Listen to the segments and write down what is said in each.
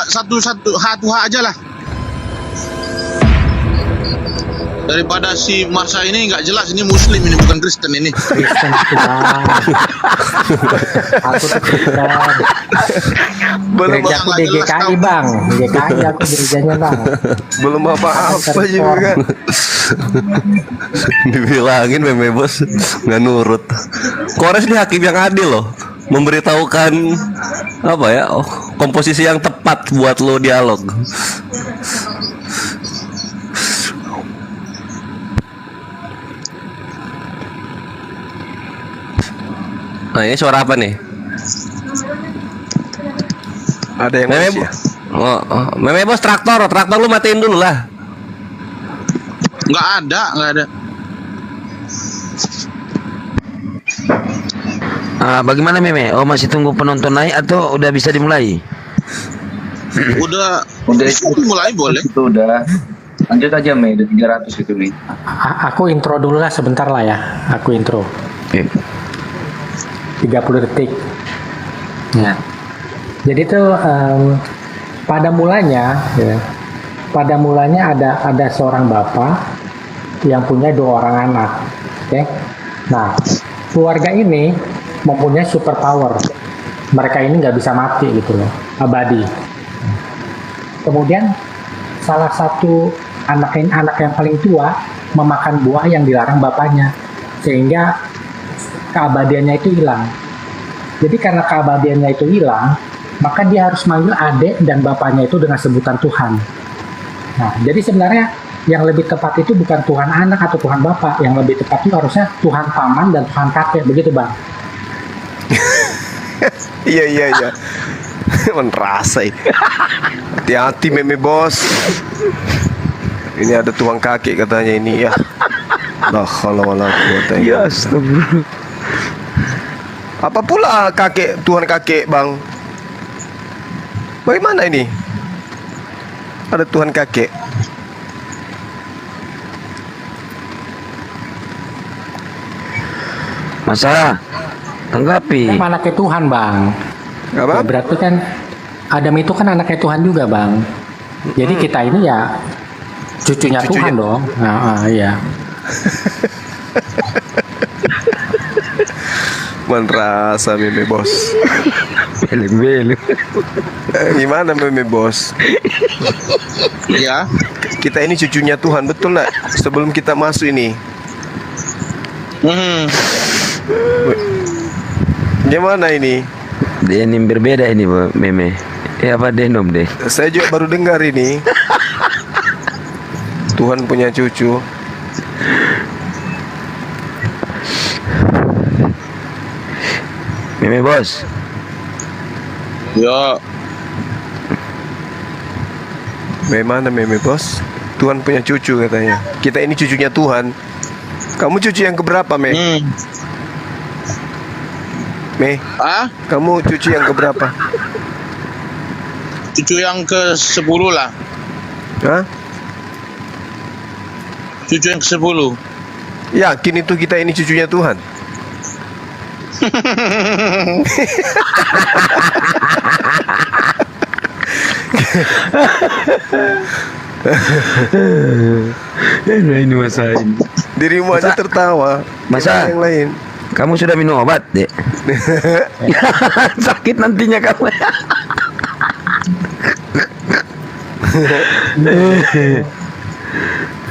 satu aja lah. Daripada si Marsha ini nggak jelas ini Muslim ini bukan Kristen ini. Kristen itu bang. Aku tuh Kristen. Gereja aku di GKI bang. GKI aku gerejanya bang. Belum apa-apa juga. Dibilangin meme bos nggak nurut. Kores ini hakim yang adil loh, memberitahukan apa ya, komposisi yang tepat buat lo dialog. Nah ini suara apa nih? Ada yang meme ya? Meme bos traktor lu matiin dulu lah. Nggak ada. Bagaimana meme? Oh masih tunggu penonton naik atau udah bisa dimulai? Udah mulai boleh. Itu udah. Lanjut aja Mei, udah 300 gitu nih. Aku intro dulu lah sebentar lah ya. Aku intro. 30 detik. Ya. Jadi tuh pada mulanya ada seorang bapak yang punya 2 orang anak. Oke. Nah, keluarga ini mempunyai super power. Mereka ini nggak bisa mati gitu loh, abadi. Kemudian salah satu anak yang paling tua memakan buah yang dilarang bapaknya, sehingga keabadiannya itu hilang. Jadi karena keabadiannya itu hilang, maka dia harus manggil adik dan bapaknya itu dengan sebutan Tuhan. Nah, jadi sebenarnya yang lebih tepat itu bukan Tuhan anak atau Tuhan bapak, yang lebih tepat itu harusnya Tuhan paman dan Tuhan kakek, begitu bang? Iya. Merasa ini. Hati-hati meme bos. Ini ada tuang kakek katanya ini ya. Kalau ya astagfirullah. Apa pula kakek, tuan kakek bang? Bagaimana ini? Ada tuan kakek. Masa tanggapi. Anaknya Tuhan bang. Apa? Ya, berarti kan Adam itu kan anaknya Tuhan juga bang. Jadi kita ini ya cucunya Tuhan dong. Iya. Merasa meme bos. Belum. Gimana meme bos? Iya. Kita ini cucunya Tuhan, betul nggak? Sebelum kita masuk ini. Gimana ini? Dia ini berbeda ini meme. Apa denom deh? Saya juga baru dengar ini. Tuhan punya cucu. Meme bos. Ya. Bagaimana meme bos? Tuhan punya cucu katanya. Kita ini cucunya Tuhan. Kamu cucu yang keberapa Me? Me? Kamu cucu yang keberapa? Cucu yang ke-10 lah. Hah? Cucu yang ke-10. Yakin itu kita ini cucunya Tuhan? Ini masa ini. Dirimu aja tertawa. Masa yang lain? Kamu sudah minum obat, Dek? Sakit nantinya kamu.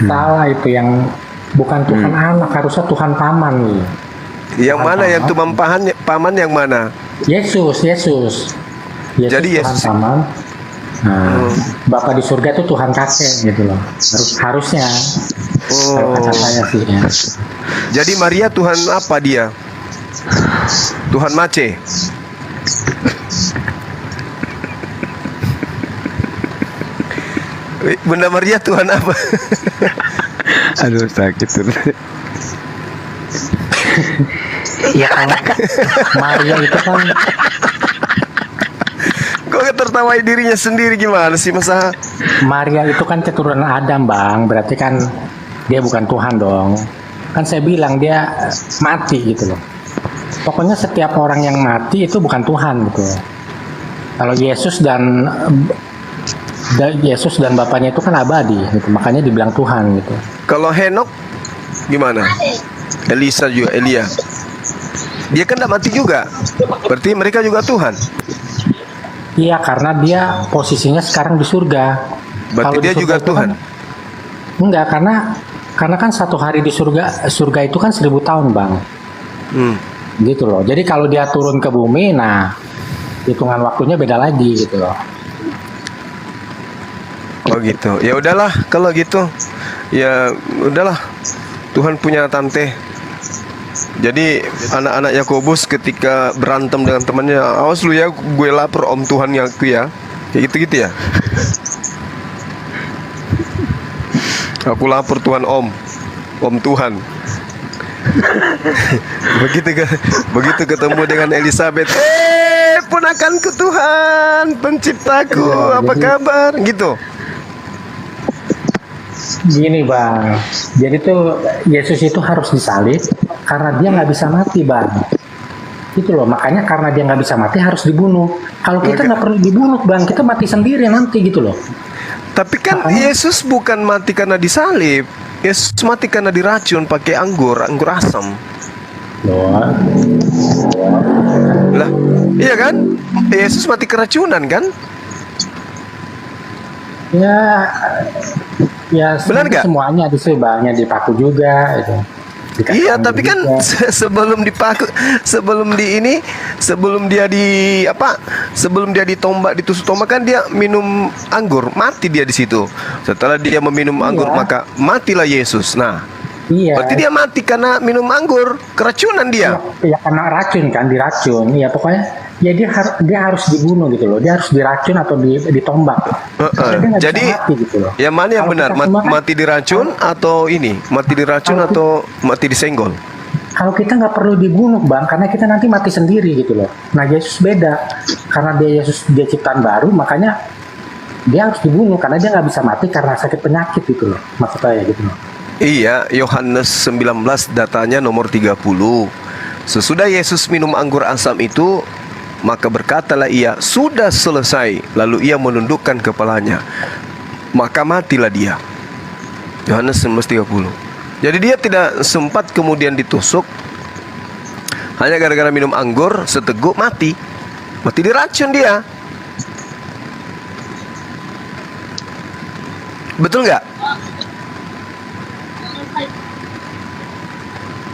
Salah itu, yang bukan Tuhan anak, harusnya Tuhan paman nih. Yang mana yang Tuhan paman yang mana? Yesus Jadi Tuhan Yesus paman. Nah, Bapak di surga itu Tuhan kakek gitu loh. Harusnya. Kalau kata saya sih ya. Jadi Maria Tuhan apa dia? Tuhan Mace. Bunda Maria Tuhan apa? Aduh sakit tuh. Ya kan Maria itu kan. Kok tertawai dirinya sendiri gimana sih masa? Maria itu kan keturunan Adam bang, berarti kan dia bukan Tuhan dong. Kan saya bilang dia mati gitu loh. Pokoknya setiap orang yang mati itu bukan Tuhan gitu. Kalau Yesus dan Yesus dan Bapaknya itu kan abadi, gitu. Makanya dibilang Tuhan gitu. Kalau Henok gimana? Elisa juga, Elia. Dia kan tidak mati juga. Berarti mereka juga Tuhan. Iya, karena dia posisinya sekarang di surga. Berarti Kalau di dia surga juga itu Tuhan. Enggak, karena kan satu hari di surga itu kan 1000 tahun, Bang. Gitu loh. Jadi kalau dia turun ke bumi, nah hitungan waktunya beda lagi gitu loh. Oh gitu. Ya udahlah kalau gitu. Ya udahlah. Tuhan punya tante. Jadi anak-anak Yakobus ketika berantem dengan temannya, awas lu ya, gue lapar om Tuhan aku ya. Kayak gitu-gitu ya. Aku lapar Tuhan om Tuhan. begitu ketemu dengan Elizabeth, ponakanku Tuhan, penciptaku, apa kabar? Gitu. Gini, Bang. Jadi tuh Yesus itu harus disalib karena dia nggak bisa mati, Bang. Gitu loh. Makanya karena dia nggak bisa mati harus dibunuh. Kalau kita nggak perlu dibunuh, Bang, kita mati sendiri nanti gitu loh. Tapi kan Yesus bukan mati karena disalib. Yesus mati karena diracun pakai anggur asam. Loh. Lah, iya kan? Yesus mati keracunan kan? Ya Benar nggak? semuanya disebabnya dipaku juga itu. Iya, tapi kan sebelum dia ditombak, ditusuk tombak kan dia minum anggur, mati dia di situ. Setelah dia meminum anggur maka matilah Yesus. Nah, berarti dia mati karena minum anggur, keracunan dia. Ya karena racun kan, diracun. Ya pokoknya ya dia harus dibunuh gitu loh. Dia harus diracun atau ditombak. Jadi mati, gitu loh. Yang mana yang benar? Mati diracun atau ini? Mati diracun atau mati disenggol? Kalau kita nggak perlu dibunuh, Bang, karena kita nanti mati sendiri gitu loh. Nah, Yesus beda. Karena dia ciptaan baru, makanya dia harus dibunuh karena dia nggak bisa mati karena sakit penyakit gitu loh. Maksud saya gitu loh. Iya, Yohanes 19 datanya nomor 30. Sesudah Yesus minum anggur asam itu, maka berkatalah ia, sudah selesai. Lalu ia menundukkan kepalanya, maka matilah dia. Yohanes 19:30. Jadi dia tidak sempat kemudian ditusuk, hanya gara-gara minum anggur seteguk mati. Mati diracun dia. Betul nggak?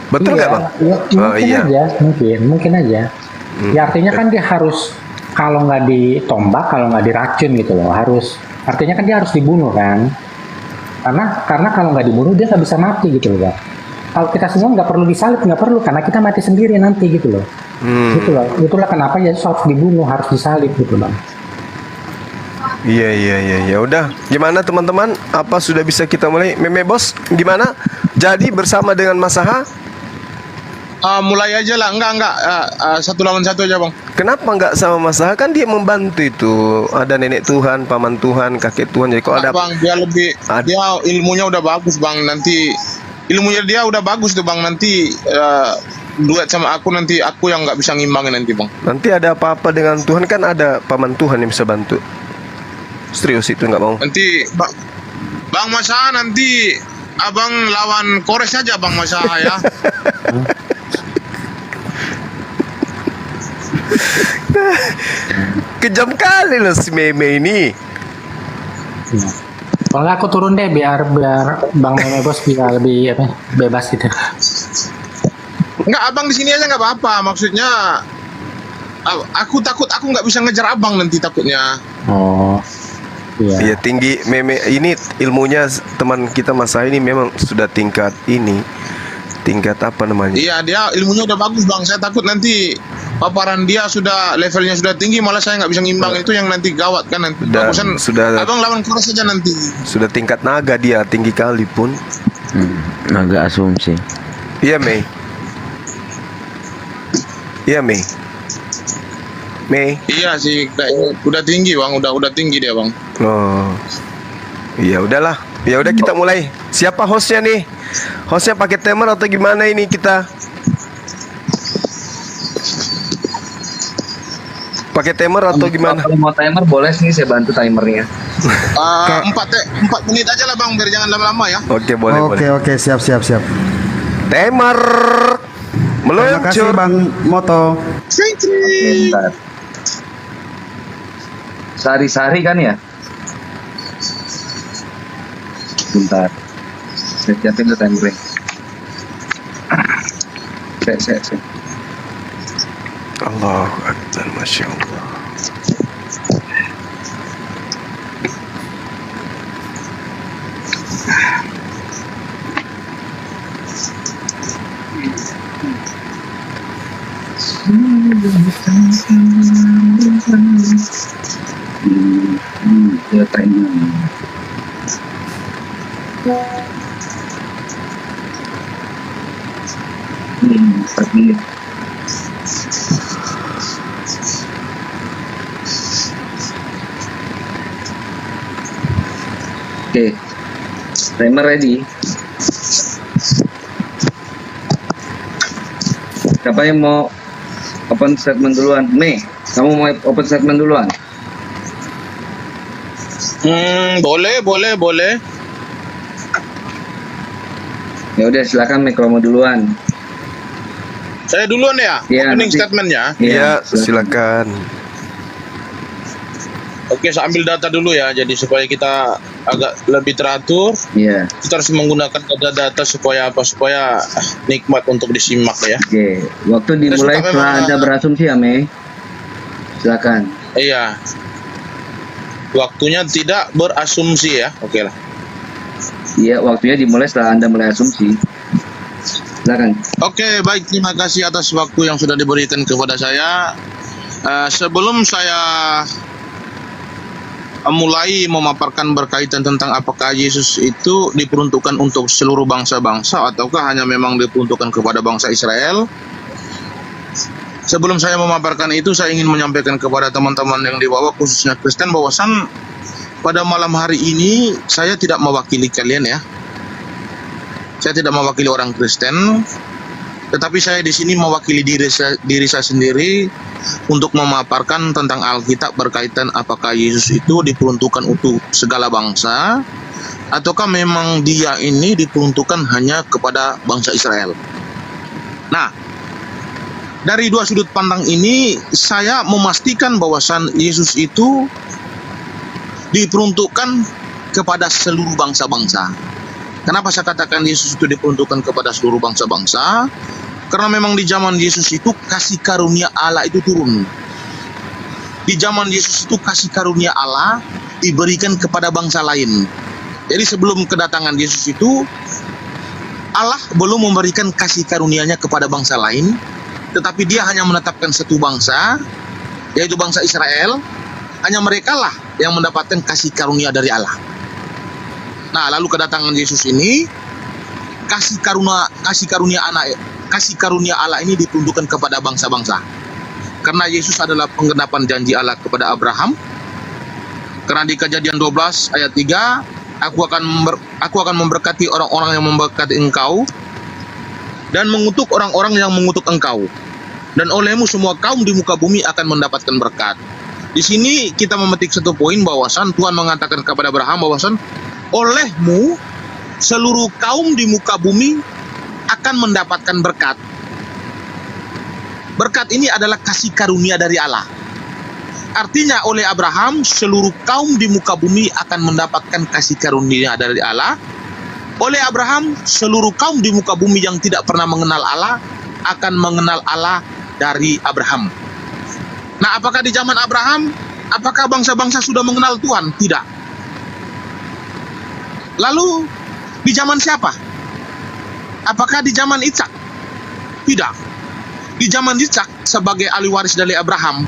Betul nggak, Bang? Mungkin aja, mungkin aja. Ya artinya kan dia harus, kalau nggak ditombak, kalau nggak diracun gitu loh, artinya kan dia harus dibunuh kan? Karena kalau nggak dibunuh dia nggak bisa mati gitu loh, Bang. Kalau kita semua nggak perlu disalib, nggak perlu, karena kita mati sendiri nanti gitu loh. Gitu loh. Itulah kenapa Yesus harus dibunuh, harus disalib gitu, Bang. Iya. Ya udah, gimana teman-teman? Apa sudah bisa kita mulai? Meme Bos, gimana? Jadi bersama dengan Mas Aha? Mulai aja lah, enggak, 1 lawan 1 aja, Bang. Kenapa nggak sama Mas Aha? Kan dia membantu itu. Ada nenek Tuhan, paman Tuhan, kakek Tuhan. Jadi kalau ada, Bang, dia ilmunya udah bagus, Bang. Nanti ilmunya dia udah bagus tuh, Bang. Nanti duet sama aku, nanti aku yang nggak bisa ngimbangin nanti, Bang. nanti ada apa-apa dengan Tuhan kan ada paman Tuhan yang bisa bantu. Serius itu nggak mau. Nanti Bang Masa, nanti abang lawan Kores aja, Bang Masa ya. Kejam kali loh si Meme ini. Kalau aku turun deh biar Bang Meme Bos bisa lebih bebas gitu. Enggak, abang di sini aja nggak apa-apa. Maksudnya aku takut aku nggak bisa ngejar abang nanti takutnya. Oh. Iya. Iya, tinggi Meme ini ilmunya teman kita Mas Aha ini memang sudah tingkat apa namanya? Iya, dia ilmunya udah bagus, Bang. Saya takut nanti paparan dia levelnya sudah tinggi, malah saya nggak bisa ngimbang. Itu yang nanti gawat kan nanti. Sudah abang lawan Kores aja nanti. Sudah tingkat naga dia, tinggi kali pun. Naga asumsi. Iya, Mei. Iya sih, kayaknya udah tinggi, Bang. Udah tinggi dia, Bang. Oh. Iya, udahlah. Ya udah kita mulai. Siapa hostnya nih? Hostnya pakai timer atau gimana ini kita? Pakai timer atau gimana? Kalau mau timer boleh sih, saya bantu timernya. 4 menit aja lah bang, biar jangan lama-lama ya. Oke, boleh. Oke, siap. Temar Terima kasih meluncur. Bang Moto. Oke, bentar. Sari-sari kan ya? Bentar. Saya siapin dulu timer. Saya. Allahu Akbar, Masya Allah. Ya timer. Ini 4 menit. Oke, timer ready. Siapa yang mau open statement duluan? Mei, kamu mau open statement duluan? Boleh. Ya udah, silakan Mei kalau mau duluan. Saya duluan ya, Iya, opening nanti. statementnya. Ya, silakan. Oke, saya ambil data dulu ya, jadi supaya kita agak lebih teratur. Iya. Kita harus menggunakan data supaya nikmat untuk disimak ya. Oke, waktu dimulai suka setelah memang- Anda berasumsi ya Mei. Silakan. Iya. Waktunya tidak berasumsi ya. Oke lah. Iya, waktunya dimulai setelah Anda mulai asumsi. Silakan. Oke, baik, terima kasih atas waktu yang sudah diberikan kepada saya. Sebelum saya mulai memaparkan berkaitan tentang apakah Yesus itu diperuntukkan untuk seluruh bangsa-bangsa ataukah hanya memang diperuntukkan kepada bangsa Israel. Sebelum saya memaparkan itu, saya ingin menyampaikan kepada teman-teman yang di bawah, khususnya Kristen, bahwasan pada malam hari ini saya tidak mewakili kalian ya. Saya tidak mewakili orang Kristen, tetapi saya di sini mewakili diri saya sendiri untuk memaparkan tentang Alkitab berkaitan apakah Yesus itu diperuntukkan untuk segala bangsa ataukah memang dia ini diperuntukkan hanya kepada bangsa Israel. Nah, dari dua sudut pandang ini saya memastikan bahwasan Yesus itu diperuntukkan kepada seluruh bangsa-bangsa. Kenapa saya katakan Yesus itu diperuntukkan kepada seluruh bangsa-bangsa? Karena memang di zaman Yesus itu kasih karunia Allah itu turun. Di zaman Yesus itu kasih karunia Allah diberikan kepada bangsa lain. Jadi sebelum kedatangan Yesus itu, Allah belum memberikan kasih karunia-Nya kepada bangsa lain, tetapi dia hanya menetapkan satu bangsa, yaitu bangsa Israel. Hanya mereka lah yang mendapatkan kasih karunia dari Allah. Nah, lalu kedatangan Yesus ini, kasih karunia Allah ini diperuntukkan kepada bangsa-bangsa. Karena Yesus adalah penggenapan janji Allah kepada Abraham. Karena di Kejadian 12 ayat 3, aku akan memberkati orang-orang yang memberkati engkau dan mengutuk orang-orang yang mengutuk engkau. Dan olehmu semua kaum di muka bumi akan mendapatkan berkat. Di sini kita memetik satu poin bahwasan Tuhan mengatakan kepada Abraham bahwasan olehmu seluruh kaum di muka bumi akan mendapatkan berkat. Berkat ini adalah kasih karunia dari Allah. Artinya oleh Abraham seluruh kaum di muka bumi akan mendapatkan kasih karunia dari Allah. Oleh Abraham seluruh kaum di muka bumi yang tidak pernah mengenal Allah akan mengenal Allah dari Abraham. Nah, apakah di zaman Abraham, apakah bangsa-bangsa sudah mengenal Tuhan? Tidak. Lalu di zaman siapa? Apakah di zaman Ishak? Tidak. Di zaman Ishak sebagai ahli waris dari Abraham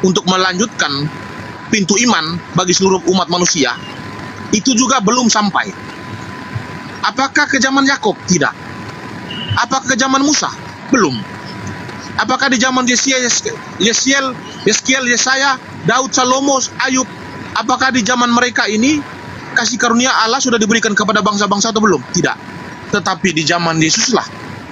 untuk melanjutkan pintu iman bagi seluruh umat manusia, itu juga belum sampai. Apakah ke zaman Yakub? Tidak. Apakah ke zaman Musa? Belum. Apakah di zaman Yesaya, Daud, Salomo, Ayub, apakah di zaman mereka ini kasih karunia Allah sudah diberikan kepada bangsa-bangsa atau belum? Tidak. Tetapi di zaman Yesuslah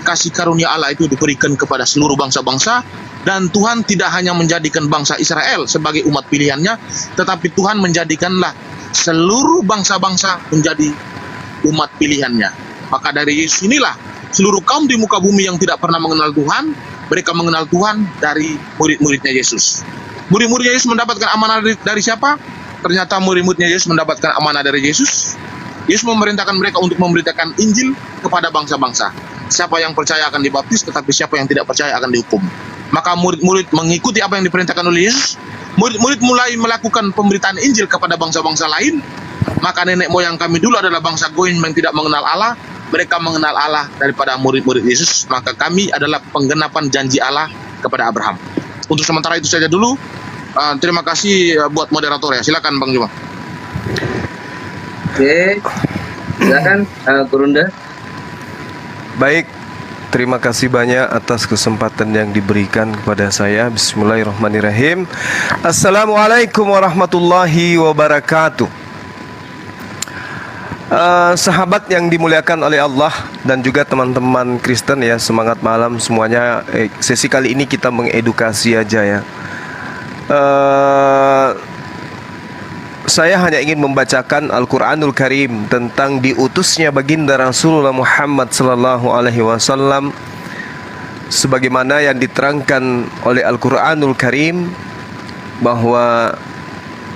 kasih karunia Allah itu diberikan kepada seluruh bangsa-bangsa, dan Tuhan tidak hanya menjadikan bangsa Israel sebagai umat pilihannya, tetapi Tuhan menjadikanlah seluruh bangsa-bangsa menjadi umat pilihannya. Maka dari Yesus inilah seluruh kaum di muka bumi yang tidak pernah mengenal Tuhan, mereka mengenal Tuhan dari murid-muridnya Yesus. Murid-muridnya Yesus mendapatkan amanah dari siapa? Ternyata murid-muridnya Yesus mendapatkan amanah dari Yesus. Yesus memerintahkan mereka untuk memberitakan Injil kepada bangsa-bangsa. Siapa yang percaya akan dibaptis, tetapi siapa yang tidak percaya akan dihukum. Maka murid-murid mengikuti apa yang diperintahkan oleh Yesus. Murid-murid mulai melakukan pemberitaan Injil kepada bangsa-bangsa lain. Maka nenek moyang kami dulu adalah bangsa Goyim yang tidak mengenal Allah. Mereka mengenal Allah daripada murid-murid Yesus. Maka kami adalah penggenapan janji Allah kepada Abraham. Untuk sementara itu saja dulu. Terima kasih buat moderator ya. Silakan Bang Juma. Oke, silakan Kurunda. Baik, terima kasih banyak atas kesempatan yang diberikan kepada saya. Bismillahirrahmanirrahim. Assalamualaikum warahmatullahi wabarakatuh. Sahabat yang dimuliakan oleh Allah dan juga teman-teman Kristen ya, semangat malam semuanya. Sesi kali ini kita mengedukasi aja ya. Saya hanya ingin membacakan Al-Quranul Karim tentang diutusnya baginda Rasulullah Muhammad sallallahu alaihi wasallam sebagaimana yang diterangkan oleh Al-Quranul Karim, bahwa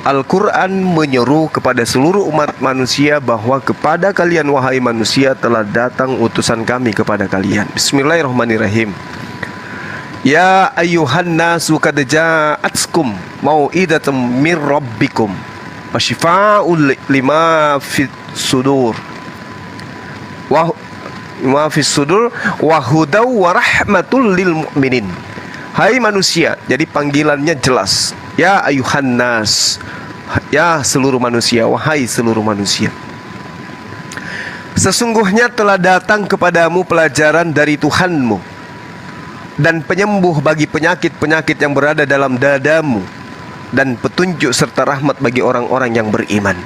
Al-Quran menyeru kepada seluruh umat manusia bahwa kepada kalian wahai manusia telah datang utusan kami kepada kalian. Bismillahirrahmanirrahim. Ya ayyuhan nasu qad ja'atkum mau'idatum mir rabbikum wa shifaa'un lima fis sudur wa hudaw wa rahmatul lil mu'minin. Hai manusia, jadi panggilannya jelas. Ya ayuhan nas, ya seluruh manusia, wahai seluruh manusia. Sesungguhnya telah datang kepadamu pelajaran dari Tuhanmu dan penyembuh bagi penyakit-penyakit yang berada dalam dadamu, dan petunjuk serta rahmat bagi orang-orang yang beriman.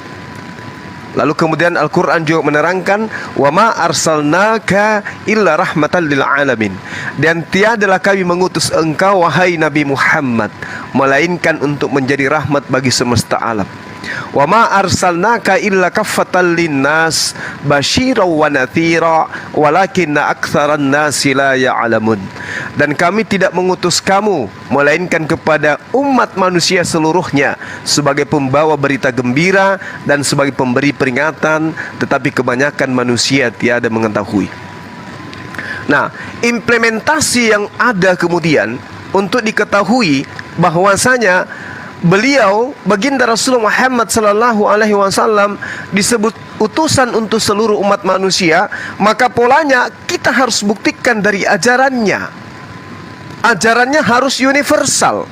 Lalu kemudian Al-Quran juga menerangkan, wa ma arsalnaka illa rahmatan lil alamin, dan tiadalah kami mengutus engkau wahai Nabi Muhammad melainkan untuk menjadi rahmat bagi semesta alam. Wa ma arsalnaka illa kaffatan linnas basyiran wa nadhira walakinna aktsaran nasi la ya'lamun, dan kami tidak mengutus kamu melainkan kepada umat manusia seluruhnya sebagai pembawa berita gembira dan sebagai pemberi peringatan, tetapi kebanyakan manusia tiada mengetahui. Nah, implementasi yang ada kemudian untuk diketahui bahwasanya beliau baginda Rasulullah Muhammad sallallahu alaihi wasallam disebut utusan untuk seluruh umat manusia, maka polanya kita harus buktikan dari ajarannya. Ajarannya harus universal.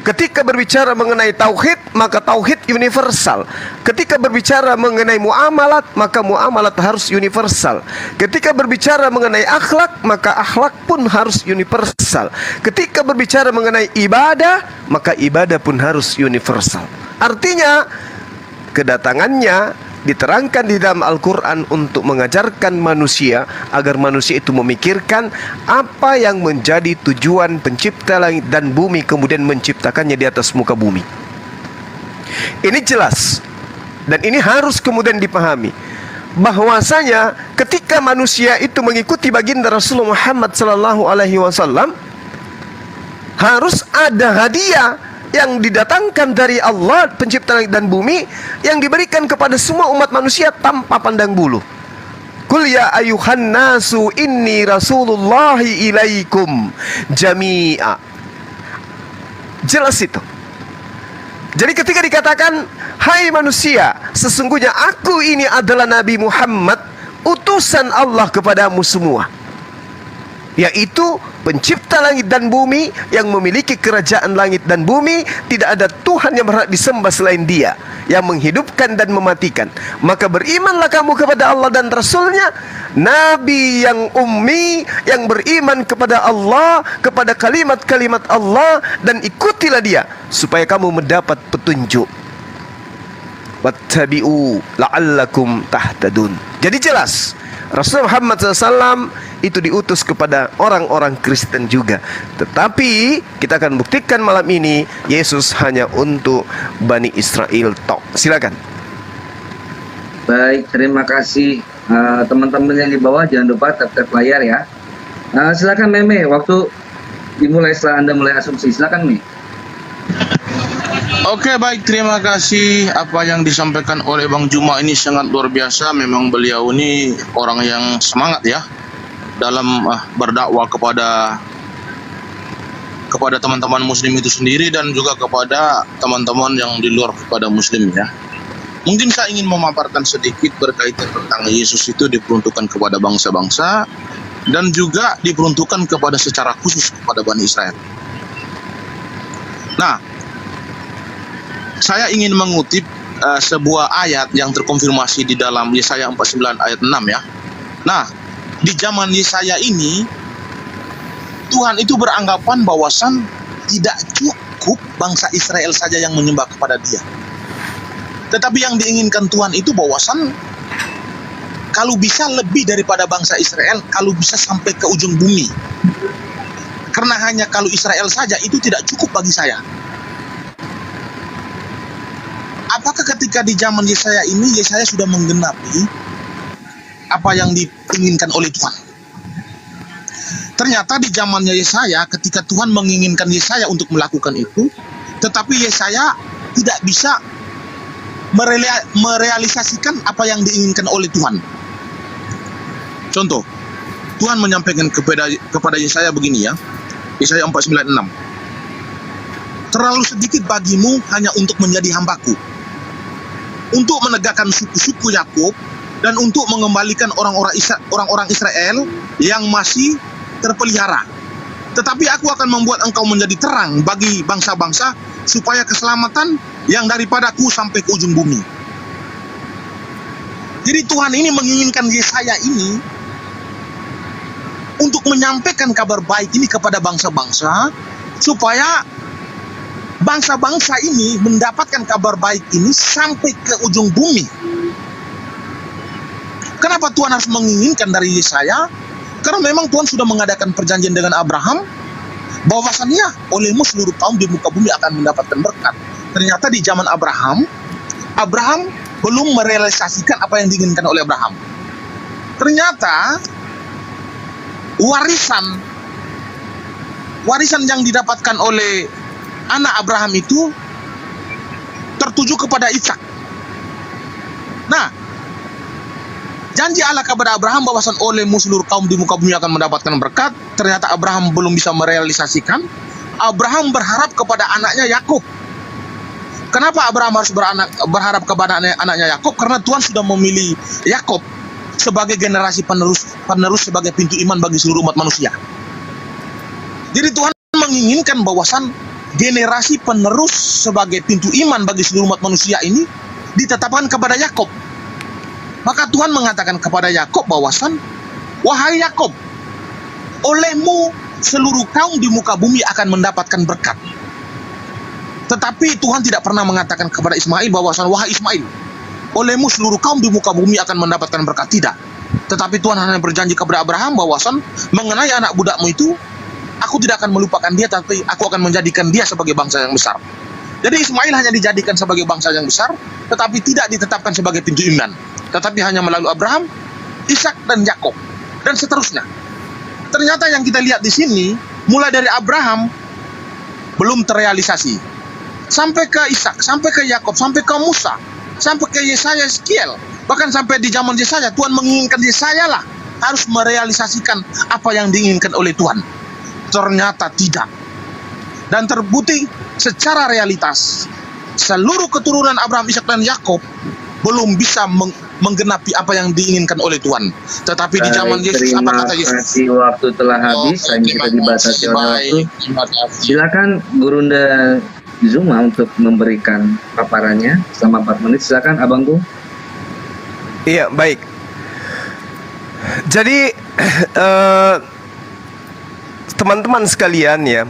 Ketika berbicara mengenai tauhid, maka tauhid universal. Ketika berbicara mengenai muamalat, maka muamalat harus universal. Ketika berbicara mengenai akhlak, maka akhlak pun harus universal. Ketika berbicara mengenai ibadah, maka ibadah pun harus universal. Artinya, kedatangannya diterangkan di dalam Al-Quran untuk mengajarkan manusia agar manusia itu memikirkan apa yang menjadi tujuan pencipta langit dan bumi, kemudian menciptakannya di atas muka bumi. Ini jelas, dan ini harus kemudian dipahami bahwasanya ketika manusia itu mengikuti baginda Rasulullah Muhammad sallallahu alaihi wasallam, harus ada hadiah yang didatangkan dari Allah pencipta langit dan bumi yang diberikan kepada semua umat manusia tanpa pandang bulu. Qul ya ayuhan nasu inni rasulullahi ilaikum jami'a. Jelas itu. Jadi ketika dikatakan, hai manusia, sesungguhnya aku ini adalah Nabi Muhammad, utusan Allah kepadamu semua, yaitu pencipta langit dan bumi yang memiliki kerajaan langit dan bumi. Tidak ada Tuhan yang berhak disembah selain Dia, yang menghidupkan dan mematikan. Maka berimanlah kamu kepada Allah dan Rasulnya, Nabi yang ummi, yang beriman kepada Allah, kepada kalimat-kalimat Allah, dan ikutilah Dia supaya kamu mendapat petunjuk. Wattabi'u la'allakum tahtadun. Jadi jelas, Rasulullah Muhammad SAW itu diutus kepada orang-orang Kristen juga. Tetapi kita akan buktikan malam ini Yesus hanya untuk Bani Israel tok. Silakan. Baik, terima kasih teman-teman yang di bawah, jangan lupa tap layar ya. Silakan Meme, waktu dimulai setelah Anda mulai asumsi. Silakan Me. Oke, baik, terima kasih. Apa yang disampaikan oleh Bang Juma ini sangat luar biasa. Memang beliau ini orang yang semangat ya dalam berdakwah kepada teman-teman muslim itu sendiri dan juga kepada teman-teman yang di luar kepada muslim ya. Mungkin saya ingin memaparkan sedikit berkaitan tentang Yesus itu diperuntukkan kepada bangsa-bangsa dan juga diperuntukkan kepada secara khusus kepada Bani Israel. Nah, saya ingin mengutip sebuah ayat yang terkonfirmasi di dalam Yesaya 49 ayat 6 ya. Nah, di zaman Yesaya ini Tuhan itu beranggapan bahwasan tidak cukup bangsa Israel saja yang menyembah kepada Dia. Tetapi yang diinginkan Tuhan itu bahwasan kalau bisa lebih daripada bangsa Israel, kalau bisa sampai ke ujung bumi. Karena hanya kalau Israel saja itu tidak cukup bagi saya. Apakah ketika di zaman Yesaya ini, Yesaya sudah menggenapi apa yang diinginkan oleh Tuhan? Ternyata di zamannya Yesaya, ketika Tuhan menginginkan Yesaya untuk melakukan itu, tetapi Yesaya tidak bisa merealisasikan apa yang diinginkan oleh Tuhan. Contoh, Tuhan menyampaikan kepada Yesaya begini ya, Yesaya 49:6. Terlalu sedikit bagimu hanya untuk menjadi hambaku, untuk menegakkan suku-suku Yakub dan untuk mengembalikan orang-orang Israel yang masih terpelihara. Tetapi aku akan membuat engkau menjadi terang bagi bangsa-bangsa supaya keselamatan yang daripadaku sampai ke ujung bumi. Jadi Tuhan ini menginginkan Yesaya ini untuk menyampaikan kabar baik ini kepada bangsa-bangsa supaya bangsa-bangsa ini mendapatkan kabar baik ini sampai ke ujung bumi. Kenapa Tuhan harus menginginkan dari Yesaya? Karena memang Tuhan sudah mengadakan perjanjian dengan Abraham bahwasannya olehmu seluruh kaum di muka bumi akan mendapatkan berkat. Ternyata di zaman Abraham belum merealisasikan apa yang diinginkan oleh Abraham. Ternyata warisan yang didapatkan oleh anak Abraham itu tertuju kepada Ishak. Nah, janji Allah kepada Abraham bahwasan olehmu seluruh kaum di muka bumi akan mendapatkan berkat. Ternyata Abraham belum bisa merealisasikan. Abraham berharap kepada anaknya Yakub. Kenapa Abraham harus berharap kepada anaknya Yakub? Karena Tuhan sudah memilih Yakub sebagai generasi penerus sebagai pintu iman bagi seluruh umat manusia. Jadi Tuhan menginginkan bahwasan generasi penerus sebagai pintu iman bagi seluruh umat manusia ini ditetapkan kepada Yakub. Maka Tuhan mengatakan kepada Yakub bahwasan, wahai Yakub, olehmu seluruh kaum di muka bumi akan mendapatkan berkat. Tetapi Tuhan tidak pernah mengatakan kepada Ismail bahwasan, wahai Ismail, olehmu seluruh kaum di muka bumi akan mendapatkan berkat. Tidak. Tetapi Tuhan hanya berjanji kepada Abraham bahwasan mengenai anak budakmu itu, aku tidak akan melupakan dia, tapi aku akan menjadikan dia sebagai bangsa yang besar. Jadi Ismail hanya dijadikan sebagai bangsa yang besar, tetapi tidak ditetapkan sebagai pintu iman. Tetapi hanya melalui Abraham, Ishak dan Yakub, dan seterusnya. Ternyata yang kita lihat di sini, mulai dari Abraham belum terrealisasi, sampai ke Ishak, sampai ke Yakub, sampai ke Musa, sampai ke Yesaya, Yeskiel, bahkan sampai di zaman Yesaya, Tuhan menginginkan Yesaya lah harus merealisasikan apa yang diinginkan oleh Tuhan. Ternyata tidak. Dan terbukti secara realitas, seluruh keturunan Abraham, Ishak dan Yakub belum bisa menggenapi apa yang diinginkan oleh Tuhan. Tetapi di zaman Yesus, apa kata Yesus? Terima kasih, waktu telah habis, hanya kita dibatasi oleh waktu. Silakan Gurunda Zuma untuk memberikan paparannya selama 4 menit. Silakan abangku. Iya, baik. Jadi teman-teman sekalian ya,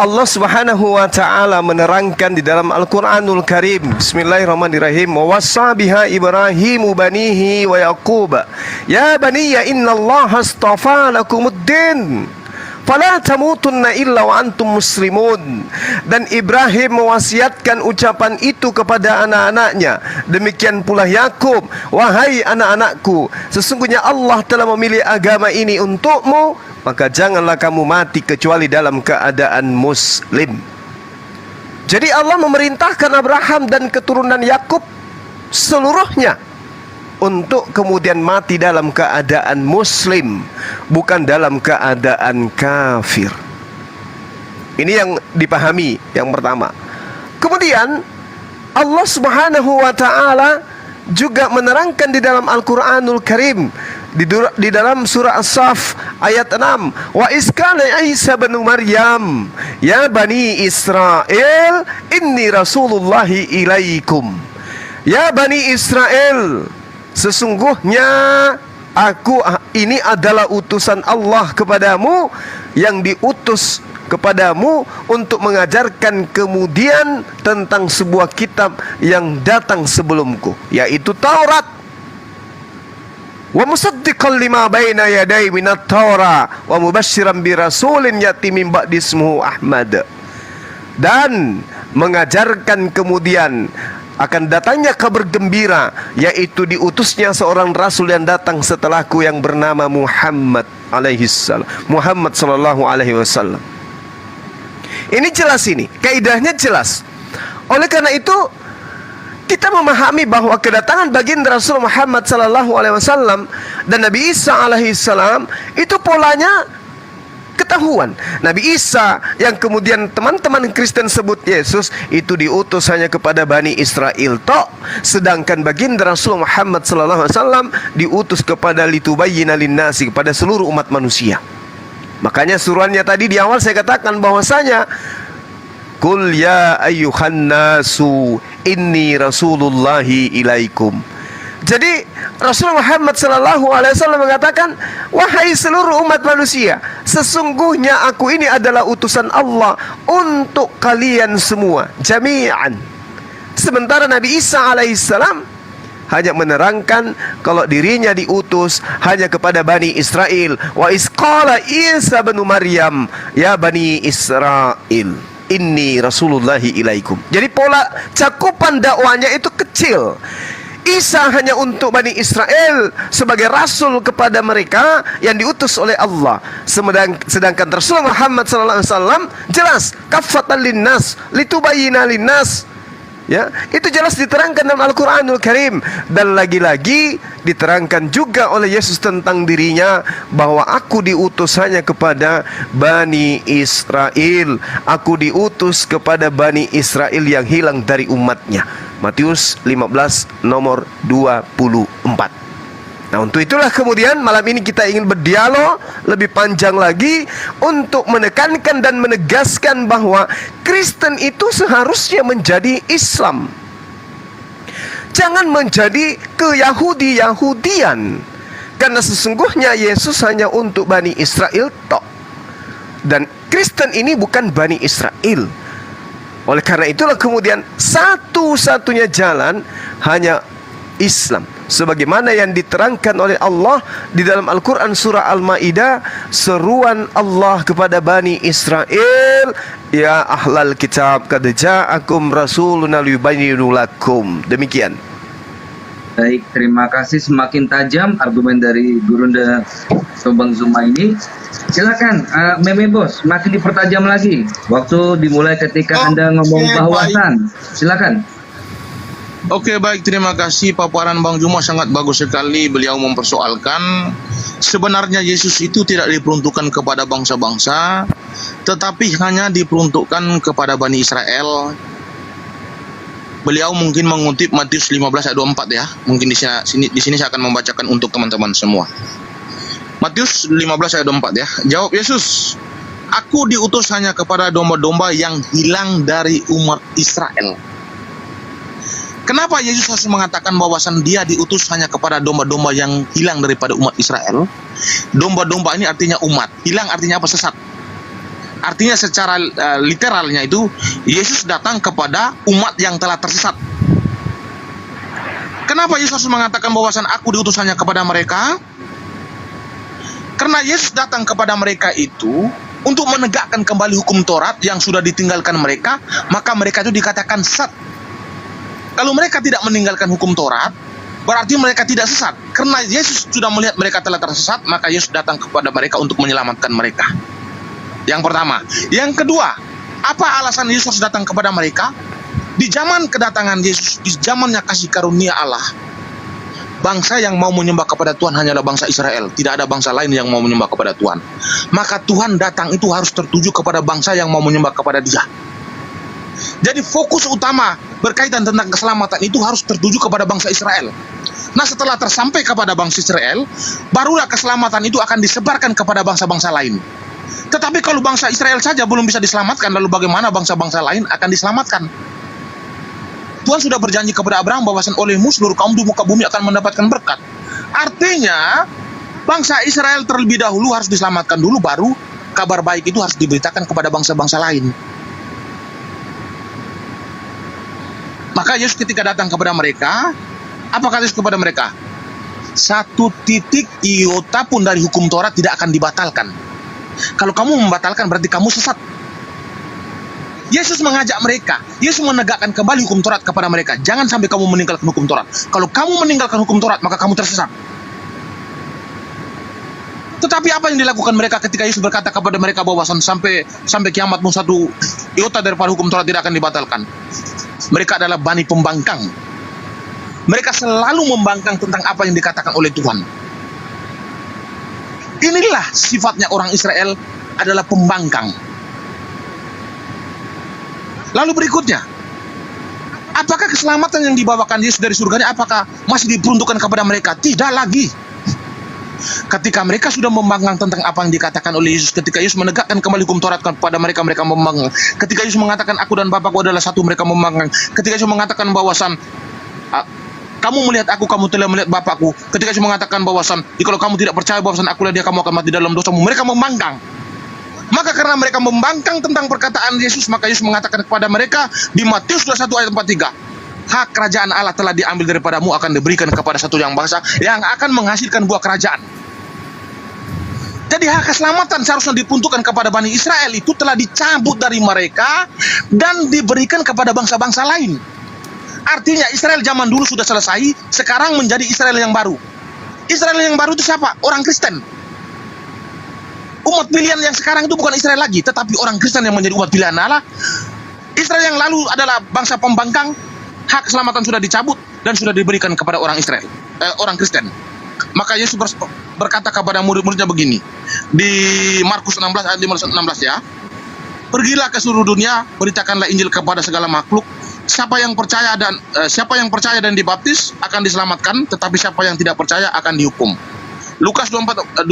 Allah Subhanahu wa taala menerangkan di dalam Al-Qur'anul Karim. Bismillahirrahmanirrahim. Wa wassa biha Ibrahimu banihi wa Yaqub. Ya baniya innallaha astafa lakumuddin fala tamutunna illa wa antum muslimun. Dan Ibrahim mewasiatkan ucapan itu kepada anak-anaknya. Demikian pula Yakub, wahai anak-anakku, sesungguhnya Allah telah memilih agama ini untukmu, maka janganlah kamu mati kecuali dalam keadaan muslim. Jadi Allah memerintahkan Abraham dan keturunan Yakub seluruhnya untuk kemudian mati dalam keadaan muslim, bukan dalam keadaan kafir. Ini yang dipahami yang pertama. Kemudian Allah Subhanahu wa taala juga menerangkan di dalam Al-Qur'anul Karim di dalam surah As-Saff ayat 6, wa iskala Isa bin Maryam ya bani Israel inni rasulullahi ilaikum. Ya bani Israel, sesungguhnya aku ini adalah utusan Allah kepadamu, yang diutus kepadamu untuk mengajarkan kemudian tentang sebuah kitab yang datang sebelumku, yaitu Taurat. Wa musaddiqan lima baina yaday minat Taura wa mubasysyiran bi rasulin yati min ba'di ismuhu Ahmad. Dan mengajarkan kemudian akan datangnya kabar gembira, yaitu diutusnya seorang rasul yang datang setelahku yang bernama Muhammad alaihissalam, Muhammad sallallahu alaihi wasallam. Ini jelas, ini kaidahnya jelas. Oleh karena itu kita memahami bahwa kedatangan baginda Rasul Muhammad sallallahu alaihi wasallam dan Nabi Isa alaihissalam itu polanya ketahuan. Nabi Isa yang kemudian teman-teman Kristen sebut Yesus itu diutus hanya kepada Bani Israel tok, sedangkan baginda Rasul Muhammad sallallahu alaihi wasallam diutus kepada litubayyina linnasi, kepada seluruh umat manusia. Makanya suruhannya tadi di awal saya katakan bahwasanya Qul ya ayyuhan nasu inni rasulullahi ilaikum. Jadi Rasul Muhammad sallallahu alaihi wasallam mengatakan, wahai seluruh umat manusia, sesungguhnya aku ini adalah utusan Allah untuk kalian semua jami'an. Sementara Nabi Isa alaihissalam hanya menerangkan kalau dirinya diutus hanya kepada Bani Israel. Wa isqala Isa bin Maryam ya Bani Israel inni rasulullahi ilaikum. Jadi pola cakupan dakwanya itu kecil. Isa hanya untuk Bani Israel sebagai rasul kepada mereka yang diutus oleh Allah. Sedangkan Rasul Muhammad sallallahu alaihi wasallam jelas kaffatan linnas litubayyina linnas. Ya, itu jelas diterangkan dalam Al-Qur'anul Karim, dan lagi-lagi diterangkan juga oleh Yesus tentang dirinya bahwa aku diutus hanya kepada Bani Israel. Aku diutus kepada Bani Israel yang hilang dari umatnya. Matius 15 nomor 24. Nah, untuk itulah kemudian malam ini kita ingin berdialog lebih panjang lagi untuk menekankan dan menegaskan bahwa Kristen itu seharusnya menjadi Islam. Jangan menjadi ke-Yahudi-Yahudian. Karena sesungguhnya Yesus hanya untuk Bani Israel tok. Dan Kristen ini bukan Bani Israel. Oleh karena itulah kemudian satu-satunya jalan hanya Islam, sebagaimana yang diterangkan oleh Allah di dalam Al-Quran surah Al-Ma'idah, seruan Allah kepada Bani Israel, ya ahlal kitab qad ja'akum rasuluna liyubayyinu lakum. Demikian. Baik, terima kasih. Semakin tajam argumen dari Gurunda Sobang Zuma ini. Silakan, Meme Bos, makin dipertajam lagi. Waktu dimulai ketika Anda ngomong bahasan. Silakan. Oke, baik, terima kasih. Paparan Bang Juma sangat bagus sekali. Beliau mempersoalkan sebenarnya Yesus itu tidak diperuntukkan kepada bangsa-bangsa, tetapi hanya diperuntukkan kepada Bani Israel. Beliau mungkin mengutip Matius 15 ayat 24 ya. Mungkin di sini saya akan membacakan untuk teman-teman semua. Matius 15 ayat 24 ya. Jawab Yesus, aku diutus hanya kepada domba-domba yang hilang dari umat Israel. Kenapa Yesus harus mengatakan bahwasan dia diutus hanya kepada domba-domba yang hilang daripada umat Israel? Domba-domba ini artinya umat. Hilang artinya apa? Sesat. Artinya secara literalnya itu Yesus datang kepada umat yang telah tersesat. Kenapa Yesus harus mengatakan bahwasan aku diutus hanya kepada mereka? Karena Yesus datang kepada mereka itu untuk menegakkan kembali hukum Taurat yang sudah ditinggalkan mereka, maka mereka itu dikatakan sesat. Kalau mereka tidak meninggalkan hukum Taurat, berarti mereka tidak sesat. Karena Yesus sudah melihat mereka telah tersesat, maka Yesus datang kepada mereka untuk menyelamatkan mereka. Yang pertama. Yang kedua, apa alasan Yesus datang kepada mereka? Di zaman kedatangan Yesus, di zamannya kasih karunia Allah, bangsa yang mau menyembah kepada Tuhan hanyalah bangsa Israel. Tidak ada bangsa lain yang mau menyembah kepada Tuhan. Maka Tuhan datang itu harus tertuju kepada bangsa yang mau menyembah kepada Dia. Jadi fokus utama berkaitan tentang keselamatan itu harus tertuju kepada bangsa Israel. Nah, setelah tersampai kepada bangsa Israel, barulah keselamatan itu akan disebarkan kepada bangsa-bangsa lain. Tetapi kalau bangsa Israel saja belum bisa diselamatkan, lalu bagaimana bangsa-bangsa lain akan diselamatkan? Tuhan sudah berjanji kepada Abraham bahwasan olehmu seluruh kaum di muka bumi akan mendapatkan berkat. Artinya, bangsa Israel terlebih dahulu harus diselamatkan dulu, baru kabar baik itu harus diberitakan kepada bangsa-bangsa lain. Maka Yesus ketika datang kepada mereka, apa kata Yesus kepada mereka? 1 titik iota pun dari hukum Taurat tidak akan dibatalkan. Kalau kamu membatalkan berarti kamu sesat. Yesus mengajak mereka, Yesus menegakkan kembali hukum Taurat kepada mereka. Jangan sampai kamu meninggalkan hukum Taurat. Kalau kamu meninggalkan hukum Taurat, maka kamu tersesat. Tetapi apa yang dilakukan mereka ketika Yesus berkata kepada mereka bahwasan sampai kiamatmu 1 iota daripada hukum Taurat tidak akan dibatalkan? Mereka adalah bani pembangkang. Mereka selalu membangkang tentang apa yang dikatakan oleh Tuhan. Inilah sifatnya orang Israel, adalah pembangkang. Lalu berikutnya, apakah keselamatan yang dibawakan Yesus dari surganya apakah masih diperuntukkan kepada mereka? Tidak lagi. Ketika mereka sudah membangkang tentang apa yang dikatakan oleh Yesus, ketika Yesus menegakkan kembali hukum Taurat kepada mereka, mereka membangkang. Ketika Yesus mengatakan aku dan Bapakku adalah satu, mereka membangkang. Ketika Yesus mengatakan bahwasan kamu melihat aku, kamu telah melihat Bapakku. Ketika Yesus mengatakan bahwasan kalau kamu tidak percaya bahwasan akulah Dia, kamu akan mati dalam dosamu, mereka membangkang. Maka karena mereka membangkang tentang perkataan Yesus, maka Yesus mengatakan kepada mereka di Matius 21 ayat 43, hak kerajaan Allah telah diambil daripadamu, akan diberikan kepada satu yang bangsa yang akan menghasilkan buah kerajaan. Jadi hak keselamatan seharusnya diperuntukkan kepada Bani Israel itu telah dicabut dari mereka dan diberikan kepada bangsa-bangsa lain. Artinya Israel zaman dulu sudah selesai, sekarang menjadi Israel yang baru. Israel yang baru itu siapa? Orang Kristen. Umat pilihan yang sekarang itu bukan Israel lagi, tetapi orang Kristen yang menjadi umat pilihan Allah. Israel yang lalu adalah bangsa pembangkang. Hak keselamatan sudah dicabut dan sudah diberikan kepada orang Israel, orang Kristen. Maka Yesus berkata kepada murid-muridnya begini di Markus 16 ayat 16 ya, pergilah ke seluruh dunia, beritakanlah Injil kepada segala makhluk. Siapa yang percaya dan dibaptis akan diselamatkan, tetapi siapa yang tidak percaya akan dihukum. Lukas 24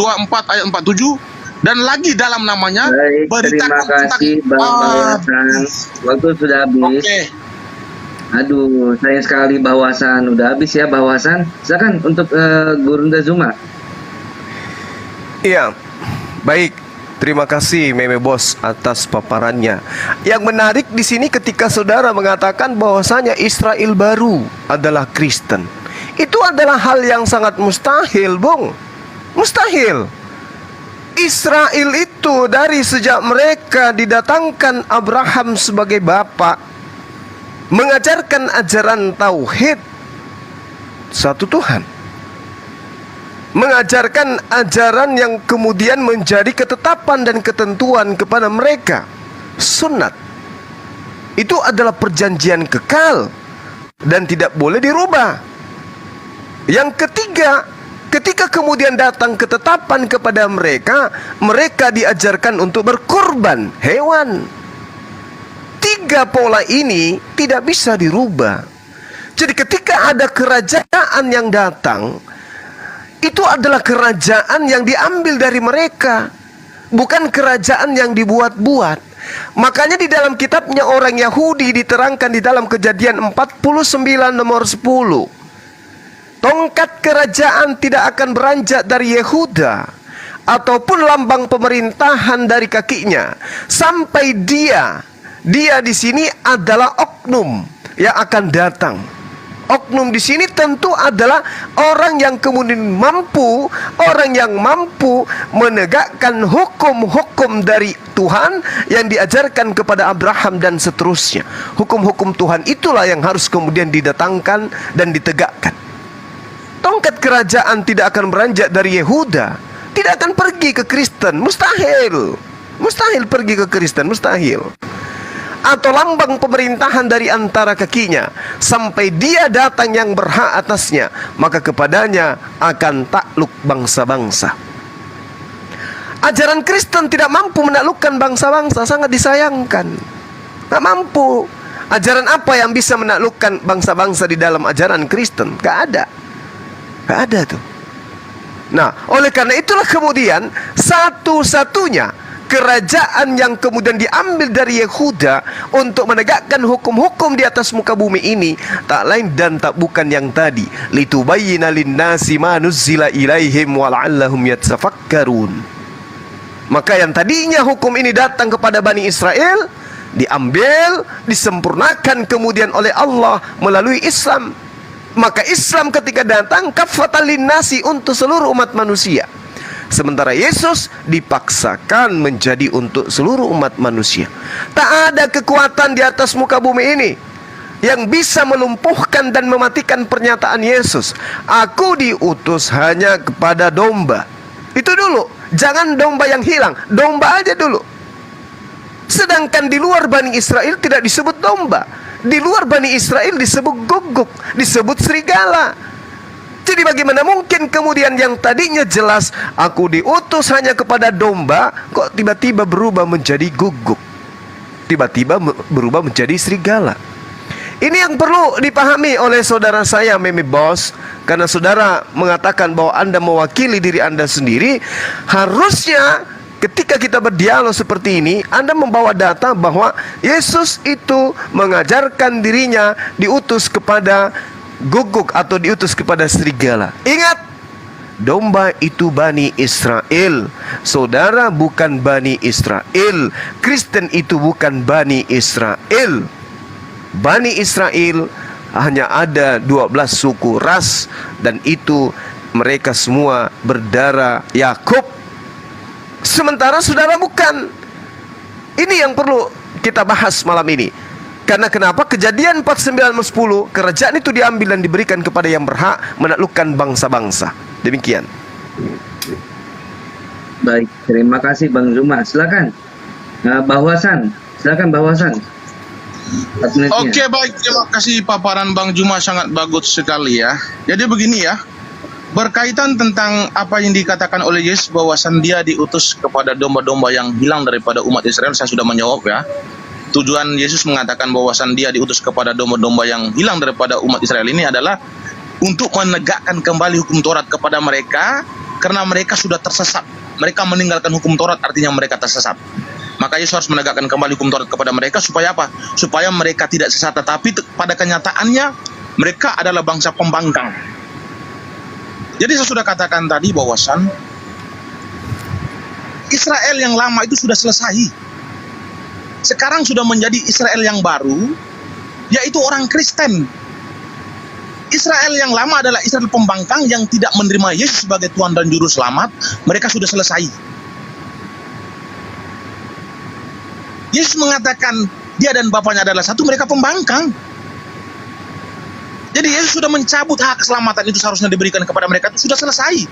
ayat 47. Dan lagi dalam namanya, baik, terima kasih Bang Bawasan. Waktu sudah habis. Oke. Aduh, sayang sekali Bawasan. Udah habis ya Bawasan. Silakan untuk Gurunda Zuma. Iya, baik. Terima kasih Meme Bos atas paparannya. Yang menarik di sini ketika saudara mengatakan bahwasanya Israel baru adalah Kristen. Itu adalah hal yang sangat mustahil, Bung. Mustahil. Israel itu dari sejak mereka didatangkan Abraham sebagai bapak, mengajarkan ajaran tauhid satu Tuhan, mengajarkan ajaran yang kemudian menjadi ketetapan dan ketentuan kepada mereka. Sunat itu adalah perjanjian kekal dan tidak boleh dirubah. Yang ketiga, ketika kemudian datang ketetapan kepada mereka, mereka diajarkan untuk berkorban hewan. 3 pola ini tidak bisa dirubah. Jadi ketika ada kerajaan yang datang, itu adalah kerajaan yang diambil dari mereka, bukan kerajaan yang dibuat-buat. Makanya di dalam kitabnya orang Yahudi diterangkan di dalam Kejadian 49 nomor 10, tongkat kerajaan tidak akan beranjak dari Yehuda, ataupun lambang pemerintahan dari kakinya, sampai dia di sini adalah oknum yang akan datang. Oknum di sini tentu adalah orang yang kemudian mampu menegakkan hukum-hukum dari Tuhan yang diajarkan kepada Abraham dan seterusnya. Hukum-hukum Tuhan itulah yang harus kemudian didatangkan dan ditegakkan. Tongkat kerajaan tidak akan beranjak dari Yehuda, tidak akan pergi ke Kristen, mustahil pergi ke Kristen, mustahil. Atau lambang pemerintahan dari antara kakinya sampai dia datang yang berhak atasnya, maka kepadanya akan takluk bangsa-bangsa. Ajaran Kristen tidak mampu menaklukkan bangsa-bangsa, sangat disayangkan. Tak mampu. Ajaran apa yang bisa menaklukkan bangsa-bangsa di dalam ajaran Kristen? Gak ada tuh. Nah, oleh karena itulah kemudian satu-satunya kerajaan yang kemudian diambil dari Yehuda untuk menegakkan hukum-hukum di atas muka bumi ini tak lain dan tak bukan yang tadi, litubayyina linnasi ma nuzzila ilaihim wala'allahum yatafakkarun. Maka yang tadinya hukum ini datang kepada Bani Israel diambil, disempurnakan kemudian oleh Allah melalui Islam. Maka Islam ketika datang kafatan linnasi, untuk seluruh umat manusia. Sementara Yesus dipaksakan menjadi untuk seluruh umat manusia. Tak ada kekuatan di atas muka bumi ini yang bisa melumpuhkan dan mematikan pernyataan Yesus. Aku diutus hanya kepada domba. Itu dulu. Jangan domba yang hilang, domba aja dulu. Sedangkan di luar Bani Israel tidak disebut domba. Di luar Bani Israel disebut guguk, disebut serigala. Jadi bagaimana mungkin kemudian yang tadinya jelas aku diutus hanya kepada domba, kok tiba-tiba berubah menjadi guguk, tiba-tiba berubah menjadi serigala? Ini yang perlu dipahami oleh saudara saya, Meme Bos. Karena saudara mengatakan bahwa Anda mewakili diri Anda sendiri. Harusnya ketika kita berdialog seperti ini, Anda membawa data bahwa Yesus itu mengajarkan dirinya diutus kepada guguk atau diutus kepada serigala. Ingat, domba itu Bani Israel. Saudara bukan Bani Israel. Kristen itu bukan Bani Israel. Bani Israel hanya ada 12 suku ras, dan itu mereka semua berdarah Yakub. Sementara saudara bukan. Ini yang perlu kita bahas malam ini. Karena kenapa? Kejadian 49-10, kerajaan itu diambil dan diberikan kepada yang berhak menaklukkan bangsa-bangsa. Demikian. Baik, terima kasih Bang Zuma. Silakan. Bahwasan. Silakan Bahwasan. Oke, baik, terima kasih paparan Bang Zuma, sangat bagus sekali ya. Jadi begini ya, berkaitan tentang apa yang dikatakan oleh Yesus bahwasan dia diutus kepada domba-domba yang hilang daripada umat Israel, saya sudah menjawab ya. Tujuan Yesus mengatakan bahwasan dia diutus kepada domba-domba yang hilang daripada umat Israel ini adalah untuk menegakkan kembali hukum Taurat kepada mereka, karena mereka sudah tersesat. Mereka meninggalkan hukum Taurat, artinya mereka tersesat. Maka Yesus harus menegakkan kembali hukum Taurat kepada mereka supaya apa? Supaya mereka tidak sesat, tetapi pada kenyataannya mereka adalah bangsa pembangkang. Jadi saya sudah katakan tadi bahwasan Israel yang lama itu sudah selesai. Sekarang sudah menjadi Israel yang baru, yaitu orang Kristen. Israel yang lama adalah Israel pembangkang yang tidak menerima Yesus sebagai Tuhan dan Juru Selamat. Mereka sudah selesai. Yesus mengatakan dia dan Bapaknya adalah satu, mereka pembangkang. Jadi Yesus sudah mencabut hak keselamatan itu, seharusnya diberikan kepada mereka, itu sudah selesai.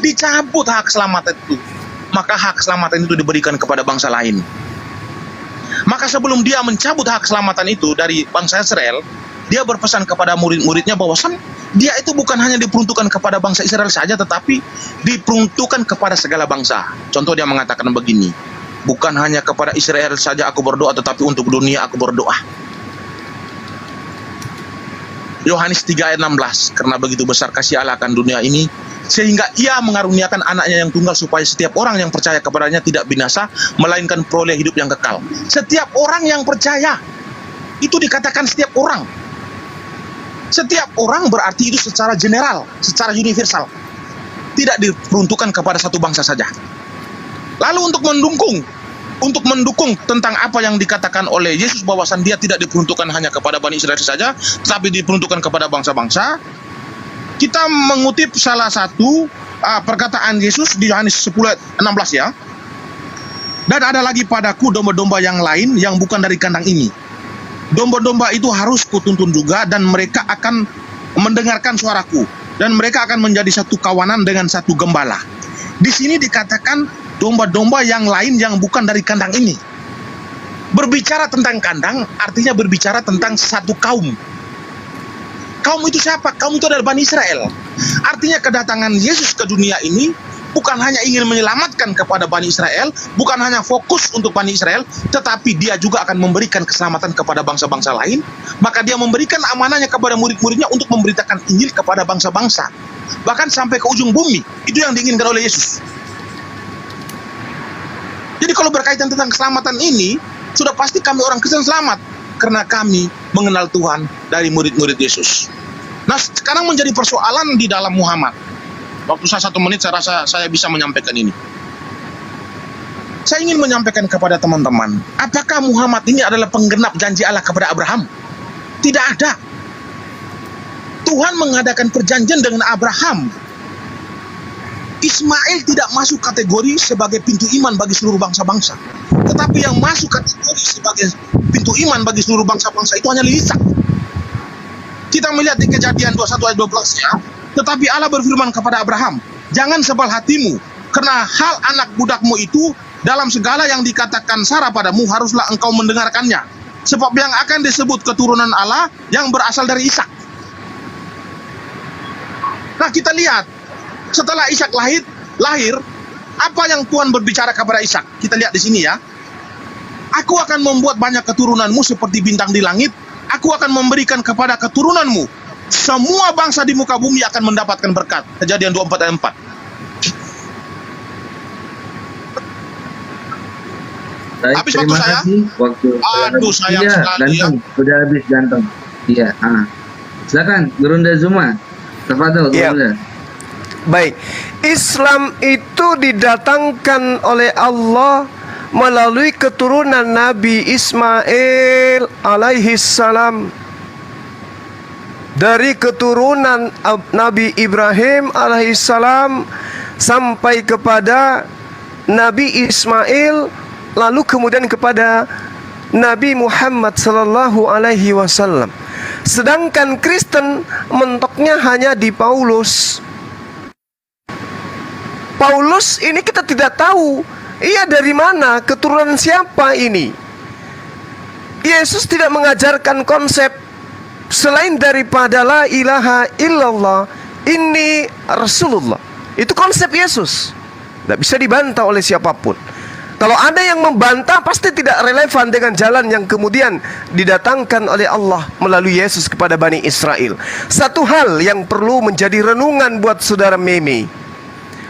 Dicabut hak keselamatan itu. Maka hak keselamatan itu diberikan kepada bangsa lain. Maka sebelum dia mencabut hak keselamatan itu dari bangsa Israel, dia berpesan kepada murid-muridnya bahwasan dia itu bukan hanya diperuntukkan kepada bangsa Israel saja, tetapi diperuntukkan kepada segala bangsa. Contoh dia mengatakan begini, bukan hanya kepada Israel saja aku berdoa, tetapi untuk dunia aku berdoa. Yohanes 3 ayat 16, karena begitu besar kasih Allah akan dunia ini, sehingga ia mengaruniakan anaknya yang tunggal, supaya setiap orang yang percaya kepadanya tidak binasa, melainkan peroleh hidup yang kekal. Setiap orang yang percaya, itu dikatakan setiap orang. Setiap orang berarti itu secara general, secara universal. Tidak diperuntukkan kepada satu bangsa saja. Lalu untuk mendukung untuk mendukung tentang apa yang dikatakan oleh Yesus bahwasan dia tidak diperuntukkan hanya kepada Bani Israel saja, tetapi diperuntukkan kepada bangsa-bangsa, kita mengutip salah satu perkataan Yesus di Yohanes 10:16 ya. Dan ada lagi padaku domba-domba yang lain yang bukan dari kandang ini. Domba-domba itu harus kutuntun juga, dan mereka akan mendengarkan suaraku, dan mereka akan menjadi satu kawanan dengan satu gembala. Di sini dikatakan domba-domba yang lain yang bukan dari kandang ini. Berbicara tentang kandang artinya berbicara tentang satu kaum. Kaum itu siapa? Kaum itu adalah Bani Israel. Artinya kedatangan Yesus ke dunia ini bukan hanya ingin menyelamatkan kepada Bani Israel, bukan hanya fokus untuk Bani Israel, tetapi dia juga akan memberikan keselamatan kepada bangsa-bangsa lain. Maka dia memberikan amanahnya kepada murid-muridnya untuk memberitakan Injil kepada bangsa-bangsa, bahkan sampai ke ujung bumi. Itu yang diinginkan oleh Yesus. Jadi kalau berkaitan tentang keselamatan ini, sudah pasti kami orang Kristen selamat karena kami mengenal Tuhan dari murid-murid Yesus. Nah, sekarang menjadi persoalan di dalam Muhammad. Waktu saya 1 menit, saya rasa saya bisa menyampaikan ini. Saya ingin menyampaikan kepada teman-teman, apakah Muhammad ini adalah penggenap janji Allah kepada Abraham? Tidak ada. Tuhan mengadakan perjanjian dengan Abraham. Ismail tidak masuk kategori sebagai pintu iman bagi seluruh bangsa-bangsa. Tetapi yang masuk kategori sebagai pintu iman bagi seluruh bangsa-bangsa itu hanya Ishak. Kita melihat di Kejadian 21 ayat 12 ya. Tetapi Allah berfirman kepada Abraham, jangan sebal hatimu, karena hal anak budakmu itu dalam segala yang dikatakan Sarah padamu haruslah engkau mendengarkannya. Sebab yang akan disebut keturunan Allah yang berasal dari Ishak. Nah, kita lihat setelah Ishak lahir, apa yang Tuhan berbicara kepada Ishak? Kita lihat di sini ya. Aku akan membuat banyak keturunanmu seperti bintang di langit. Aku akan memberikan kepada keturunanmu semua bangsa di muka bumi akan mendapatkan berkat. Kejadian 24 ayat 4. Baik, Habis terima waktu saya? kasih. Waktu Aduh, sayang iya, sekali ya. ganteng. Sudah habis ganteng. Iya. Silakan, Gurunda Zuma. Tafadhol, Iya. Gurunda. Baik, Islam itu didatangkan oleh Allah melalui keturunan Nabi Ismail alaihi salam. Dari keturunan Nabi Ibrahim alaihi salam sampai kepada Nabi Ismail, lalu kemudian kepada Nabi Muhammad sallallahu alaihi wasallam. Sedangkan Kristen mentoknya hanya di Paulus. Paulus ini kita tidak tahu ia dari mana, keturunan siapa ini. Yesus tidak mengajarkan konsep selain daripada la ilaha illallah inni Rasulullah. Itu konsep Yesus, tidak bisa dibantah oleh siapapun. Kalau ada yang membantah, pasti tidak relevan dengan jalan yang kemudian didatangkan oleh Allah melalui Yesus kepada Bani Israel. Satu hal yang perlu menjadi renungan buat saudara Meme.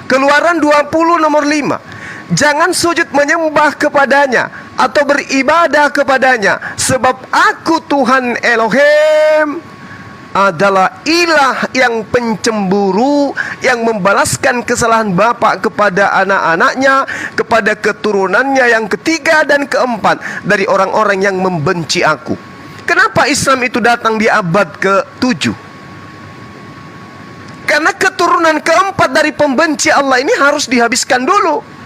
Keluaran 20 nomor 5. Jangan sujud menyembah kepadanya atau beribadah kepadanya, sebab aku Tuhan Elohim adalah ilah yang pencemburu, yang membalaskan kesalahan bapa kepada anak-anaknya, kepada keturunannya yang ketiga dan keempat dari orang-orang yang membenci aku. Kenapa Islam itu datang di abad ke-7? Karena keturunan keempat dari pembenci Allah ini harus dihabiskan dulu.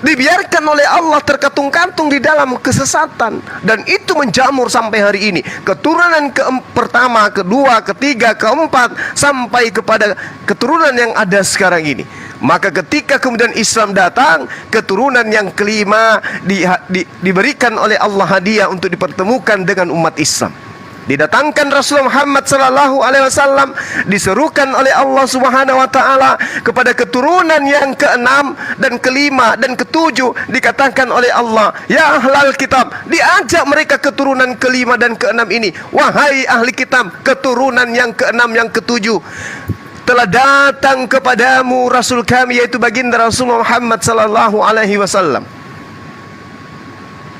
Dibiarkan oleh Allah terkatung-katung di dalam kesesatan, dan itu menjamur sampai hari ini. Keturunan pertama, kedua, ketiga, keempat, sampai kepada keturunan yang ada sekarang ini. Maka ketika kemudian Islam datang, keturunan yang kelima diberikan oleh Allah hadiah untuk dipertemukan dengan umat Islam. Didatangkan Rasulullah Muhammad sallallahu alaihi wasallam, diserukan oleh Allah Subhanahu wa taala kepada keturunan yang keenam dan kelima dan ketujuh. Dikatakan oleh Allah, ya ahlal kitab, diajak mereka keturunan kelima dan keenam ini, wahai ahli kitab, keturunan yang keenam yang ketujuh, telah datang kepadamu Rasul kami, yaitu baginda Rasulullah Muhammad sallallahu alaihi wasallam.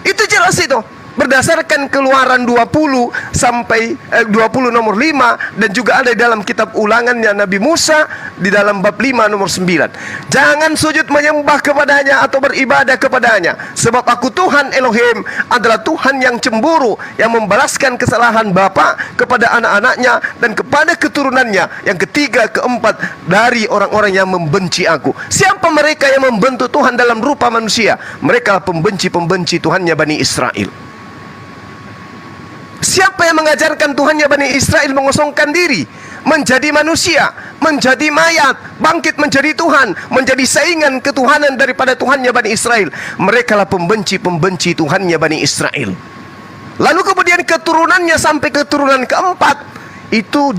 Itu jelas itu. Berdasarkan Keluaran 20 sampai 20 nomor 5, dan juga ada dalam kitab ulangannya Nabi Musa di dalam bab 5 nomor 9. Jangan sujud menyembah kepadanya atau beribadah kepadanya, sebab aku Tuhan Elohim adalah Tuhan yang cemburu, yang membalaskan kesalahan bapa kepada anak-anaknya dan kepada keturunannya yang ketiga keempat dari orang-orang yang membenci aku. Siapa mereka yang membentuk Tuhan dalam rupa manusia? Mereka pembenci-pembenci Tuhannya Bani Israel. Siapa yang mengajarkan Tuhannya Bani Israel mengosongkan diri, menjadi manusia, menjadi mayat, bangkit menjadi Tuhan, menjadi saingan ketuhanan daripada Tuhannya Bani Israel? Mereka lah pembenci-pembenci Tuhannya Bani Israel. Lalu kemudian keturunannya sampai keturunan keempat itu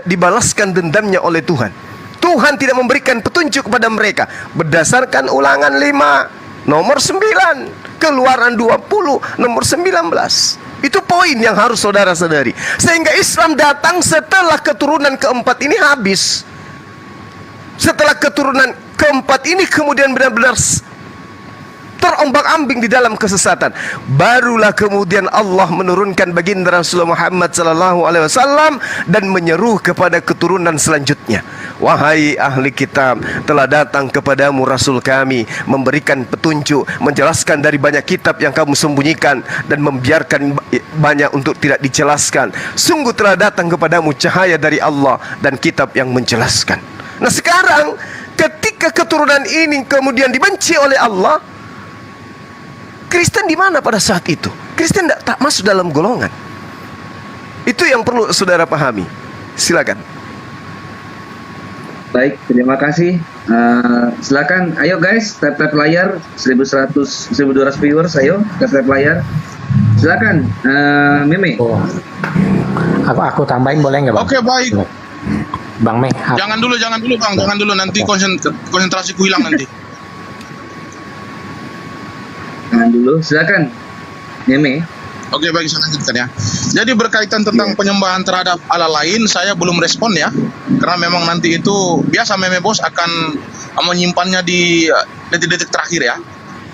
dibalaskan dendamnya oleh Tuhan. Tuhan tidak memberikan petunjuk kepada mereka berdasarkan Ulangan 5 nomor 9, Keluaran 20 nomor 19. Itu poin yang harus saudara-saudari. Sehingga Islam datang setelah keturunan keempat ini habis. Setelah keturunan keempat ini kemudian benar-benar terombak-ambing di dalam kesesatan, barulah kemudian Allah menurunkan baginda Rasulullah Muhammad SAW dan menyeru kepada keturunan selanjutnya. Wahai ahli kitab, telah datang kepadamu Rasul kami, memberikan petunjuk, menjelaskan dari banyak kitab yang kamu sembunyikan dan membiarkan banyak untuk tidak dijelaskan. Sungguh telah datang kepadamu cahaya dari Allah dan kitab yang menjelaskan. Nah sekarang ketika keturunan ini kemudian dibenci oleh Allah, Kristen di mana pada saat itu? Kristen tak masuk dalam golongan. Itu yang perlu saudara pahami. Silakan. Baik, terima kasih. Silakan, ayo guys, tap layar 1100, 1200 viewers, ayo tap layar. Silakan, Meme. Oh. Aku tambahin boleh nggak, Bang? Oke, baik. Bang Me. Jangan dulu Bang, jangan dulu, nanti konsentrasiku hilang nanti. Jangan dulu, silakan, Meme. Oke, baik, saya lanjutkan ya. Jadi berkaitan tentang penyembahan terhadap Allah lain, saya belum respon ya, karena memang nanti itu biasa Meme Bos akan menyimpannya di detik-detik terakhir ya.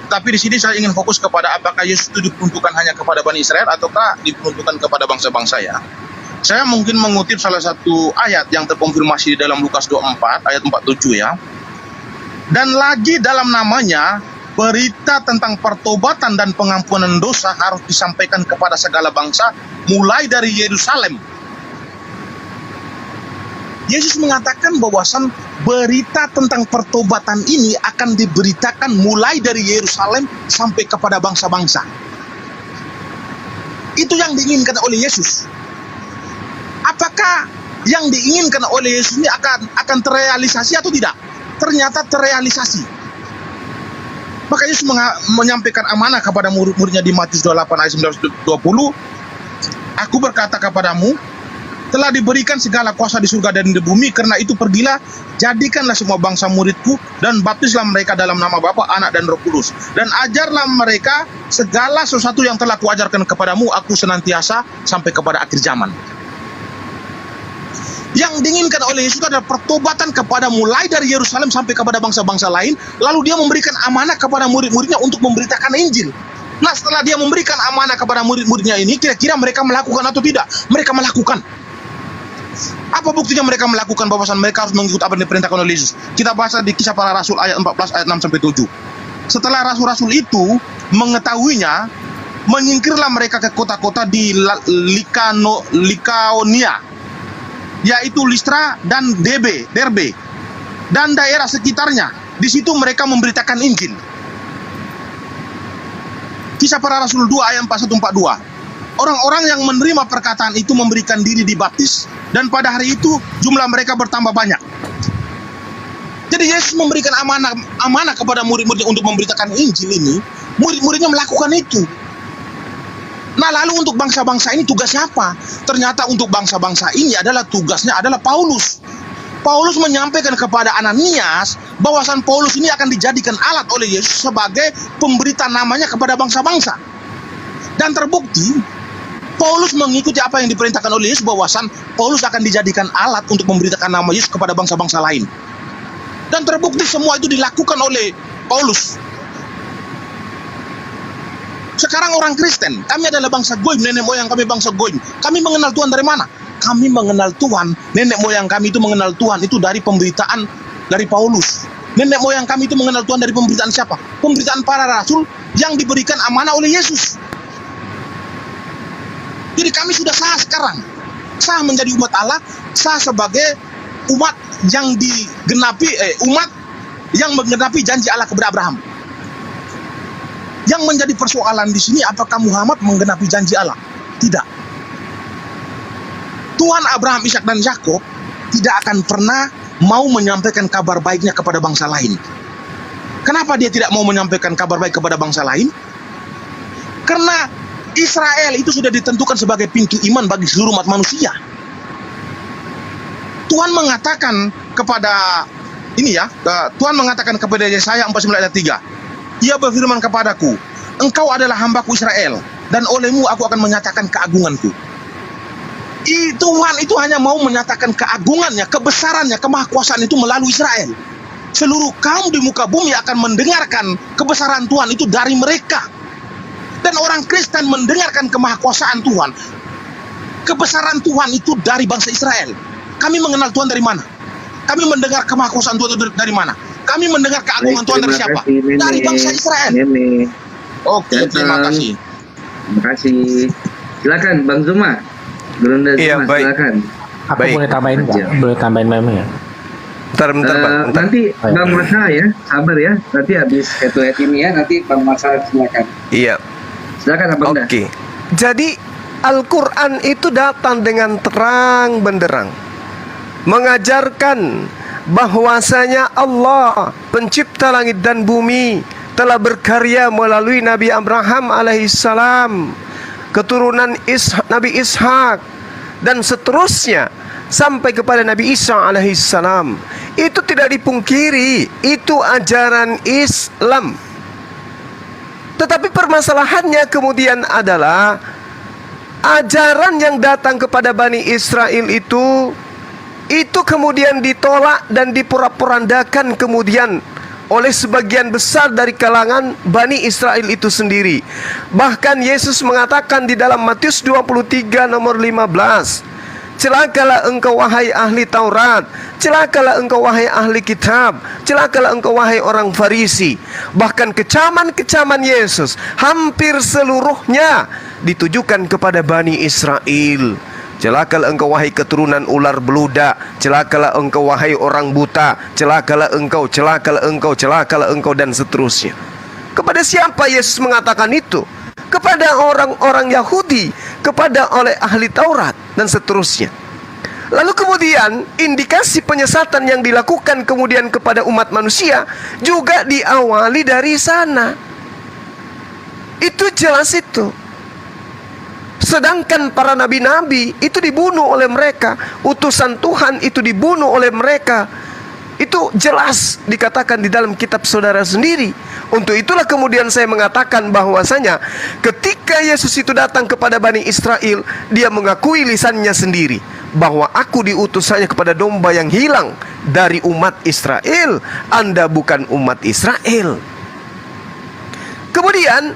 Tapi di sini saya ingin fokus kepada apakah Yesus itu diperuntukkan hanya kepada Bani Israel ataukah diperuntukkan kepada bangsa-bangsa ya. Saya mungkin mengutip salah satu ayat yang terkonfirmasi di dalam Lukas 24 ayat 47 ya. Dan lagi dalam namanya berita tentang pertobatan dan pengampunan dosa harus disampaikan kepada segala bangsa mulai dari Yerusalem. Yesus mengatakan bahwasan berita tentang pertobatan ini akan diberitakan mulai dari Yerusalem sampai kepada bangsa-bangsa. Itu yang diinginkan oleh Yesus. Apakah yang diinginkan oleh Yesus ini akan terrealisasi atau tidak? Ternyata terrealisasi. Maka Yesus menyampaikan amanah kepada murid-muridnya di Matius 28 ayat 19-20. Aku berkata kepadamu, telah diberikan segala kuasa di surga dan di bumi, karena itu pergilah, jadikanlah semua bangsa muridku, dan baptislah mereka dalam nama Bapa, Anak, dan Roh Kudus. Dan ajarlah mereka segala sesuatu yang telah kuajarkan kepadamu, aku senantiasa sampai kepada akhir zaman. Yang diinginkan oleh Yesus adalah pertobatan kepada mulai dari Yerusalem sampai kepada bangsa-bangsa lain. Lalu dia memberikan amanah kepada murid-muridnya untuk memberitakan Injil. Nah setelah dia memberikan amanah kepada murid-muridnya ini, kira-kira mereka melakukan atau tidak? Mereka melakukan. Apa buktinya mereka melakukan? Bahwasan mereka harus mengikuti apa yang diperintahkan oleh Yesus. Kita baca di Kisah Para Rasul ayat 14 ayat 6-7. Setelah rasul-rasul itu mengetahuinya, menyingkirlah mereka ke kota-kota di Likaonia, yaitu Listra dan Derbe dan daerah sekitarnya. Di situ mereka memberitakan Injil. Kisah Para Rasul 2 ayat 41-42. Orang-orang yang menerima perkataan itu memberikan diri dibaptis, dan pada hari itu jumlah mereka bertambah banyak. Jadi Yesus memberikan amanah kepada murid-muridnya untuk memberitakan Injil ini. Murid-muridnya melakukan itu. Nah lalu untuk bangsa-bangsa ini tugas siapa? Ternyata untuk bangsa-bangsa ini tugasnya adalah Paulus. Paulus menyampaikan kepada Ananias bahwasan Paulus ini akan dijadikan alat oleh Yesus sebagai pemberita namanya kepada bangsa-bangsa. Dan terbukti Paulus mengikuti apa yang diperintahkan oleh Yesus, bahwasan Paulus akan dijadikan alat untuk memberitakan nama Yesus kepada bangsa-bangsa lain. Dan terbukti semua itu dilakukan oleh Paulus. Sekarang orang Kristen, kami adalah bangsa Goim, nenek moyang kami bangsa Goim. Kami mengenal Tuhan dari mana? kami mengenal Tuhan, nenek moyang kami itu mengenal Tuhan itu dari pemberitaan dari Paulus. Nenek moyang kami itu mengenal Tuhan dari pemberitaan siapa? Pemberitaan para rasul yang diberikan amanah oleh Yesus. Jadi kami sudah sah sekarang. Sah menjadi umat Allah, sah sebagai umat yang umat yang menggenapi janji Allah kepada Abraham. Yang menjadi persoalan di sini, apakah Muhammad menggenapi janji Allah? Tidak. Tuhan Abraham, Ishak dan Yakub tidak akan pernah mau menyampaikan kabar baiknya kepada bangsa lain. Kenapa dia tidak mau menyampaikan kabar baik kepada bangsa lain? Karena Israel itu sudah ditentukan sebagai pintu iman bagi seluruh umat manusia. Tuhan mengatakan kepada Tuhan mengatakan kepada Yesaya 49 ayat 3. Ia berfirman kepadaku, engkau adalah hambaku Israel, dan olehmu aku akan menyatakan keagunganku. Tuhan itu hanya mau menyatakan keagungannya, kebesarannya, kemahakuasaan itu melalui Israel. Seluruh kaum di muka bumi akan mendengarkan kebesaran Tuhan itu dari mereka. Dan orang Kristen mendengarkan kemahakuasaan Tuhan, kebesaran Tuhan itu dari bangsa Israel. Kami mengenal Tuhan dari mana? Kami mendengar kemahakuasaan Tuhan itu dari mana? Kami mendengar keagungan Tuhan dari siapa? Dari bangsa Israel. Oke, terima kasih. Terima kasih. Silakan Bang Zuma. Gurunda Iya, Zuma, baik. silakan. Aku Baik. boleh tambahin nggak? Boleh tambahin meme ya? Bentar, Bang. Bentar. Nanti Bang Masa ya, sabar ya. Nanti habis head to head ini ya, nanti Bang Masa silakan. Iya. Silakan Abang dah. Oke. Jadi Al-Quran itu datang dengan terang benderang mengajarkan bahwasanya Allah pencipta langit dan bumi telah berkarya melalui Nabi Abraham alaihissalam, keturunan Nabi Ishak, dan seterusnya sampai kepada Nabi Isa alaihissalam. Itu tidak dipungkiri, itu ajaran Islam. Tetapi permasalahannya kemudian adalah ajaran yang datang kepada Bani Israel itu kemudian ditolak dan dipura-porandakan kemudian oleh sebagian besar dari kalangan Bani Israel itu sendiri. Bahkan Yesus mengatakan di dalam Matius 23 nomor 15, celakalah engkau wahai ahli Taurat, celakalah engkau wahai ahli kitab, celakalah engkau wahai orang Farisi. Bahkan kecaman-kecaman Yesus hampir seluruhnya ditujukan kepada Bani Israel. Celakalah engkau wahai keturunan ular beludak, celakalah engkau wahai orang buta, celakalah engkau, celakalah engkau, celakalah engkau, dan seterusnya. Kepada siapa Yesus mengatakan itu? Kepada orang-orang Yahudi, kepada oleh ahli Taurat, dan seterusnya. Lalu kemudian indikasi penyesatan yang dilakukan kemudian kepada umat manusia juga diawali dari sana. Itu jelas itu. Sedangkan para nabi-nabi itu dibunuh oleh mereka, utusan Tuhan itu dibunuh oleh mereka. Itu jelas dikatakan di dalam kitab saudara sendiri. Untuk itulah kemudian saya mengatakan bahwasanya ketika Yesus itu datang kepada Bani Israel, dia mengakui lisannya sendiri bahwa aku diutus hanya kepada domba yang hilang dari umat Israel. Anda bukan umat Israel. Kemudian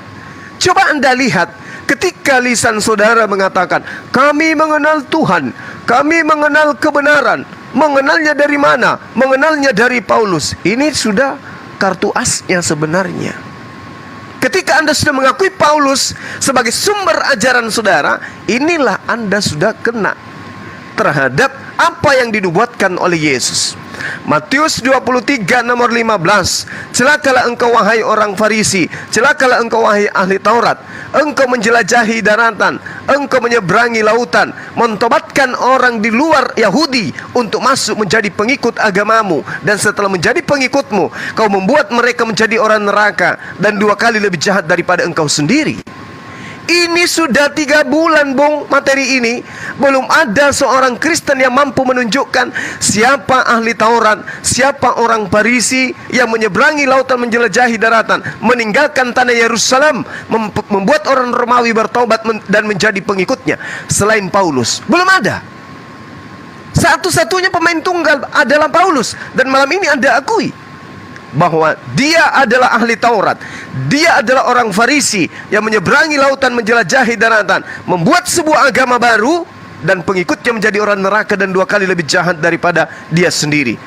coba Anda lihat ketika lisan saudara mengatakan kami mengenal Tuhan, kami mengenal kebenaran. Mengenalnya dari mana? Mengenalnya dari Paulus. Ini sudah kartu asnya sebenarnya. Ketika Anda sudah mengakui Paulus sebagai sumber ajaran saudara, inilah Anda sudah kena terhadap apa yang dinubuatkan oleh Yesus. Matius 23 nomor 15, celakalah engkau wahai orang Farisi, celakalah engkau wahai ahli Taurat, engkau menjelajahi daratan, engkau menyeberangi lautan, mentobatkan orang di luar Yahudi untuk masuk menjadi pengikut agamamu, dan setelah menjadi pengikutmu, kau membuat mereka menjadi orang neraka, dan 2 kali lebih jahat daripada engkau sendiri. Ini sudah 3 bulan, Bung, materi ini belum ada seorang Kristen yang mampu menunjukkan siapa ahli Taurat, siapa orang Farisi yang menyeberangi lautan, menjelajahi daratan, meninggalkan tanah Yerusalem, membuat orang Romawi bertobat dan menjadi pengikutnya selain Paulus. Belum ada. Satu-satunya pemain tunggal adalah Paulus, dan malam ini Anda akui bahwa dia adalah ahli Taurat, dia adalah orang Farisi yang menyeberangi lautan, menjelajahi daratan, membuat sebuah agama baru, dan pengikutnya menjadi orang neraka dan 2 kali lebih jahat daripada dia sendiri.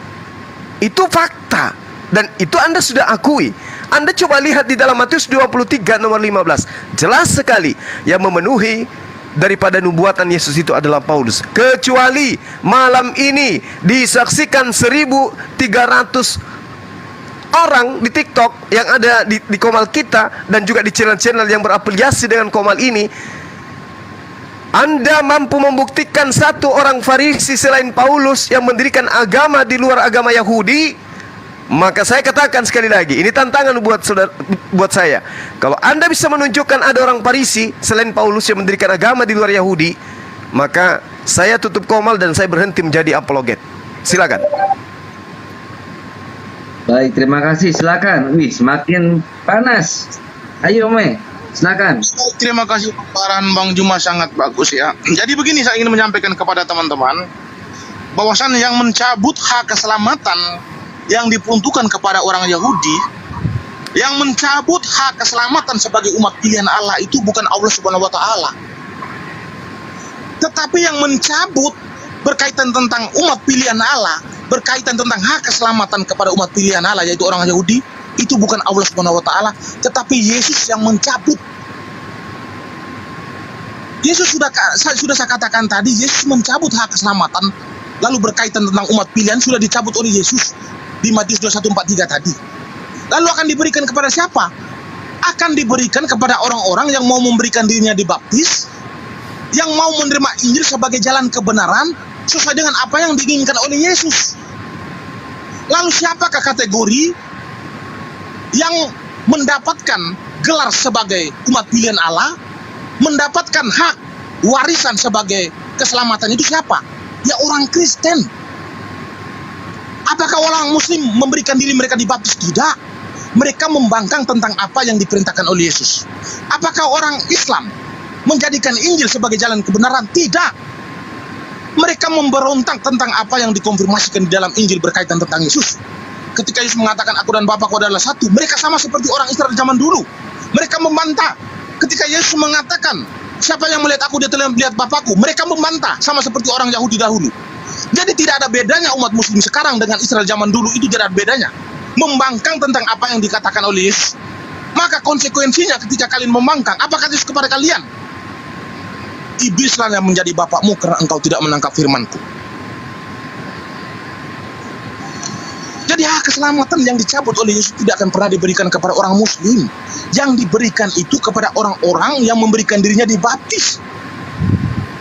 Itu fakta, dan itu Anda sudah akui. Anda coba lihat di dalam Matius 23 nomor 15. Jelas sekali yang memenuhi daripada nubuatan Yesus itu adalah Paulus. Kecuali malam ini disaksikan 1.300 orang di TikTok yang ada di Komal kita dan juga di channel-channel yang berafiliasi dengan Komal ini, Anda mampu membuktikan satu orang Farisi selain Paulus yang mendirikan agama di luar agama Yahudi, maka saya katakan sekali lagi, ini tantangan buat saya. Kalau Anda bisa menunjukkan ada orang Farisi selain Paulus yang mendirikan agama di luar Yahudi, maka saya tutup Komal dan saya berhenti menjadi apologet. Silakan. Baik, terima kasih. Silakan. Wih, semakin panas. Ayo, silakan. Terima kasih paparan Bang Juma, sangat bagus ya. Jadi begini, saya ingin menyampaikan kepada teman-teman bahwasan yang mencabut hak keselamatan yang diperuntukkan kepada orang Yahudi, yang mencabut hak keselamatan sebagai umat pilihan Allah itu bukan Allah Subhanahu wa taala. Tetapi yang mencabut berkaitan tentang umat pilihan Allah, berkaitan tentang hak keselamatan kepada umat pilihan Allah yaitu orang Yahudi, itu bukan Allah Subhanahu wa taala, tetapi Yesus yang mencabut. Yesus sudah saya katakan tadi, Yesus mencabut hak keselamatan. Lalu berkaitan tentang umat pilihan sudah dicabut oleh Yesus di Matius 21:43 tadi. Lalu akan diberikan kepada siapa? Akan diberikan kepada orang-orang yang mau memberikan dirinya dibaptis, yang mau menerima Injil sebagai jalan kebenaran sesuai dengan apa yang diinginkan oleh Yesus. Lalu siapakah kategori yang mendapatkan gelar sebagai umat pilihan Allah, mendapatkan hak warisan sebagai keselamatan itu siapa? Ya orang Kristen. Apakah orang Muslim memberikan diri mereka dibaptis? Tidak. Mereka membangkang tentang apa yang diperintahkan oleh Yesus. Apakah orang Islam menjadikan Injil sebagai jalan kebenaran? Tidak. Mereka memberontak tentang apa yang dikonfirmasikan di dalam Injil berkaitan tentang Yesus. Ketika Yesus mengatakan aku dan Bapakku adalah satu, mereka sama seperti orang Israel zaman dulu. Mereka membantah. Ketika Yesus mengatakan siapa yang melihat aku dia telah melihat Bapakku, mereka membantah sama seperti orang Yahudi dahulu. Jadi tidak ada bedanya umat Muslim sekarang dengan Israel zaman dulu, itu tidak ada bedanya. Membangkang tentang apa yang dikatakan oleh Yesus. Maka konsekuensinya ketika kalian membangkang, apa kata Yesus kepada kalian? Iblislah yang menjadi bapakmu karena engkau tidak menangkap firmanku. Jadi hak keselamatan yang dicabut oleh Yesus tidak akan pernah diberikan kepada orang Muslim. Yang diberikan itu kepada orang-orang yang memberikan dirinya dibaptis.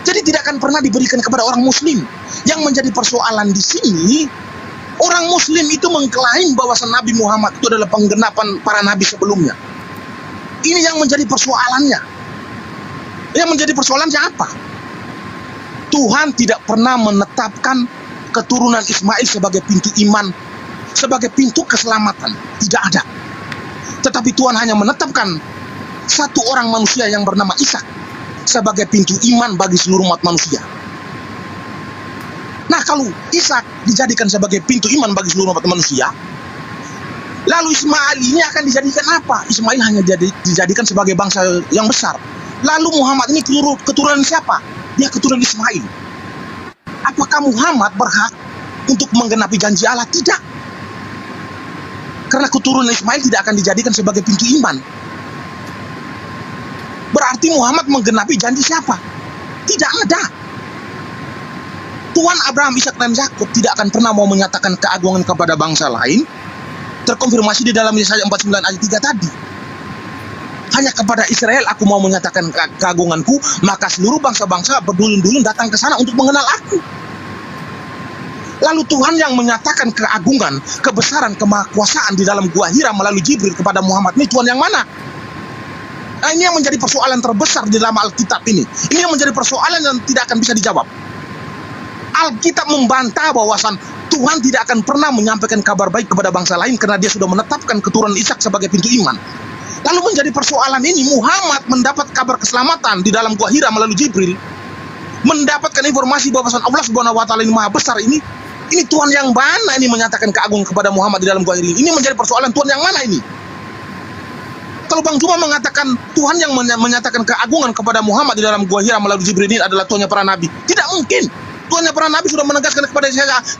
Jadi tidak akan pernah diberikan kepada orang Muslim. Yang menjadi persoalan di sini, orang Muslim itu mengklaim bahwa Nabi Muhammad itu adalah penggenapan para nabi sebelumnya. Ini yang menjadi persoalannya. Yang menjadi persoalannya apa? Tuhan tidak pernah menetapkan keturunan Ismail sebagai pintu iman, sebagai pintu keselamatan. Tidak ada. Tetapi Tuhan hanya menetapkan satu orang manusia yang bernama Ishak sebagai pintu iman bagi seluruh umat manusia. Nah, kalau Ishak dijadikan sebagai pintu iman bagi seluruh umat manusia, lalu Ismail ini akan dijadikan apa? Ismail hanya dijadikan sebagai bangsa yang besar. Lalu Muhammad ini keturunan siapa? Dia keturunan Ismail. Apakah Muhammad berhak untuk menggenapi janji Allah? Tidak. Karena keturunan Ismail tidak akan dijadikan sebagai pintu iman. Berarti Muhammad menggenapi janji siapa? Tidak ada. Tuhan Abraham, Ishak dan Yakub tidak akan pernah mau menyatakan keagungan kepada bangsa lain. Terkonfirmasi di dalam Yesaya 49 ayat 3 tadi. Hanya kepada Israel aku mau menyatakan keagunganku, maka seluruh bangsa-bangsa berdulun-dulun datang ke sana untuk mengenal aku. Lalu Tuhan yang menyatakan keagungan, kebesaran, kemahakuasaan di dalam Gua Hira melalui Jibril kepada Muhammad ini Tuhan yang mana? Nah, ini yang menjadi persoalan terbesar di dalam Alkitab ini. Ini yang menjadi persoalan yang tidak akan bisa dijawab. Alkitab membantah bahwasan Tuhan tidak akan pernah menyampaikan kabar baik kepada bangsa lain karena dia sudah menetapkan keturunan Ishak sebagai pintu iman. Lalu menjadi persoalan ini, Muhammad mendapat kabar keselamatan di dalam Gua Hira melalui Jibril, mendapatkan informasi bahwasan Allah Subhanahu wa taala ini Maha Besar ini Tuhan yang mana ini menyatakan keagungan kepada Muhammad di dalam Gua Hira ini? Ini menjadi persoalan Tuhan yang mana ini? kalau Bang Zuma mengatakan Tuhan yang menyatakan keagungan kepada Muhammad di dalam Gua Hira melalui Jibril ini adalah Tuhannya para nabi, tidak mungkin. Tuhannya para nabi sudah menegaskan kepada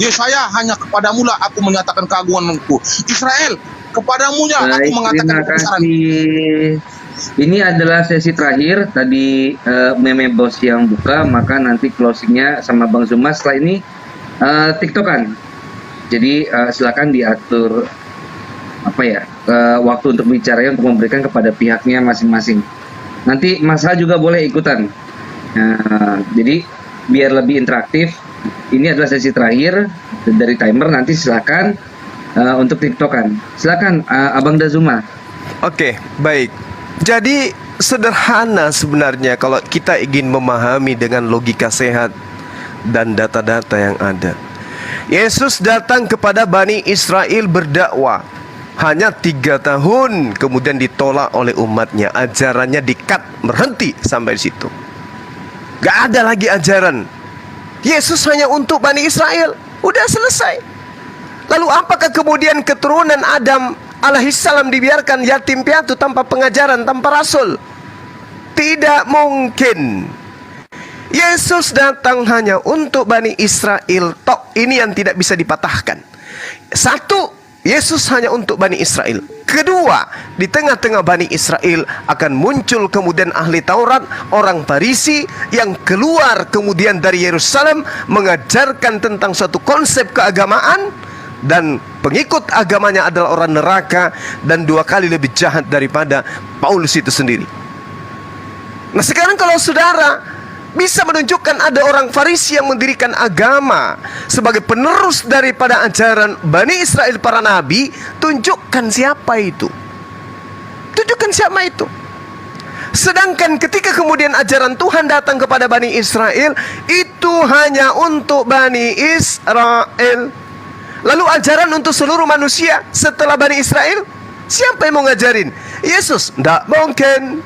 Yesaya, hanya kepadamu lah aku menyatakan keagunganku. Israel, kepadamu lah aku Baik, mengatakan terima kebesaran. kasih. Ini adalah sesi terakhir. Tadi meme bos yang buka, maka nanti closingnya sama Bang Zuma. Setelah ini TikTokan. Jadi silakan diatur waktu untuk bicaranya, untuk memberikan kepada pihaknya masing-masing. Nanti Mas Ha juga boleh ikutan. Jadi biar lebih interaktif. Ini adalah sesi terakhir dari timer. Nanti silakan untuk TikTokan. Silakan Abang Dazuma. Oke, baik. Jadi sederhana sebenarnya kalau kita ingin memahami dengan logika sehat dan data-data yang ada. Yesus datang kepada Bani Israel berdakwah hanya 3 tahun, kemudian ditolak oleh umatnya. Ajarannya di-cut, berhenti sampai di situ. Gak ada lagi ajaran. Yesus hanya untuk Bani Israel. Udah selesai. Lalu apakah kemudian keturunan Adam alaihissalam dibiarkan yatim piatu tanpa pengajaran, tanpa rasul? Tidak mungkin. Yesus datang hanya untuk Bani Israel tok. Ini yang tidak bisa dipatahkan. Satu, Yesus hanya untuk Bani Israel. Kedua, di tengah-tengah Bani Israel akan muncul kemudian ahli Taurat, orang Farisi yang keluar kemudian dari Yerusalem mengajarkan tentang suatu konsep keagamaan, dan pengikut agamanya adalah orang neraka dan 2 kali lebih jahat daripada Paulus itu sendiri. Nah, sekarang kalau saudara bisa menunjukkan ada orang Farisi yang mendirikan agama sebagai penerus daripada ajaran Bani Israel para nabi, tunjukkan siapa itu. Tunjukkan siapa itu. Sedangkan ketika kemudian ajaran Tuhan datang kepada Bani Israel, itu hanya untuk Bani Israel. Lalu ajaran untuk seluruh manusia setelah Bani Israel, siapa yang mau ngajarin? Yesus? Tidak mungkin.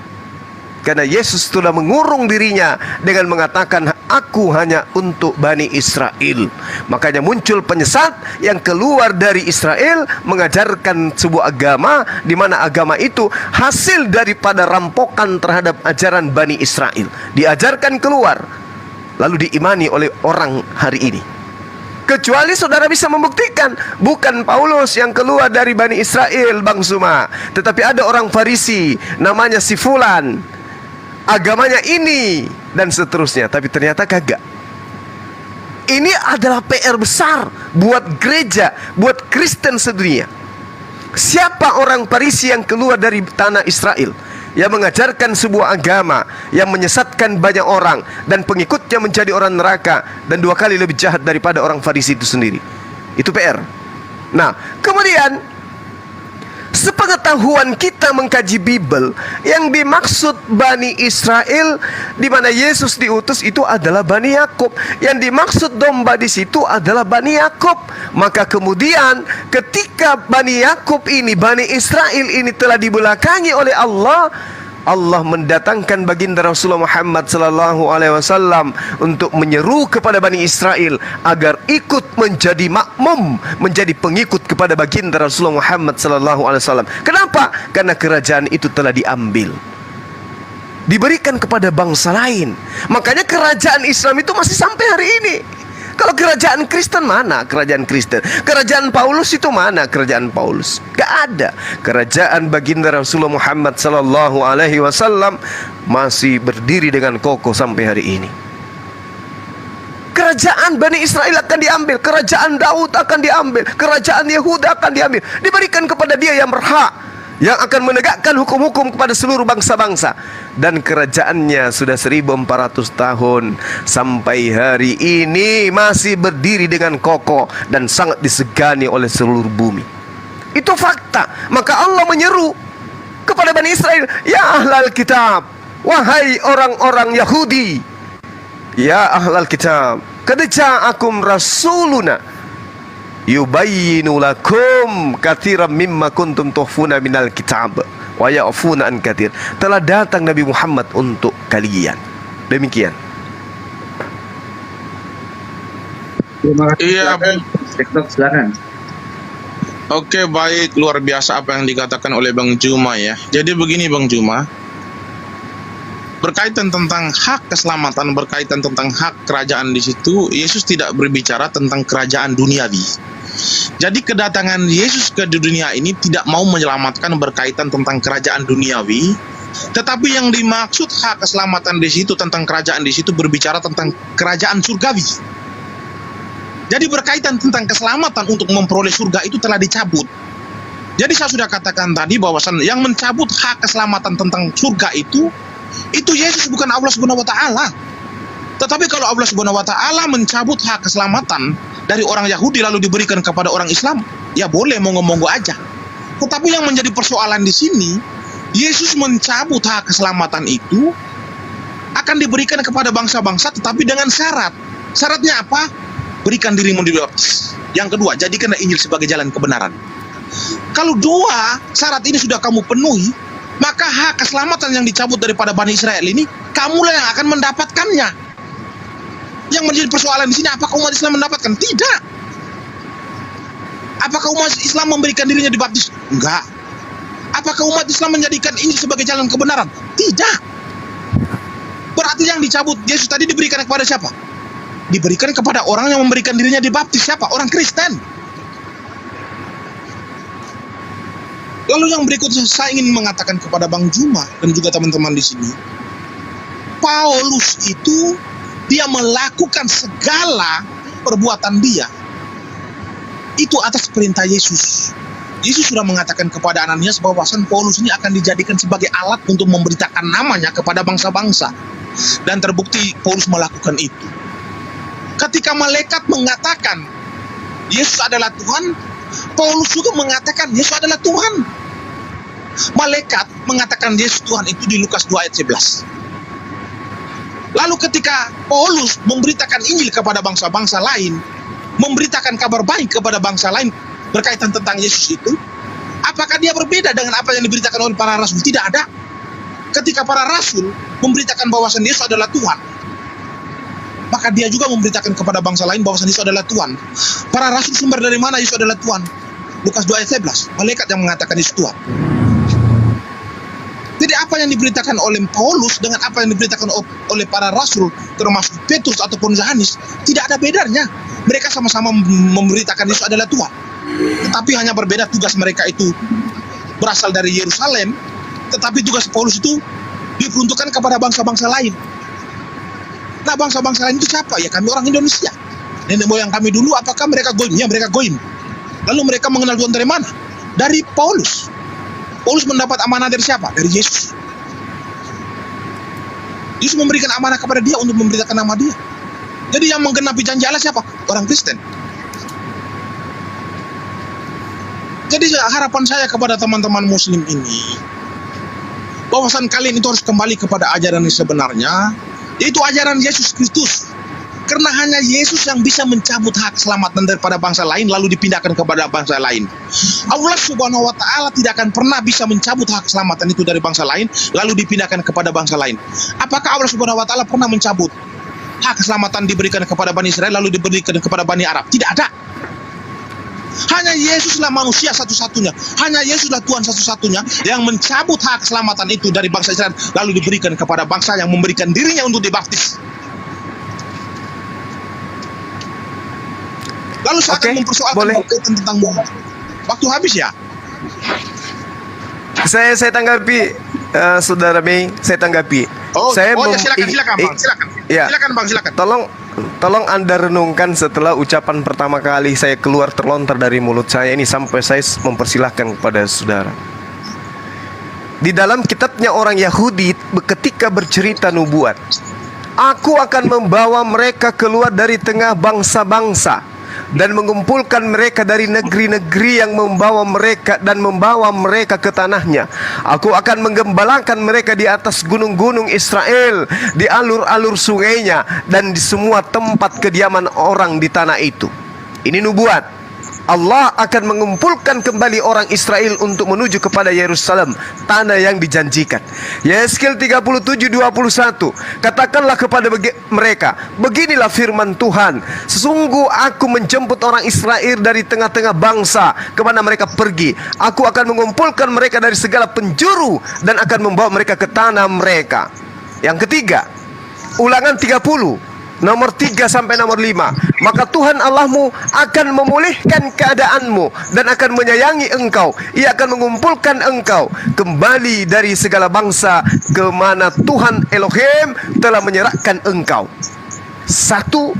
Karena Yesus telah mengurung dirinya dengan mengatakan, aku hanya untuk Bani Israel. Makanya muncul penyesat yang keluar dari Israel mengajarkan sebuah agama, di mana agama itu hasil daripada rampokan terhadap ajaran Bani Israel. Diajarkan keluar, lalu diimani oleh orang hari ini. Kecuali saudara bisa membuktikan bukan Paulus yang keluar dari Bani Israel, Bang Zuma, tetapi ada orang Farisi namanya si Fulan, agamanya ini dan seterusnya, tapi ternyata kagak. Ini adalah PR besar buat gereja, buat Kristen sedunia. Siapa orang Farisi yang keluar dari tanah Israel, yang mengajarkan sebuah agama yang menyesatkan banyak orang dan pengikutnya menjadi orang neraka dan 2 kali lebih jahat daripada orang Farisi itu sendiri? Itu PR. Nah, kemudian sepengetahuan kita mengkaji Bible, yang dimaksud Bani Israel di mana Yesus diutus itu adalah Bani Yakub. Yang dimaksud domba di situ adalah Bani Yakub. Maka kemudian ketika Bani Yakub ini, Bani Israel ini telah dibelakangi oleh Allah, Allah mendatangkan baginda Rasulullah Muhammad sallallahu alaihi wasallam untuk menyeru kepada Bani Israel agar ikut menjadi makmum, menjadi pengikut kepada baginda Rasulullah Muhammad sallallahu alaihi wasallam. Kenapa? Karena kerajaan itu telah diambil, diberikan kepada bangsa lain. Makanya kerajaan Islam itu masih sampai hari ini. Kalau kerajaan Kristen mana kerajaan Kristen? Kerajaan Paulus itu mana kerajaan Paulus? Gak ada. Kerajaan baginda Rasulullah Muhammad sallallahu alaihi wasallam masih berdiri dengan kokoh sampai hari ini. Kerajaan Bani Israel akan diambil, kerajaan Daud akan diambil, kerajaan Yehuda akan diambil, diberikan kepada dia yang berhak, yang akan menegakkan hukum-hukum kepada seluruh bangsa-bangsa. Dan kerajaannya sudah 1400 tahun sampai hari ini masih berdiri dengan kokoh dan sangat disegani oleh seluruh bumi. Itu fakta. Maka Allah menyeru kepada Bani Israel, ya ahlal kitab, wahai orang-orang Yahudi, ya ahlal kitab, qad ja'akum rasuluna yubayyinu lakum katsiran mimma kuntum tukhfuna minal kitab wa ya'funa an katsir. Telah datang Nabi Muhammad untuk kalian. Demikian. Terima kasih. Iya, TikTok silakan. Oke, baik, luar biasa apa yang dikatakan oleh Bang Juma ya. Jadi begini Bang Juma, berkaitan tentang hak keselamatan, berkaitan tentang hak kerajaan di situ, Yesus tidak berbicara tentang kerajaan duniawi. Jadi kedatangan Yesus ke dunia ini tidak mau menyelamatkan berkaitan tentang kerajaan duniawi, tetapi yang dimaksud hak keselamatan di situ tentang kerajaan di situ berbicara tentang kerajaan surgawi. Jadi berkaitan tentang keselamatan untuk memperoleh surga itu telah dicabut. Jadi saya sudah katakan tadi bahwasan yang mencabut hak keselamatan tentang surga itu Yesus, bukan Allah Subhanahu wa taala. Tetapi kalau Allah Subhanahu wa taala mencabut hak keselamatan dari orang Yahudi lalu diberikan kepada orang Islam, ya boleh, monggo-monggo aja. Tetapi yang menjadi persoalan di sini, Yesus mencabut hak keselamatan itu akan diberikan kepada bangsa-bangsa, tetapi dengan syarat. Syaratnya apa? Berikan dirimu dibaptis. Yang kedua, jadikanlah Injil sebagai jalan kebenaran. Kalau dua syarat ini sudah kamu penuhi, maka hak keselamatan yang dicabut daripada Bani Israel ini, kamulah yang akan mendapatkannya. Yang menjadi persoalan di sini, apakah umat Islam mendapatkan? Tidak. Apakah umat Islam memberikan dirinya dibaptis? Enggak. Apakah umat Islam menjadikan Injil sebagai jalan kebenaran? Tidak. Berarti yang dicabut Yesus tadi diberikan kepada siapa? Diberikan kepada orang yang memberikan dirinya dibaptis. Siapa? Orang Kristen. Lalu yang berikutnya saya ingin mengatakan kepada Bang Juma dan juga teman-teman di sini, Paulus itu dia melakukan segala perbuatan dia itu atas perintah Yesus. Yesus sudah mengatakan kepada Ananias bahwasan Paulus ini akan dijadikan sebagai alat untuk memberitakan namanya kepada bangsa-bangsa, dan terbukti Paulus melakukan itu. Ketika malaikat mengatakan Yesus adalah Tuhan, Paulus juga mengatakan Yesus adalah Tuhan. Malaikat mengatakan Yesus Tuhan itu di Lukas 2 ayat 11. Lalu ketika Paulus memberitakan Injil kepada bangsa-bangsa lain, memberitakan kabar baik kepada bangsa lain berkaitan tentang Yesus itu, apakah dia berbeda dengan apa yang diberitakan oleh para rasul? Tidak ada. Ketika para rasul memberitakan bahwasan Yesus adalah Tuhan, maka dia juga memberitakan kepada bangsa lain bahwasan Yesus adalah Tuhan. Para rasul sumber dari mana Yesus adalah Tuhan? Lukas 2 ayat 11, malaikat yang mengatakan Yesus Tuhan. Jadi apa yang diberitakan oleh Paulus dengan apa yang diberitakan oleh para rasul, termasuk Petrus ataupun Yohanes, tidak ada bedanya. Mereka sama-sama memberitakan Yesus adalah Tuhan. Tetapi hanya berbeda tugas mereka itu berasal dari Yerusalem, tetapi tugas Paulus itu diperuntukkan kepada bangsa-bangsa lain. Nah, bangsa-bangsa lain itu siapa? Ya kami orang Indonesia. Nenek moyang kami dulu apakah mereka goim? Ya mereka goim. Lalu mereka mengenal Tuhan dari mana? Dari Paulus. Paulus mendapat amanah dari siapa? Dari Yesus. Yesus memberikan amanah kepada dia untuk memberitakan nama dia. Jadi yang menggenapi janji Allah siapa? Orang Kristen. Jadi harapan saya kepada teman-teman muslim ini, bahwasan kalian itu harus kembali kepada ajaran yang sebenarnya, yaitu ajaran Yesus Kristus. Karena hanya Yesus yang bisa mencabut hak keselamatan daripada bangsa lain lalu dipindahkan kepada bangsa lain. Allah Subhanahu wa taala tidak akan pernah bisa mencabut hak keselamatan itu dari bangsa lain lalu dipindahkan kepada bangsa lain. Apakah Allah Subhanahu wa taala pernah mencabut hak keselamatan diberikan kepada Bani Israel lalu diberikan kepada Bani Arab? Tidak ada. Hanya Yesuslah manusia satu-satunya, hanya Yesuslah Tuhan satu-satunya yang mencabut hak keselamatan itu dari bangsa Israel lalu diberikan kepada bangsa yang memberikan dirinya untuk dibaptis. Lalu saya akan mempersoalkan tentang waktu habis ya. Saya tanggapi, Saudara Mei, saya tanggapi. Silakan Bang, silakan. Ya. Silakan Bang, silakan. Tolong Anda renungkan setelah ucapan pertama kali saya keluar terlontar dari mulut saya ini sampai saya mempersilahkan kepada saudara. Di dalam kitabnya orang Yahudi ketika bercerita nubuat, aku akan membawa mereka keluar dari tengah bangsa-bangsa dan mengumpulkan mereka dari negeri-negeri yang membawa mereka ke tanahnya. Aku akan menggembalakan mereka di atas gunung-gunung Israel, di alur-alur sungainya, dan di semua tempat kediaman orang di tanah itu. Ini nubuat. Allah akan mengumpulkan kembali orang Israel untuk menuju kepada Yerusalem, tanah yang dijanjikan. Yeskel 37:21. Katakanlah kepada mereka, beginilah firman Tuhan, sesungguh aku menjemput orang Israel dari tengah-tengah bangsa kemana mereka pergi. Aku akan mengumpulkan mereka dari segala penjuru dan akan membawa mereka ke tanah mereka. Yang ketiga, Ulangan 30 nomor 3 sampai nomor 5. Maka Tuhan Allahmu akan memulihkan keadaanmu dan akan menyayangi engkau. Ia akan mengumpulkan engkau kembali dari segala bangsa kemana Tuhan Elohim telah menyerahkan engkau. 1,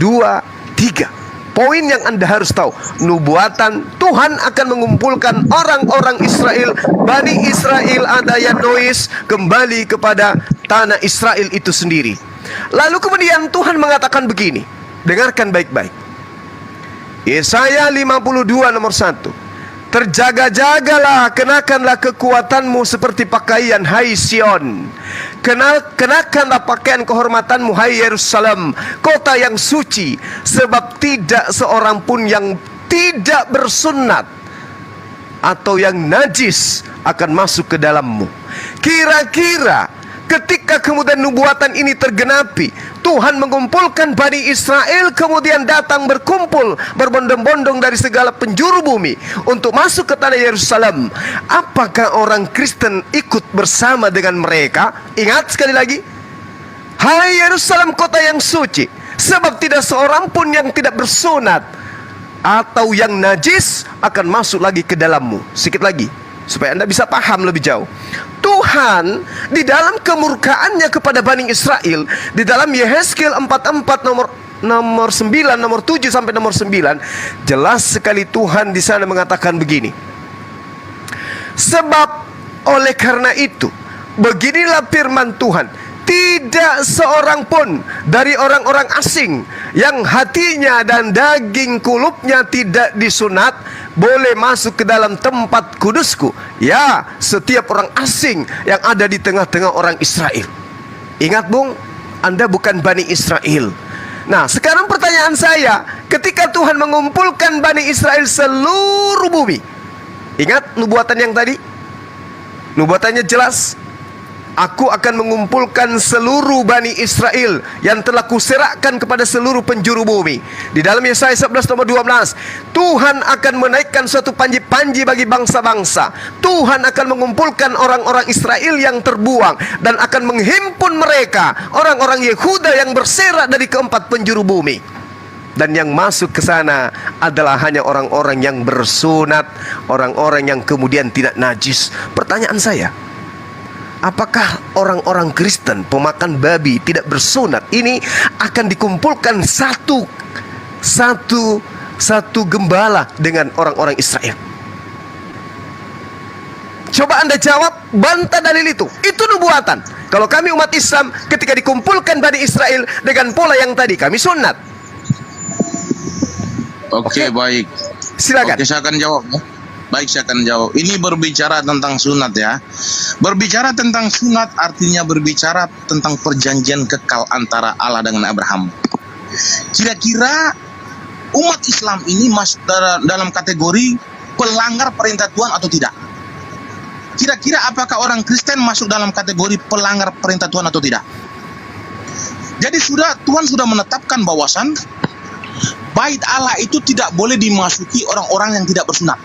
2, 3. Poin yang Anda harus tahu, nubuatan Tuhan akan mengumpulkan orang-orang Israel, Bani Israel Adayanois, kembali kepada tanah Israel itu sendiri. Lalu kemudian Tuhan mengatakan begini, dengarkan baik-baik. Yesaya 52 nomor 1. Terjaga-jagalah, kenakanlah kekuatanmu seperti pakaian, hai Sion. Kenakanlah pakaian kehormatanmu, hai Yerusalem, kota yang suci, sebab tidak seorang pun yang tidak bersunat atau yang najis akan masuk ke dalammu. Kira-kira ketika kemudian nubuatan ini tergenapi, Tuhan mengumpulkan Bani Israel, kemudian datang berkumpul berbondong-bondong dari segala penjuru bumi untuk masuk ke tanah Yerusalem. Apakah orang Kristen ikut bersama dengan mereka? Ingat sekali lagi, hai Yerusalem, kota yang suci, sebab tidak seorang pun yang tidak bersunat atau yang najis akan masuk lagi ke dalammu. Sedikit lagi supaya Anda bisa paham lebih jauh. Tuhan di dalam kemurkaannya kepada Bani Israel, di dalam Yehezkiel 44 nomor 9, nomor 7 sampai nomor 9, jelas sekali Tuhan di sana mengatakan begini. Sebab oleh karena itu, beginilah firman Tuhan, tidak seorang pun dari orang-orang asing yang hatinya dan daging kulupnya tidak disunat boleh masuk ke dalam tempat kudusku. Ya, setiap orang asing yang ada di tengah-tengah orang Israel. Ingat bung, Anda bukan Bani Israel. Nah, sekarang pertanyaan saya, ketika Tuhan mengumpulkan Bani Israel seluruh bumi, ingat nubuatan yang tadi? Nubuatannya jelas. Aku akan mengumpulkan seluruh Bani Israel yang telah kuserahkan kepada seluruh penjuru bumi. Di dalam Yesaya 11 nomor 12, Tuhan akan menaikkan suatu panji-panji bagi bangsa-bangsa. Tuhan akan mengumpulkan orang-orang Israel yang terbuang dan akan menghimpun mereka, orang-orang Yehuda yang berserak dari keempat penjuru bumi. Dan yang masuk ke sana adalah hanya orang-orang yang bersunat, orang-orang yang kemudian tidak najis. Pertanyaan saya, apakah orang-orang Kristen pemakan babi tidak bersunat ini akan dikumpulkan satu gembala dengan orang-orang Israel? Coba Anda jawab, bantah dalil itu. Itu nubuatan. Kalau kami umat Islam ketika dikumpulkan Bani Israel dengan pola yang tadi, kami sunat. Oke, baik. Silakan. Oke, saya akan jawab ya. Baik, saya akan jawab. Ini berbicara tentang sunat ya. Berbicara tentang sunat artinya berbicara tentang perjanjian kekal antara Allah dengan Abraham. Kira-kira umat Islam ini masuk dalam kategori pelanggar perintah Tuhan atau tidak? Kira-kira apakah orang Kristen masuk dalam kategori pelanggar perintah Tuhan atau tidak? Jadi Tuhan sudah menetapkan bahwasan bait Allah itu tidak boleh dimasuki orang-orang yang tidak bersunat.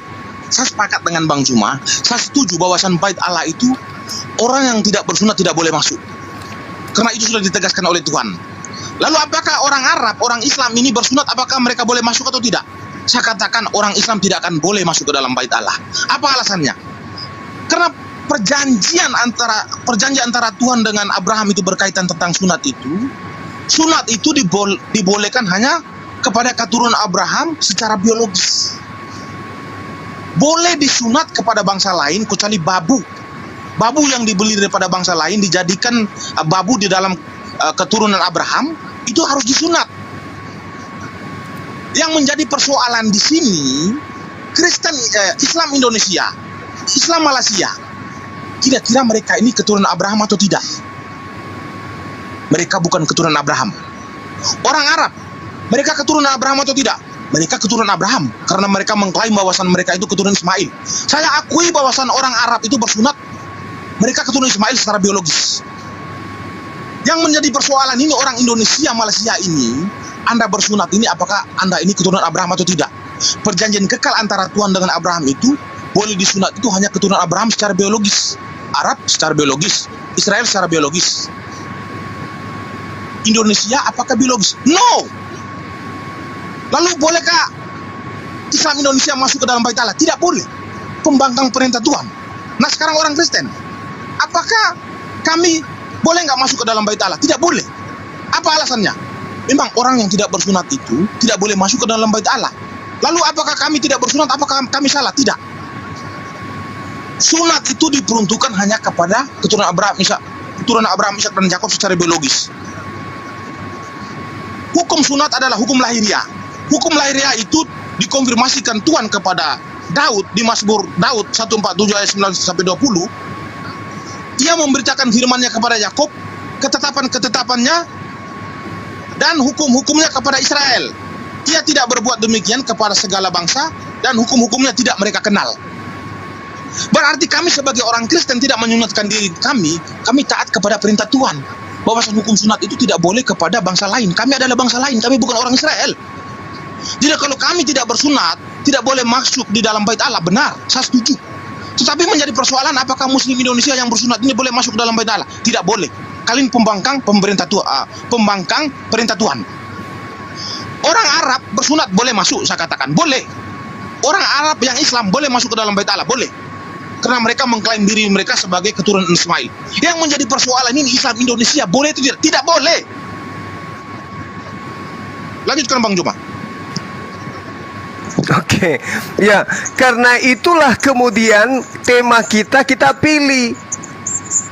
Saya sepakat dengan Bang Zuma. Saya setuju bahwasan bait Allah itu orang yang tidak bersunat tidak boleh masuk. Karena itu sudah ditegaskan oleh Tuhan. Lalu apakah orang Arab, orang Islam ini bersunat, apakah mereka boleh masuk atau tidak? Saya katakan orang Islam tidak akan boleh masuk ke dalam bait Allah. Apa alasannya? Karena perjanjian antara Tuhan dengan Abraham itu berkaitan tentang sunat itu. Sunat itu dibolehkan hanya kepada keturunan Abraham secara biologis. Boleh disunat kepada bangsa lain kecuali babu. Babu yang dibeli daripada bangsa lain dijadikan babu di dalam keturunan Abraham, itu harus disunat. Yang menjadi persoalan di sini, Islam Indonesia, Islam Malaysia, kira-kira mereka ini keturunan Abraham atau tidak? Mereka bukan keturunan Abraham. Orang Arab, mereka keturunan Abraham atau tidak? mereka keturunan Abraham karena mereka mengklaim bahwasan mereka itu keturunan Ismail. Saya akui bahwasan orang Arab itu bersunat, mereka keturunan Ismail secara biologis. Yang menjadi persoalan ini orang Indonesia, Malaysia ini, Anda bersunat ini apakah Anda ini keturunan Abraham atau tidak? Perjanjian kekal antara Tuhan dengan Abraham itu boleh disunat itu hanya keturunan Abraham secara biologis, Arab secara biologis, Israel secara biologis. Indonesia apakah biologis? No. Lalu bolehkah Islam Indonesia masuk ke dalam Bait Allah? Tidak boleh. Pembangkang perintah Tuhan. Nah sekarang orang Kristen, apakah kami boleh nggak masuk ke dalam Bait Allah? Tidak boleh. Apa alasannya? Memang orang yang tidak bersunat itu tidak boleh masuk ke dalam Bait Allah. Lalu apakah kami tidak bersunat? Apakah kami salah? Tidak. Sunat itu diperuntukkan hanya kepada keturunan Abraham, Ishak dan Yakub secara biologis. Hukum sunat adalah hukum lahiriah. Hukum lahiriah itu dikonfirmasikan Tuhan kepada Daud di Mazmur Daud 147 ayat 9 sampai 20. Ia memberitakan firman-Nya kepada Yakub, ketetapan-ketetapannya dan hukum-hukumnya kepada Israel. Ia tidak berbuat demikian kepada segala bangsa dan hukum-hukumnya tidak mereka kenal. Berarti kami sebagai orang Kristen tidak menyunatkan diri kami taat kepada perintah Tuhan. Bahwasan hukum sunat itu tidak boleh kepada bangsa lain. Kami adalah bangsa lain, kami bukan orang Israel. Jadi kalau kami tidak bersunat, tidak boleh masuk di dalam Bait Allah, benar, saya setuju. Tetapi menjadi persoalan apakah Muslim Indonesia yang bersunat ini boleh masuk dalam Bait Allah? Tidak boleh. Kalian pembangkang perintah Tuhan. Orang Arab bersunat boleh masuk, saya katakan boleh. Orang Arab yang Islam boleh masuk ke dalam Bait Allah, boleh. Karena mereka mengklaim diri mereka sebagai keturunan Ismail. Yang menjadi persoalan ini Islam Indonesia boleh itu tidak? Tidak boleh. Lanjutkan Bang Juma. Oke, ya, karena itulah kemudian tema kita pilih.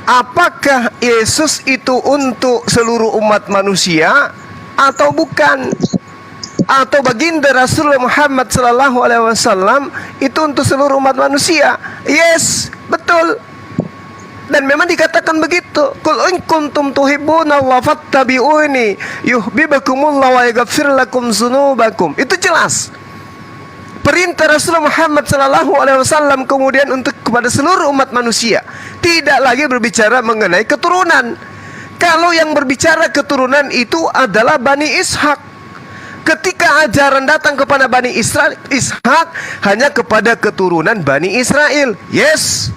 Apakah Yesus itu untuk seluruh umat manusia atau bukan? Atau baginda Rasulullah Muhammad sallallahu alaihi wasallam itu untuk seluruh umat manusia? Yes, betul. Dan memang dikatakan begitu. Qul in kuntum tuhibbunallaha fattabi'uni yuhibbukumullah wa yaghfir lakum dzunubakum. Itu jelas. Perintah Rasulullah Muhammad sallallahu alaihi wasallam kemudian untuk kepada seluruh umat manusia. Tidak lagi berbicara mengenai keturunan. Kalau yang berbicara keturunan itu adalah Bani Ishak. Ketika ajaran datang kepada Bani Ishak hanya kepada keturunan Bani Israel. Yes,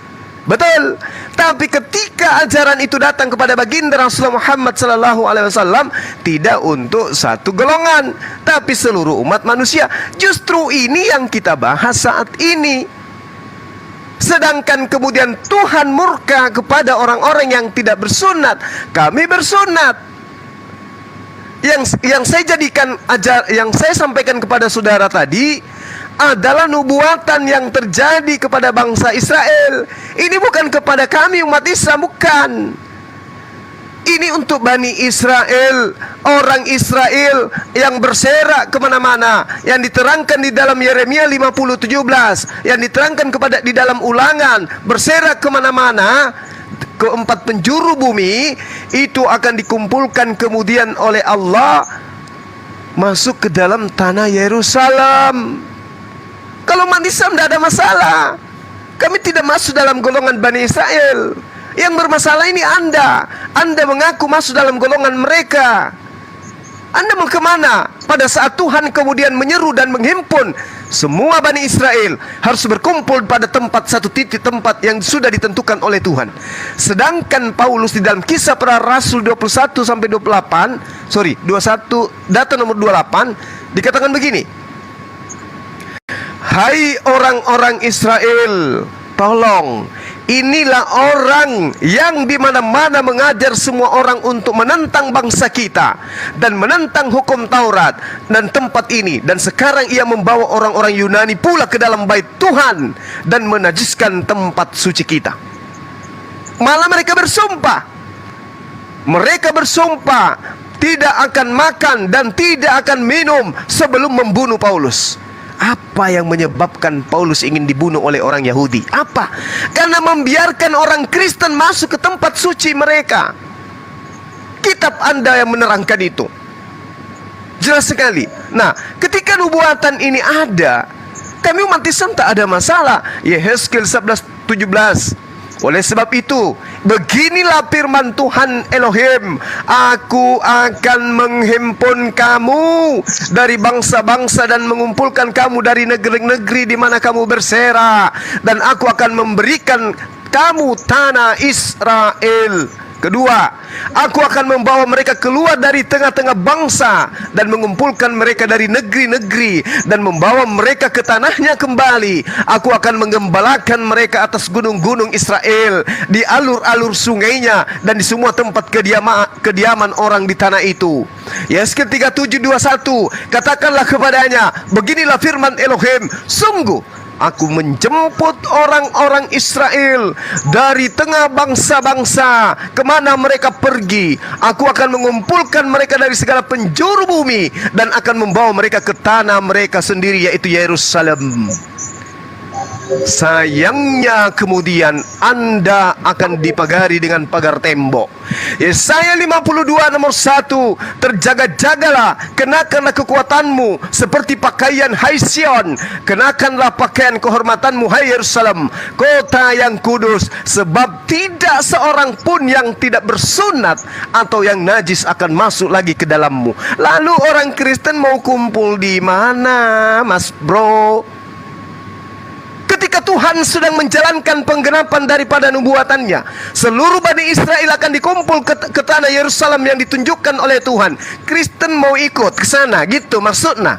betul. Tapi ketika ajaran itu datang kepada baginda Rasulullah Muhammad sallallahu alaihi wasallam, tidak untuk satu golongan, tapi seluruh umat manusia. Justru ini yang kita bahas saat ini. Sedangkan kemudian Tuhan murka kepada orang-orang yang tidak bersunat. Kami bersunat. Yang saya jadikan yang saya sampaikan kepada saudara tadi adalah nubuatan yang terjadi kepada bangsa Israel. Ini bukan kepada kami umat Islam, bukan. Ini untuk Bani Israel, orang Israel yang berserak kemana-mana, yang diterangkan di dalam Yeremia 50:17, yang diterangkan di dalam Ulangan, berserak kemana-mana. Keempat penjuru bumi itu akan dikumpulkan kemudian oleh Allah masuk ke dalam tanah Yerusalem. Kalau umat Islam tidak ada masalah. Kami tidak masuk dalam golongan Bani Israel. Yang bermasalah ini Anda. Anda mengaku masuk dalam golongan mereka. Anda mau kemana? Pada saat Tuhan kemudian menyeru dan menghimpun semua Bani Israel harus berkumpul pada satu titik tempat yang sudah ditentukan oleh Tuhan. Sedangkan Paulus di dalam Kisah Para Rasul 21 sampai 21 data nomor 28 dikatakan begini. Hai orang-orang Israel, tolong, inilah orang yang di mana-mana mengajar semua orang untuk menentang bangsa kita dan menentang hukum Taurat dan tempat ini, dan sekarang ia membawa orang-orang Yunani pula ke dalam bait Tuhan dan menajiskan tempat suci kita. Malah mereka bersumpah tidak akan makan dan tidak akan minum sebelum membunuh Paulus. Apa yang menyebabkan Paulus ingin dibunuh oleh orang Yahudi? Apa? Karena membiarkan orang Kristen masuk ke tempat suci mereka. Kitab Anda yang menerangkan itu jelas sekali. Nah, ketika nubuatan ini ada, kami umat Islam tak ada masalah. Yehezkiel 11:17. Oleh sebab itu, beginilah firman Tuhan Elohim, aku akan menghimpun kamu dari bangsa-bangsa dan mengumpulkan kamu dari negeri-negeri di mana kamu bersera, dan aku akan memberikan kamu tanah Israel. Kedua, aku akan membawa mereka keluar dari tengah-tengah bangsa dan mengumpulkan mereka dari negeri-negeri dan membawa mereka ke tanahnya kembali. Aku akan menggembalakan mereka atas gunung-gunung Israel, di alur-alur sungainya dan di semua tempat kediaman orang di tanah itu. Yeskel 37:21, katakanlah kepadanya, beginilah firman Elohim, sungguh aku menjemput orang-orang Israel dari tengah bangsa-bangsa kemana mereka pergi. Aku akan mengumpulkan mereka dari segala penjuru bumi dan akan membawa mereka ke tanah mereka sendiri, yaitu Yerusalem. Sayangnya kemudian Anda akan dipagari dengan pagar tembok. Yesaya 52 nomor 1, terjaga-jagalah, kenakanlah kekuatanmu seperti pakaian hai Sion, kenakanlah pakaian kehormatanmu hai Yerusalem, kota yang kudus, sebab tidak seorang pun yang tidak bersunat atau yang najis akan masuk lagi ke dalammu. Lalu orang Kristen mau kumpul di mana, Mas Bro? Ketika Tuhan sedang menjalankan penggenapan daripada nubuatannya, seluruh Bani Israel akan dikumpul ke tanah Yerusalem yang ditunjukkan oleh Tuhan. Kristen mau ikut ke sana, gitu maksudnya.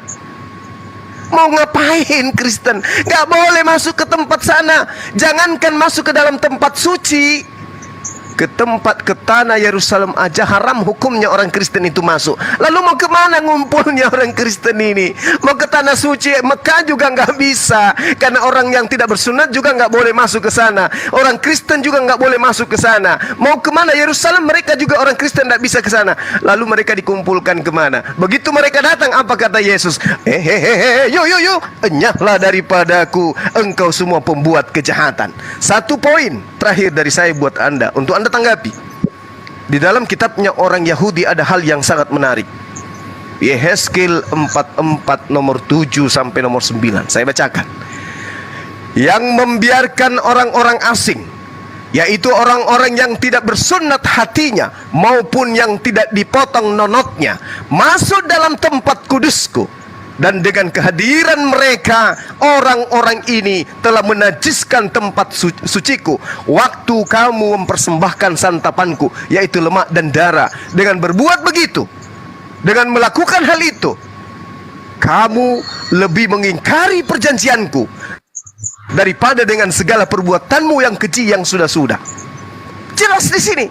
Mau ngapain Kristen? Gak boleh masuk ke tempat sana. Jangankan masuk ke dalam tempat suci, ke tanah Yerusalem aja haram hukumnya orang Kristen itu masuk. Lalu mau kemana ngumpulnya orang Kristen ini? Mau ke tanah suci Mekah juga nggak bisa, karena orang yang tidak bersunat juga nggak boleh masuk ke sana. Orang Kristen juga nggak boleh masuk ke sana. Mau kemana Yerusalem? Mereka juga orang Kristen nggak bisa ke sana. Lalu mereka dikumpulkan kemana? Begitu mereka datang, apa kata Yesus? Yo, enyahlah daripadaku engkau semua pembuat kejahatan. Satu poin terakhir dari saya buat Anda, untuk Anda tanggapi. Di dalam kitabnya orang Yahudi ada hal yang sangat menarik. Yehezkiel 44 nomor 7 sampai nomor 9. Saya bacakan. Yang membiarkan orang-orang asing, yaitu orang-orang yang tidak bersunat hatinya maupun yang tidak dipotong nonotnya, masuk dalam tempat kudusku. Dan dengan kehadiran mereka, orang-orang ini telah menajiskan tempat suciku. Waktu kamu mempersembahkan santapanku, yaitu lemak dan darah. Dengan berbuat begitu, dengan melakukan hal itu, kamu lebih mengingkari perjanjianku daripada dengan segala perbuatanmu yang keji yang sudah-sudah. Jelas di sini.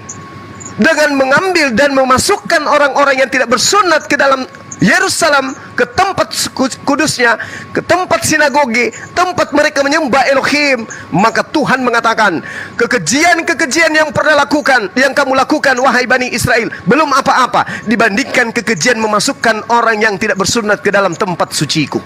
Dengan mengambil dan memasukkan orang-orang yang tidak bersunat ke dalam Yerusalem, ke tempat kudusnya, ke tempat sinagoge, tempat mereka menyembah Elohim, maka Tuhan mengatakan, kekejian-kekejian yang kamu lakukan wahai Bani Israel, belum apa-apa dibandingkan kekejian memasukkan orang yang tidak bersunat ke dalam tempat suciku.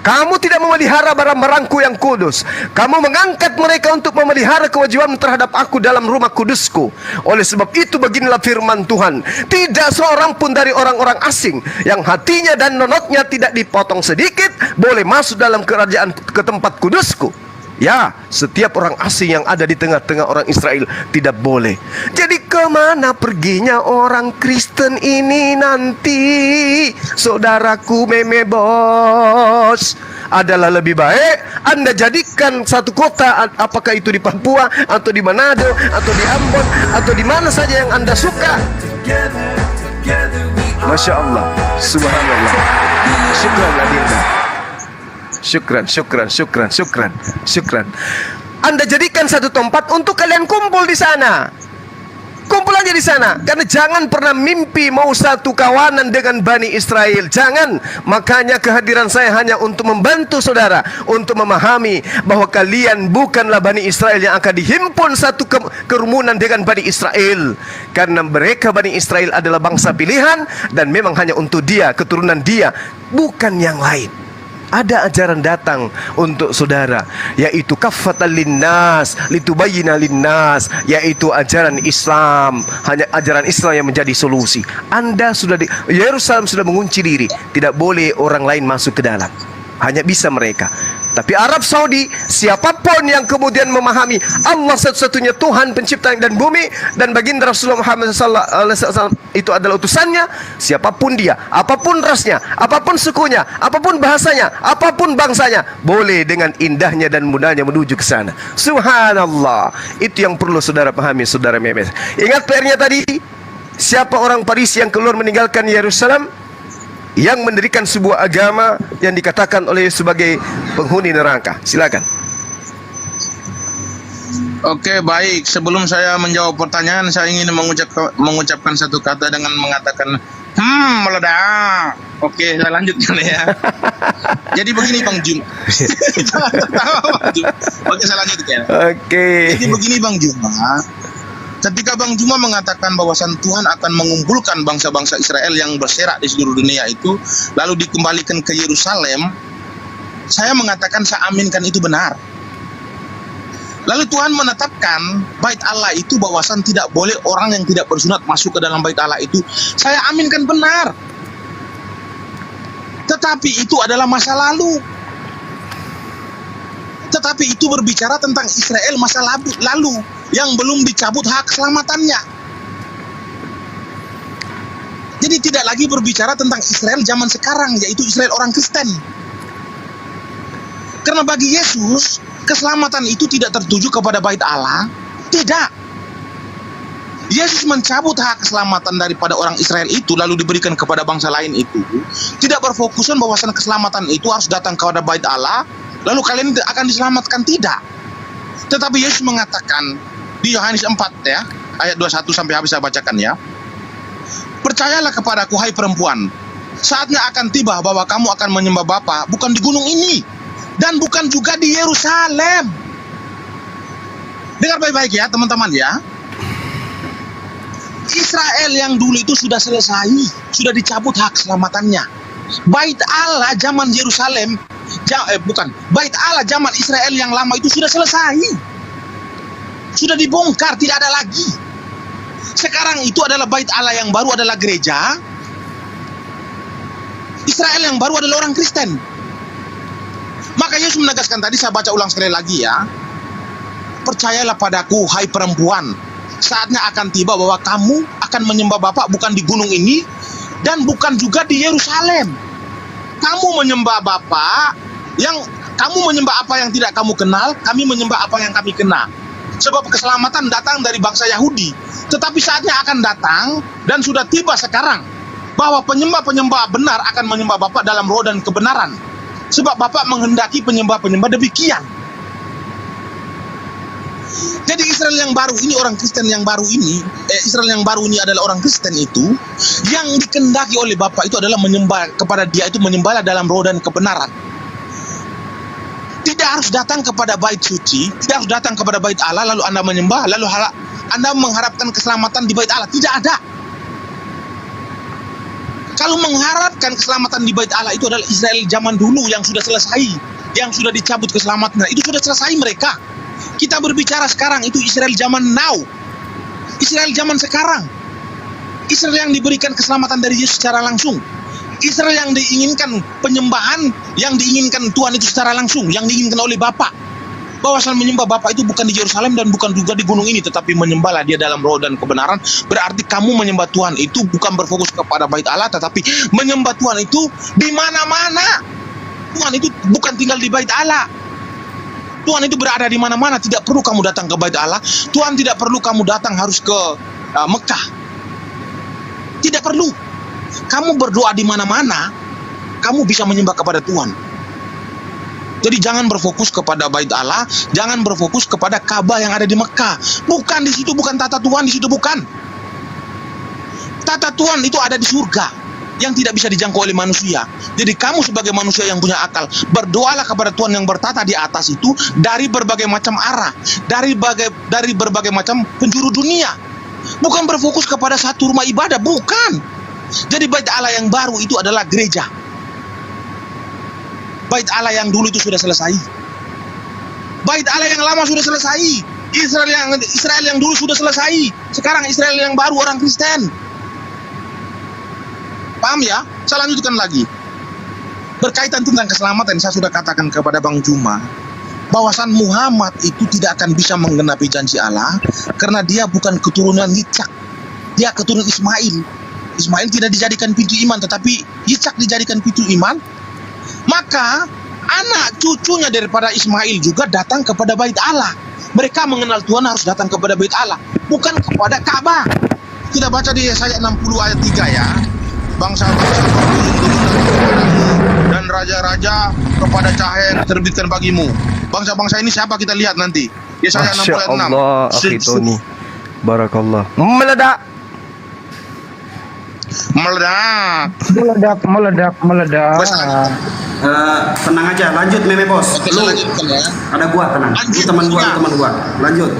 Kamu tidak memelihara barang-barangku yang kudus. Kamu mengangkat mereka untuk memelihara kewajiban terhadap aku dalam rumah kudusku. Oleh sebab itu beginilah firman Tuhan, tidak seorang pun dari orang-orang asing yang hatinya dan nonotnya tidak dipotong sedikit boleh masuk dalam kerajaan ke tempat kudusku. Ya, setiap orang asing yang ada di tengah-tengah orang Israel tidak boleh. Jadi kemana perginya orang Kristen ini nanti? Saudaraku meme bos, adalah lebih baik Anda jadikan satu kota, apakah itu di Papua atau di Manado atau di Ambon atau di mana saja yang Anda suka. Masya Allah, subhanallah. Syukran Adinda. Syukran. Anda jadikan satu tempat untuk kalian kumpul di sana. Kumpul aja di sana, karena jangan pernah mimpi mau satu kawanan dengan Bani Israel. Jangan. Makanya kehadiran saya hanya untuk membantu saudara, untuk memahami bahwa kalian bukanlah Bani Israel yang akan dihimpun satu kerumunan dengan Bani Israel. Karena mereka Bani Israel adalah bangsa pilihan, dan memang hanya untuk dia, keturunan dia, bukan yang lain. ada ajaran datang untuk saudara, yaitu kaffatan linnas litubayyina linnas, yaitu ajaran Islam. Hanya ajaran Islam yang menjadi solusi. Anda sudah di Yerusalem sudah mengunci diri, tidak boleh orang lain masuk ke dalam, hanya bisa mereka. Tapi Arab Saudi, siapapun yang kemudian memahami Allah satu-satunya Tuhan pencipta dan bumi, dan baginda Rasulullah Muhammad SAW itu adalah utusannya, siapapun dia, apapun rasnya, apapun sukunya, apapun bahasanya, apapun bangsanya, boleh dengan indahnya dan mudahnya menuju ke sana. Subhanallah. Itu yang perlu saudara pahami, saudara Memes. Ingat PR-nya tadi, siapa orang Parisi yang keluar meninggalkan Yerusalem, yang mendirikan sebuah agama yang dikatakan oleh sebagai penghuni neraka. Silakan. Oke, baik. Sebelum saya menjawab pertanyaan, saya ingin mengucapkan satu kata dengan mengatakan meledak. Oke, saya lanjutkan ya. Jadi begini Bang Jum. Jangan tertawa Bang Jum. Oke, saya lanjutkan. Oke. Jadi begini Bang Juma. Ketika Bang Juma mengatakan bahwasan Tuhan akan mengumpulkan bangsa-bangsa Israel yang berserak di seluruh dunia itu, lalu dikembalikan ke Yerusalem, saya mengatakan saya aminkan itu benar. Lalu Tuhan menetapkan bait Allah itu bahwasan tidak boleh orang yang tidak bersunat masuk ke dalam bait Allah itu. Saya aminkan benar. Tetapi itu adalah masa lalu. Tetapi itu berbicara tentang Israel masa lalu yang belum dicabut hak keselamatannya. Jadi tidak lagi berbicara tentang Israel zaman sekarang, yaitu Israel orang Kristen. Karena bagi Yesus, keselamatan itu tidak tertuju kepada bait Allah. Tidak. Yesus mencabut hak keselamatan daripada orang Israel itu, lalu diberikan kepada bangsa lain itu. Tidak berfokusan bahwasan keselamatan itu harus datang kepada bait Allah, lalu kalian akan diselamatkan. Tidak. Tetapi Yesus mengatakan di Yohanes 4 ya, ayat 21 sampai habis saya bacakan ya. Percayalah kepadaku hai perempuan, saatnya akan tiba bahwa kamu akan menyembah Bapa bukan di gunung ini dan bukan juga di Yerusalem. Dengar baik-baik ya teman-teman ya. Israel yang dulu itu sudah selesai, sudah dicabut hak keselamatannya. Bait Allah zaman Yerusalem, bait Allah zaman Israel yang lama itu sudah selesai. Sudah dibongkar, tidak ada lagi. Sekarang itu adalah bait Allah yang baru adalah gereja. Israel yang baru adalah orang Kristen. Maka Yesus menegaskan tadi, saya baca ulang sekali lagi ya. Percayalah padaku hai perempuan, saatnya akan tiba bahwa kamu akan menyembah Bapa bukan di gunung ini dan bukan juga di Yerusalem. Kamu menyembah Bapa kamu menyembah apa yang tidak kamu kenal, kami menyembah apa yang kami kenal. Sebab keselamatan datang dari bangsa Yahudi. Tetapi saatnya akan datang dan sudah tiba sekarang bahwa penyembah-penyembah benar akan menyembah Bapa dalam roh dan kebenaran. Sebab Bapa menghendaki penyembah-penyembah demikian. Jadi Israel yang baru ini, orang Kristen yang baru ini, Israel yang baru ini adalah orang Kristen itu, yang dikehendaki oleh Bapa itu adalah menyembah kepada Dia itu, menyembahlah dalam roh dan kebenaran. Tidak harus datang kepada bait suci, tidak harus datang kepada bait Allah lalu Anda menyembah, lalu Anda mengharapkan keselamatan di bait Allah. Tidak ada. Kalau mengharapkan keselamatan di bait Allah itu adalah Israel zaman dulu yang sudah selesai, yang sudah dicabut keselamatannya, itu sudah selesai mereka. Kita berbicara sekarang itu Israel zaman now, Israel zaman sekarang, Israel yang diberikan keselamatan dari Yesus secara langsung, Israel yang diinginkan penyembahan, yang diinginkan Tuhan itu secara langsung, yang diinginkan oleh Bapa. Bahwasan menyembah Bapa itu bukan di Yerusalem dan bukan juga di gunung ini, tetapi menyembahlah Dia dalam roh dan kebenaran. Berarti kamu menyembah Tuhan itu bukan berfokus kepada bait Allah, tetapi menyembah Tuhan itu di mana-mana. Tuhan itu bukan tinggal di bait Allah. Tuhan itu berada di mana-mana, tidak perlu kamu datang ke bait Allah. Tuhan tidak perlu kamu datang harus ke Mekah. Tidak perlu. Kamu berdoa di mana-mana, kamu bisa menyembah kepada Tuhan. Jadi jangan berfokus kepada bait Allah, jangan berfokus kepada Ka'bah yang ada di Mekah. Bukan di situ, bukan tata Tuhan di situ, bukan. Tata Tuhan itu ada di surga yang tidak bisa dijangkau oleh manusia. Jadi kamu sebagai manusia yang punya akal, berdoalah kepada Tuhan yang bertata di atas itu dari berbagai macam arah, dari berbagai macam penjuru dunia. Bukan berfokus kepada satu rumah ibadah, bukan. Jadi bait Allah yang baru itu adalah gereja. Bait Allah yang dulu itu sudah selesai. Bait Allah yang lama sudah selesai. Israel yang dulu sudah selesai. Sekarang Israel yang baru orang Kristen. Paham ya? Saya lanjutkan lagi. Berkaitan tentang keselamatan, saya sudah katakan kepada Bang Juma bahwasan Muhammad itu tidak akan bisa menggenapi janji Allah karena dia bukan keturunan Yitzhak. Dia keturunan Ismail. Ismail tidak dijadikan pintu iman, tetapi Yitzhak dijadikan pintu iman. Maka anak cucunya daripada Ismail juga datang kepada bait Allah. Mereka mengenal Tuhan harus datang kepada bait Allah, bukan kepada Ka'bah. Kita baca di Yesaya 60 ayat 3 ya. Bangsa-bangsa dan raja-raja kepada cahaya yang diterbitkan bagimu. Bangsa-bangsa ini siapa kita lihat nanti. Yesaya 60 ayat 6. Masya Allah, akhi Tony. Barakallah. Meledak. Wes, Tenang aja, lanjut Meme Bos. oke, saya lanjutkan ya. Ada gua, tenang. Lu Lanjut, teman gua, ya. teman gua. Lanjut.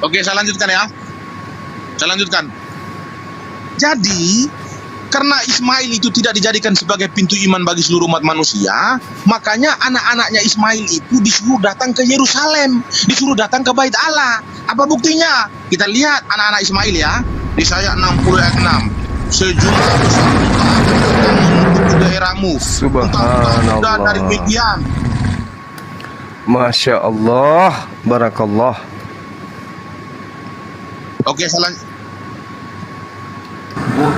Oke, saya lanjutkan ya. Saya lanjutkan. Jadi, karena Ismail itu tidak dijadikan sebagai pintu iman bagi seluruh umat manusia, makanya anak-anaknya Ismail itu disuruh datang ke Yerusalem, disuruh datang ke bait Allah. Apa buktinya? Kita lihat anak-anak Ismail ya, di Yesaya 60 ayat 6. Sejumlah besar unta datang menuju daerahmu. Subhanallah. Unta dari Midian. Masya Allah. Barakallah. Oke, saya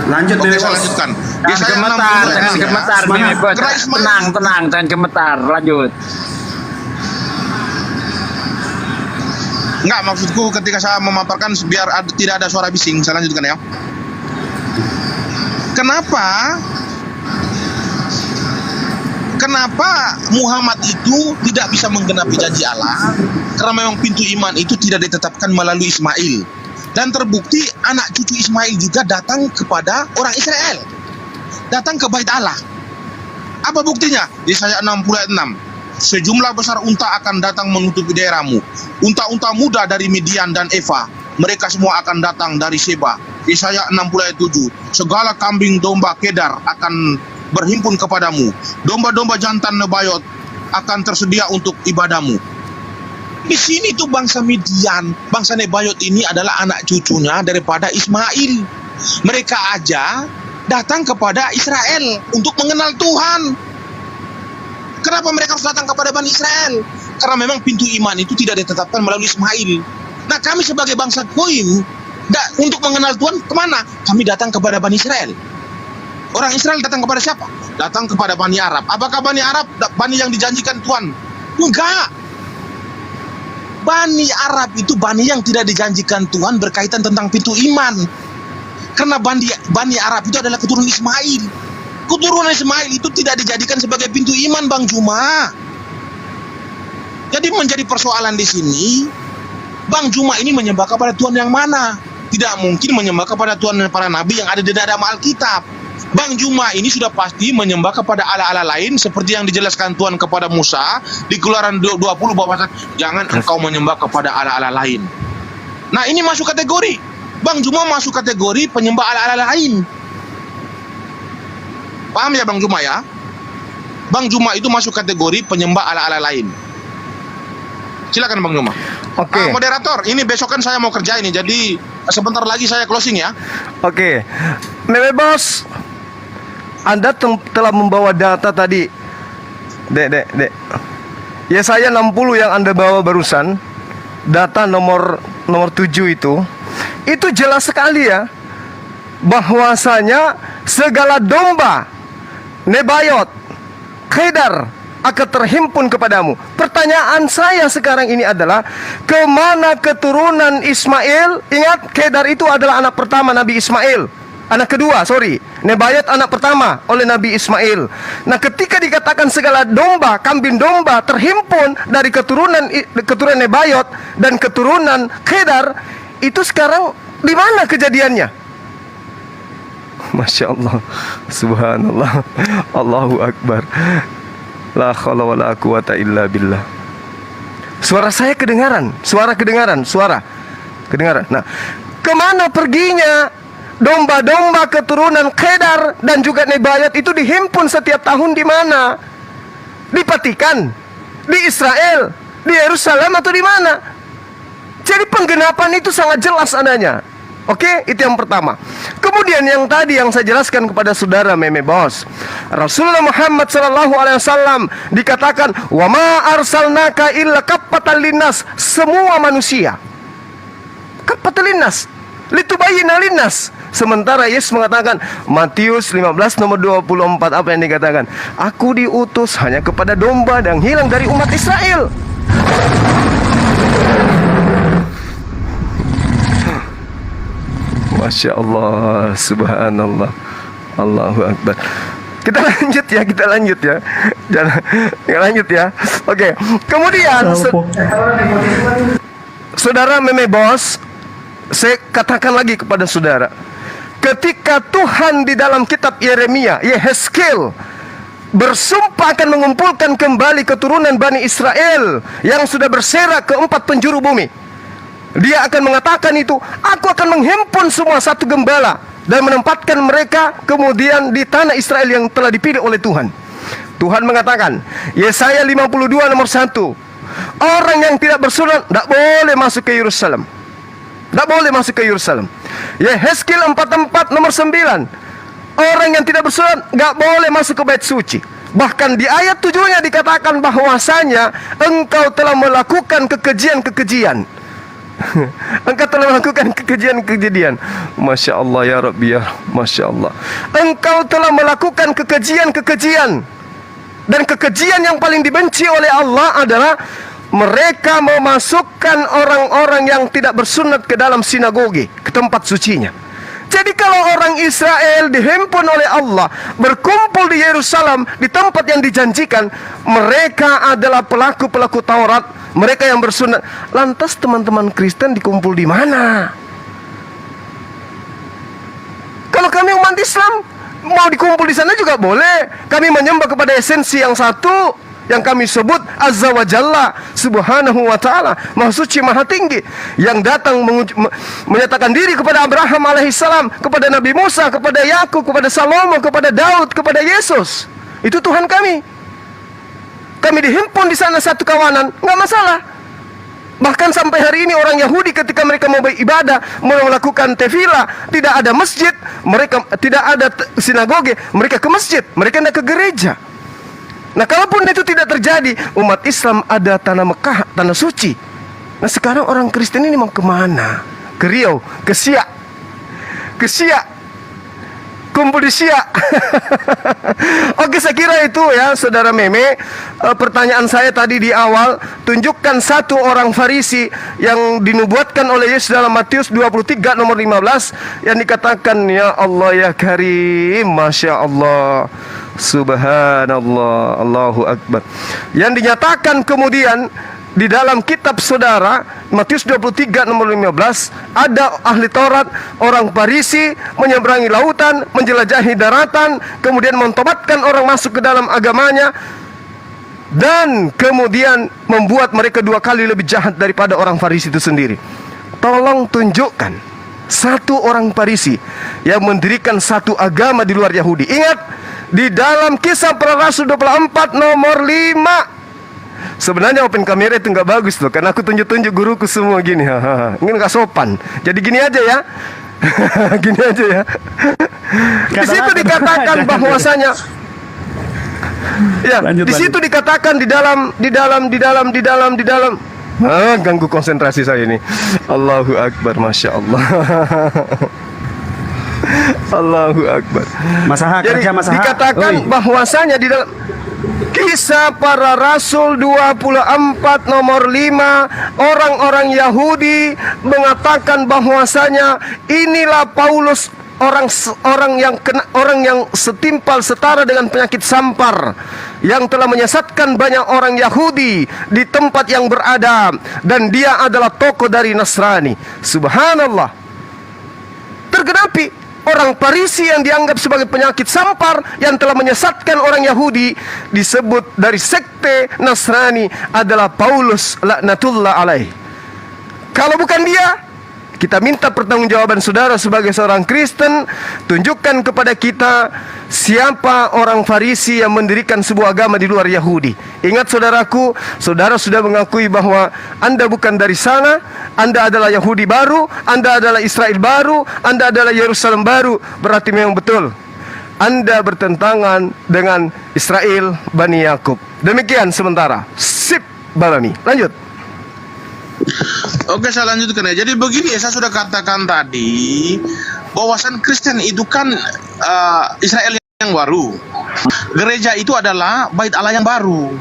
Lanjut Meme Oke, saya Bos. lanjutkan. Jangan Yesaya 60 gemetar, ayat jangan 6 ya. gemetar, Semangat. Meme Bos. Karena Ismail- Tenang, jangan gemetar. Lanjut. Enggak, maksudku ketika saya memaparkan biar tidak ada suara bising. Saya lanjutkan ya. Kenapa Muhammad itu tidak bisa menggenapi janji Allah? Karena memang pintu iman itu tidak ditetapkan melalui Ismail. Dan terbukti anak cucu Ismail juga datang kepada orang Israel. Datang ke bait Allah. Apa buktinya? Yesaya 60 ayat 6. Sejumlah besar unta akan datang menutupi daerahmu. Unta-unta muda dari Midian dan Eva. Mereka semua akan datang dari Sheba. Yesaya 60 ayat 7. Segala kambing domba Kedar akan berhimpun kepadamu. Domba-domba jantan Nebayot akan tersedia untuk ibadamu. Di sini tuh bangsa Midian, bangsa Nebayot ini adalah anak cucunya daripada Ismail. Mereka aja datang kepada Israel untuk mengenal Tuhan. Kenapa mereka harus datang kepada Bani Israel? Karena memang pintu iman itu tidak ditetapkan melalui Ismail. Nah, kami sebagai bangsa Goim untuk mengenal Tuhan kemana? Kami datang kepada Bani Israel. Orang Israel datang kepada siapa? Datang kepada Bani Arab. Apakah Bani Arab Bani yang dijanjikan Tuhan? Enggak. Bani Arab itu Bani yang tidak dijanjikan Tuhan berkaitan tentang pintu iman. Karena Bani Arab itu adalah keturunan Ismail. Keturunan Ismail itu tidak dijadikan sebagai pintu iman, Bang Juma. Jadi menjadi persoalan di sini, Bang Juma ini menyembah kepada Tuhan yang mana? Tidak mungkin menyembah kepada Tuhan para nabi yang ada di dalam Alkitab. Bang Juma ini sudah pasti menyembah kepada Allah-Allah lain seperti yang dijelaskan Tuhan kepada Musa di Keluaran 20 bahwa jangan engkau menyembah kepada Allah-Allah lain. Nah, ini masuk kategori. Bang Juma masuk kategori penyembah Allah-Allah lain. Paham ya Bang Juma ya? Bang Juma itu masuk kategori penyembah Allah-Allah lain. Silakan Bang Juma. Oke. Moderator, ini besok kan saya mau kerja ini, jadi sebentar lagi saya closing ya. Oke. Meme Bos, Anda telah membawa data tadi. Dek. Yesaya 60 yang Anda bawa barusan, data nomor 7 itu jelas sekali ya, bahwasanya segala domba Nebayot, Kedar akan terhimpun kepadamu. Pertanyaan saya sekarang ini adalah, kemana keturunan Ismail? Ingat, Kedar itu adalah anak pertama Nabi Ismail. Anak kedua, Nebayot anak pertama oleh Nabi Ismail. Nah, ketika dikatakan segala domba, kambing domba terhimpun dari keturunan Nebayot dan keturunan Kedar, itu sekarang di mana kejadiannya? Masya Allah, Subhanallah, Allahu Akbar, la khala wa la quwata illa billah. Suara saya kedengaran. Nah, kemana perginya domba-domba keturunan Kedar dan juga Nebayat itu dihimpun setiap tahun di mana? Di Vatikan, di Israel, di Yerusalem atau di mana? Jadi penggenapan itu sangat jelas adanya. Oke, itu yang pertama. Kemudian yang tadi yang saya jelaskan kepada saudara Meme Bos, Rasulullah Muhammad SAW dikatakan, wa ma arsalnaka illa kaffatan linnas, semua manusia. Kaffatan linnas, litubayyina linnas. Sementara Yesus mengatakan, Matius 15 nomor 24, apa yang dikatakan? Aku diutus hanya kepada domba yang hilang dari umat Israel. Masya Allah, subhanallah, Allahu Akbar. Kita lanjut ya. Jangan lanjut ya. Oke. Kemudian saudara Meme Bos, saya katakan lagi kepada saudara, ketika Tuhan di dalam kitab Yeremia, Yehezkiel bersumpah akan mengumpulkan kembali keturunan Bani Israel yang sudah berserak ke 4 penjuru bumi, dia akan mengatakan itu, aku akan menghimpun semua satu gembala dan menempatkan mereka kemudian di tanah Israel yang telah dipilih oleh Tuhan. Tuhan mengatakan, Yesaya 52 nomor 1, orang yang tidak bersunat tidak boleh masuk ke Yerusalem. Tidak boleh masuk ke Yerusalem. Yehezkiel 44 nomor 9, orang yang tidak bersunat tidak boleh masuk ke bait suci. Bahkan di ayat 7-nya dikatakan bahwasanya engkau telah melakukan kekejian-kekejian. Engkau telah melakukan kekejian-kekejian. Masya Allah ya Rabbi ya, Masya Allah. Engkau telah melakukan kekejian-kekejian. Dan kekejian yang paling dibenci oleh Allah adalah mereka memasukkan orang-orang yang tidak bersunat ke dalam sinagoge, ke tempat sucinya. Jadi kalau orang Israel dihimpun oleh Allah, berkumpul di Yerusalem, di tempat yang dijanjikan, mereka adalah pelaku-pelaku Taurat, mereka yang bersunat. Lantas teman-teman Kristen dikumpul di mana? Kalau kami umat Islam mau dikumpul di sana juga boleh. Kami menyembah kepada esensi yang satu, yang kami sebut Azza wa Jalla, Subhanahu wa ta'ala, Maha Suci, Maha Tinggi, yang datang menyatakan diri kepada Abraham alaihissalam, kepada Nabi Musa, kepada Yakub, kepada Salomo, kepada Daud, kepada Yesus. Itu Tuhan kami. Kami dihimpun di sana satu kawanan, nggak masalah. Bahkan sampai hari ini orang Yahudi ketika mereka mau beribadah, mau melakukan tefillah, tidak ada masjid, mereka tidak ada sinagoge, mereka ke masjid, mereka tidak ke gereja. Nah, kalaupun itu tidak terjadi, umat Islam ada tanah Mekah, tanah suci. Nah, sekarang orang Kristen ini mau kemana? Ke Riau, ke Siak, kumpul di Siak. Oke, saya kira itu ya, saudara Meme. Pertanyaan saya tadi di awal, tunjukkan satu orang Farisi yang dinubuatkan oleh Yesus dalam Matius 23 nomor 15, yang dikatakan, ya Allah ya Karim, Masya Allah, Subhanallah, Allahu Akbar, yang dinyatakan kemudian di dalam kitab saudara Matius 23 nomor 15, ada ahli Taurat, orang Farisi menyeberangi lautan, menjelajahi daratan, kemudian mentobatkan orang masuk ke dalam agamanya, dan kemudian membuat mereka 2 kali lebih jahat daripada orang Farisi itu sendiri. Tolong tunjukkan satu orang Farisi yang mendirikan satu agama di luar Yahudi. Ingat, di dalam Kisah Para Rasul 24 nomor 5. Sebenarnya open kamera itu nggak bagus loh, karena aku tunjuk-tunjuk guruku semua gini. Ini nggak sopan. Jadi gini aja ya. Gini aja ya. Di situ dikatakan bahwasanya, ya, di situ dikatakan di dalam ganggu konsentrasi saya ini. Allahu Akbar, Masya Allah. Allahu Akbar. Jadi dikatakan bahwasanya di dalam Kisah Para Rasul 24 nomor 5, orang-orang Yahudi mengatakan bahwasanya inilah Paulus, orang yang setimpal setara dengan penyakit sampar, yang telah menyesatkan banyak orang Yahudi di tempat yang beradab, dan dia adalah tokoh dari Nasrani. Subhanallah. Tergenapi orang Farisi yang dianggap sebagai penyakit sampar yang telah menyesatkan orang Yahudi, disebut dari sekte Nasrani adalah Paulus laknatullah alaih. Kalau bukan dia, Kita minta pertanggungjawaban saudara sebagai seorang Kristen. Tunjukkan kepada kita siapa orang Farisi yang mendirikan sebuah agama di luar Yahudi. Ingat saudaraku, saudara sudah mengakui bahwa Anda bukan dari sana. Anda adalah Yahudi baru, Anda adalah Israel baru, Anda adalah Yerusalem baru. Berarti memang betul Anda bertentangan dengan Israel Bani Yakub. Demikian sementara. Sip, Balami. Lanjut. Oke, saya lanjutkan ya. Jadi begini ya, saya sudah katakan tadi bahwasan Kristen itu kan Israel yang baru. Gereja itu adalah bait Allah yang baru.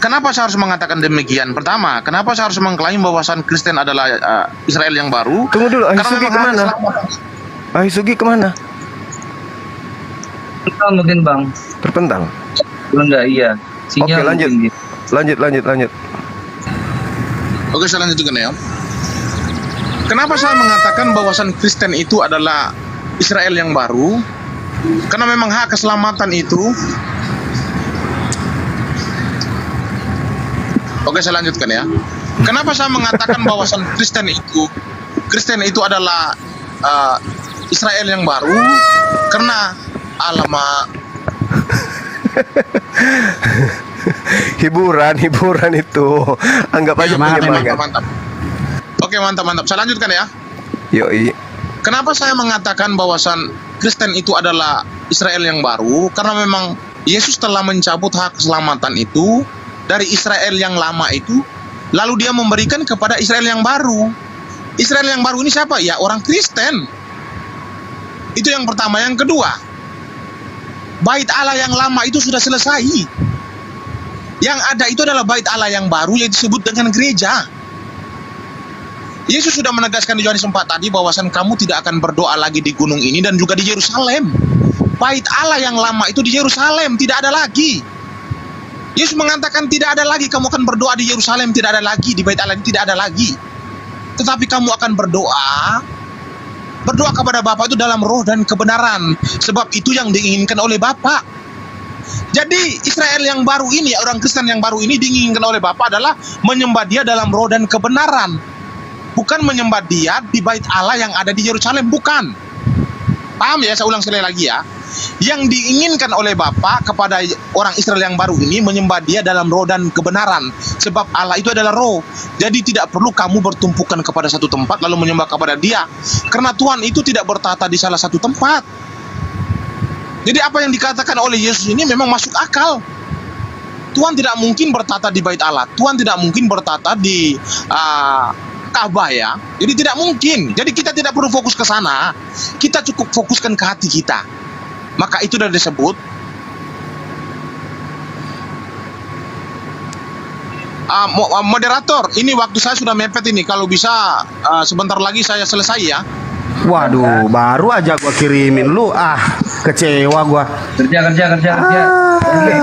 Kenapa saya harus mengatakan demikian? Pertama, kenapa saya harus mengklaim bahwasan Kristen adalah Israel yang baru? Tunggu dulu, Ahisugi memang kemana? Ahisugi kemana? Terpental mungkin bang. Terpental. Enggak, iya. Oke, lanjut. mungkin gitu. Lanjut. Oke, saya lanjutkan ya. Kenapa saya mengatakan bahwasan Kristen itu adalah Israel yang baru? Karena memang hak keselamatan itu. Oke, saya lanjutkan ya. Kenapa saya mengatakan bahwasan Kristen itu adalah Israel yang baru? Karena alamak. hiburan itu. Anggap aja penyemangat. Mantap. Oke, mantap. Saya lanjutkan ya. Yoi. Kenapa saya mengatakan bahwasan Kristen itu adalah Israel yang baru? Karena memang Yesus telah mencabut hak keselamatan itu dari Israel yang lama itu, lalu dia memberikan kepada Israel yang baru. Israel yang baru ini siapa? Ya, orang Kristen. Itu yang pertama. Yang kedua, bait Allah yang lama itu sudah selesai. Yang ada itu adalah bait Allah yang baru yang disebut dengan gereja. Yesus sudah menegaskan di Yohanes 4 tadi bahwasan kamu tidak akan berdoa lagi di gunung ini dan juga di Yerusalem. Bait Allah yang lama itu di Yerusalem, tidak ada lagi. Yesus mengatakan tidak ada lagi kamu akan berdoa di Yerusalem, tidak ada lagi di bait Allah ini, tidak ada lagi. Tetapi kamu akan berdoa kepada Bapa itu dalam roh dan kebenaran, sebab itu yang diinginkan oleh Bapa. Jadi Israel yang baru ini, orang Kristen yang baru ini diinginkan oleh Bapa adalah menyembah Dia dalam roh dan kebenaran, bukan menyembah Dia di bait Allah yang ada di Yerusalem, bukan. Paham ya? Saya ulang sekali lagi ya. Yang diinginkan oleh Bapa kepada orang Israel yang baru ini menyembah Dia dalam roh dan kebenaran, sebab Allah itu adalah roh. Jadi tidak perlu kamu bertumpukan kepada satu tempat lalu menyembah kepada Dia, karena Tuhan itu tidak bertata di salah satu tempat. Jadi apa yang dikatakan oleh Yesus ini memang masuk akal. Tuhan tidak mungkin bertata di bait Allah, Tuhan tidak mungkin bertata di Ka'bah ya. Jadi tidak mungkin. Jadi kita tidak perlu fokus ke sana. Kita cukup fokuskan ke hati kita. Maka itu sudah disebut moderator. Ini waktu saya sudah mepet ini. Kalau bisa sebentar lagi saya selesai ya. Waduh, baru aja gua kirimin lu. Kecewa gua. Kerja.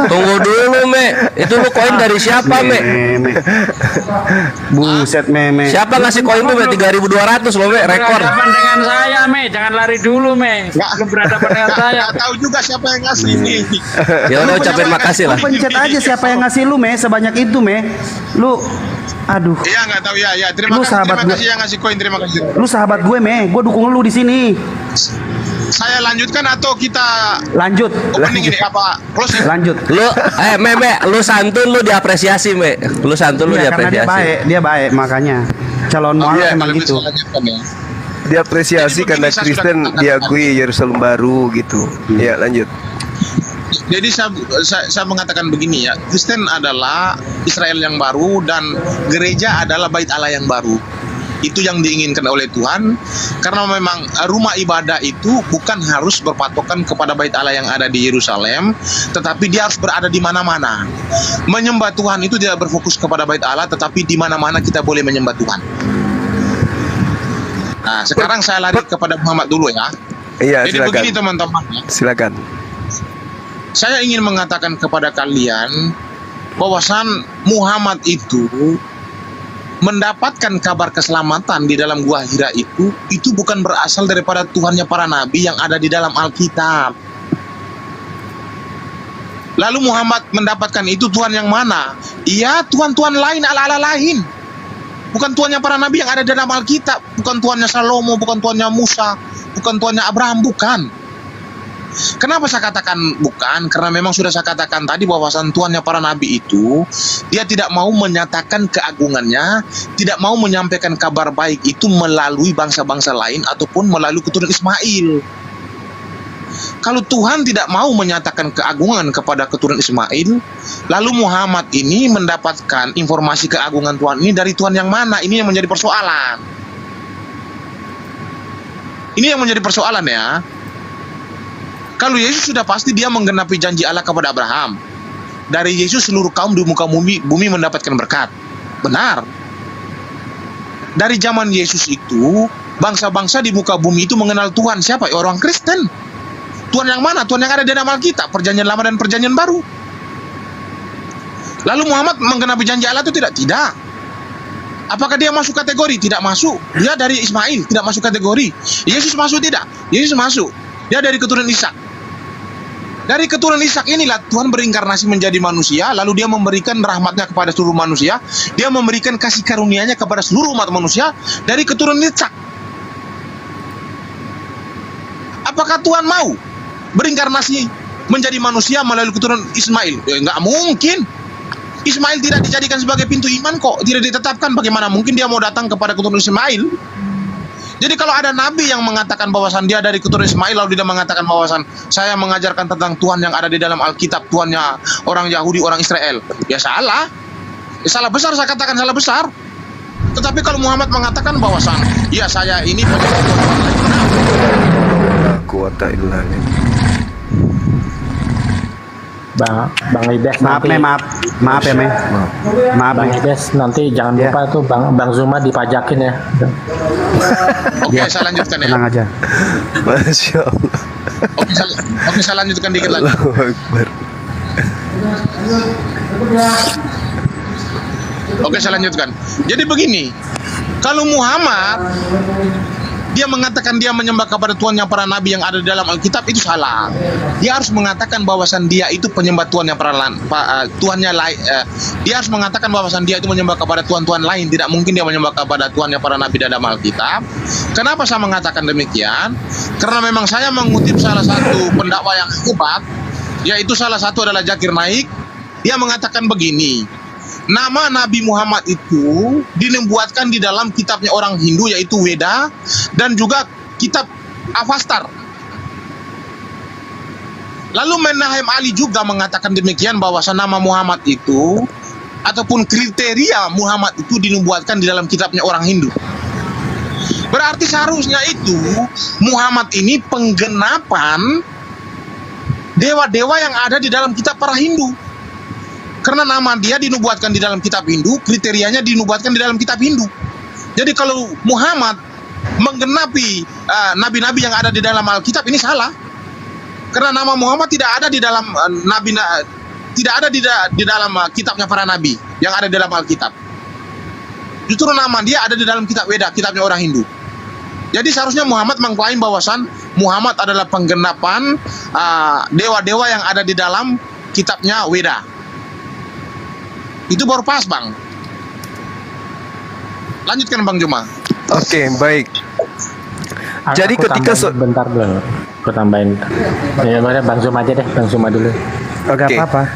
Tunggu dulu, Me. Itu lu koin dari siapa, Me? Meme. Buset, meme. Siapa ngasih koin lu, Me? 3.200 loh, Me. Rekor. Berhadapan dengan saya, Me. Jangan lari dulu, Me. Lu berhadapan dengan saya. Nggak tahu juga siapa yang ngasih ini. Ya udah ucapin makasih lah. Lu pencet aja siapa yang ngasih lu, Me, sebanyak itu, Me. Lu aduh. Iya, nggak tahu ya. Terima Lu kasih. sahabat Terima gue. kasih yang ngasih koin. Terima kasih. Lu sahabat gue, Me. Gue dukung lu di sini. Saya lanjutkan atau kita Lanjut. opening ini apa? Close. Lanjut. Lu Me, lu santun, lu diapresiasi, Me. Lu santun, lu Iya, karena diapresiasi. dia baik makanya. Calon mualaf emang Kalau gitu. bisa lanjutkan ya. Diapresiasi Jadi karena begini, saya Kristen sudah katakan diakui Yerusalem baru gitu. Ya, lanjut. Jadi saya mengatakan begini ya, Kristen adalah Israel yang baru dan gereja adalah bait Allah yang baru. Itu yang diinginkan oleh Tuhan, karena memang rumah ibadah itu bukan harus berpatokan kepada bait Allah yang ada di Yerusalem, tetapi dia harus berada di mana-mana. Menyembah Tuhan itu tidak berfokus kepada bait Allah, tetapi di mana-mana kita boleh menyembah Tuhan. Nah, sekarang saya lari kepada Muhammad dulu ya. Iya, Jadi silakan. begini teman-teman. Silakan. Saya ingin mengatakan kepada kalian bahwasan Muhammad itu mendapatkan kabar keselamatan di dalam Gua Hira itu bukan berasal daripada Tuhannya para nabi yang ada di dalam Alkitab. Lalu Muhammad mendapatkan itu Tuhan yang mana? Iya, Tuhan-Tuhan lain, ala-ala lain. Bukan Tuhannya para nabi yang ada dalam Alkitab, bukan Tuhannya Salomo, bukan Tuhannya Musa, bukan Tuhannya Abraham, bukan. Kenapa saya katakan bukan? Karena memang sudah saya katakan tadi bahwasan Tuhannya para nabi itu, dia tidak mau menyatakan keagungannya, tidak mau menyampaikan kabar baik itu melalui bangsa-bangsa lain ataupun melalui keturunan Ismail. Kalau Tuhan tidak mau menyatakan keagungan kepada keturunan Ismail, lalu Muhammad ini mendapatkan informasi keagungan Tuhan ini dari Tuhan yang mana? Ini yang menjadi persoalan. Ini yang menjadi persoalan ya. Kalau Yesus sudah pasti dia menggenapi janji Allah kepada Abraham. Dari Yesus seluruh kaum di muka bumi mendapatkan berkat. Benar. Dari zaman Yesus itu, bangsa-bangsa di muka bumi itu mengenal Tuhan. Siapa? Orang Kristen. Tuhan yang mana? Tuhan yang ada di dalam Alkitab, Perjanjian Lama dan Perjanjian Baru. Lalu Muhammad menggenapi janji Allah itu tidak? Tidak. Apakah dia masuk kategori? Tidak masuk. Dia dari Ismail, tidak masuk kategori. Yesus masuk tidak? Yesus masuk. Dia dari keturunan Ishak. Dari keturunan Ishak inilah Tuhan berinkarnasi menjadi manusia, lalu dia memberikan rahmatnya kepada seluruh manusia, dia memberikan kasih karunia-Nya kepada seluruh umat manusia dari keturunan Ishak. Apakah Tuhan mau berinkarnasi menjadi manusia melalui keturunan Ismail? Enggak mungkin. Ismail tidak dijadikan sebagai pintu iman kok, tidak ditetapkan. Bagaimana mungkin dia mau datang kepada keturunan Ismail? Jadi kalau ada nabi yang mengatakan bahwasan dia dari keturunan Ismail, lalu dia mengatakan bahwasan saya mengajarkan tentang Tuhan yang ada di dalam Alkitab, Tuhannya orang Yahudi, orang Israel, ya salah. Ya salah besar, saya katakan salah besar. Tetapi kalau Muhammad mengatakan bahwasan ya saya ini penyembah Tuhan lain, Quwata illa billah. Bang Ides Maaf, nanti, Me, maaf ya, Me. Maaf, Bang Me. Ides nanti jangan lupa tuh Bang Zuma dipajakin ya. Oke, saya lanjutkan ya. Tenang aja. Masya Allah. Oke, saya lanjutkan dikit lagi. Allahu Akbar. Oke, saya lanjutkan. Jadi begini, kalau Muhammad dia mengatakan dia menyembah kepada Tuhan yang para nabi yang ada di dalam Alkitab, itu salah. Dia harus mengatakan bahwasan dia itu penyembah Tuhan yang Tuhannya lain. Dia harus mengatakan bahwasan dia itu menyembah kepada Tuhan-Tuhan lain. Tidak mungkin dia menyembah kepada Tuhan yang para nabi dalam Alkitab. Kenapa saya mengatakan demikian? Karena memang saya mengutip salah satu pendakwa yang hebat, yaitu salah satu adalah Zakir Naik. Dia mengatakan begini. Nama Nabi Muhammad itu dinubuatkan di dalam kitabnya orang Hindu, yaitu Weda, dan juga kitab Avastar. Lalu Menahem Ali juga mengatakan demikian, bahwa nama Muhammad itu ataupun kriteria Muhammad itu dinubuatkan di dalam kitabnya orang Hindu. Berarti seharusnya itu Muhammad ini penggenapan dewa-dewa yang ada di dalam kitab para Hindu. Karena nama dia dinubuatkan di dalam kitab Hindu, kriterianya dinubuatkan di dalam kitab Hindu. Jadi kalau Muhammad menggenapi nabi-nabi yang ada di dalam Alkitab, ini salah. Karena nama Muhammad tidak ada di dalam tidak ada di dalam kitabnya para nabi yang ada di dalam Alkitab. Justru nama dia ada di dalam kitab Weda, kitabnya orang Hindu. Jadi seharusnya Muhammad mengklaim bahwasan Muhammad adalah penggenapan dewa-dewa yang ada di dalam kitabnya Weda. Itu baru pas, Bang. Lanjutkan, Bang Juma. Oke, baik. Jadi Aku ketika tambahin bentar dulu, aku tambahin. Ya, Bang Zuma aja deh, Bang Zuma dulu. Oke, Oke. apa-apa.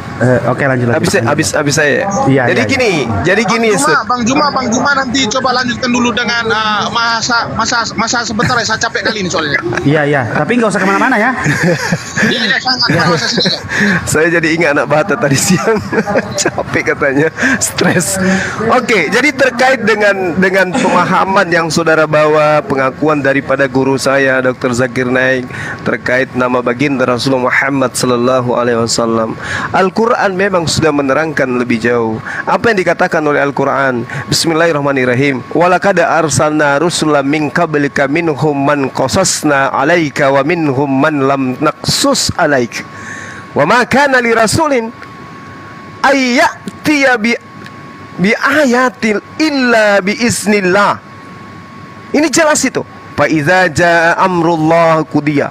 Oke, lanjut. habis saya. Iya, Jadi iya, jadi gini, Bang Juma nanti coba lanjutkan dulu dengan masa sebentar ya, saya capek kali ini soalnya. Iya. Tapi nggak usah kemana-mana ya. Iya, sangat masa sini. Saya jadi ingat anak Bata tadi siang. Capek katanya, stres. Oke, jadi terkait dengan pemahaman yang saudara bawa, pengakuan daripada guru saya Dr. Zakir Naik terkait nama baginda Rasulullah Muhammad sallallahu alaihi wasallam. Al-Quran memang sudah menerangkan lebih jauh. Apa yang dikatakan oleh Al-Quran? Bismillahirrahmanirrahim. Walaqad arsalna rusulan min qablika minhum man qasasna alaika wa minhum man lam naqsus alaik. Wa ma kana li rasulin ayyatiya bi ayatin illa bi iznillah. Ini jelas itu. Fa idza jaa amrullah qudiya.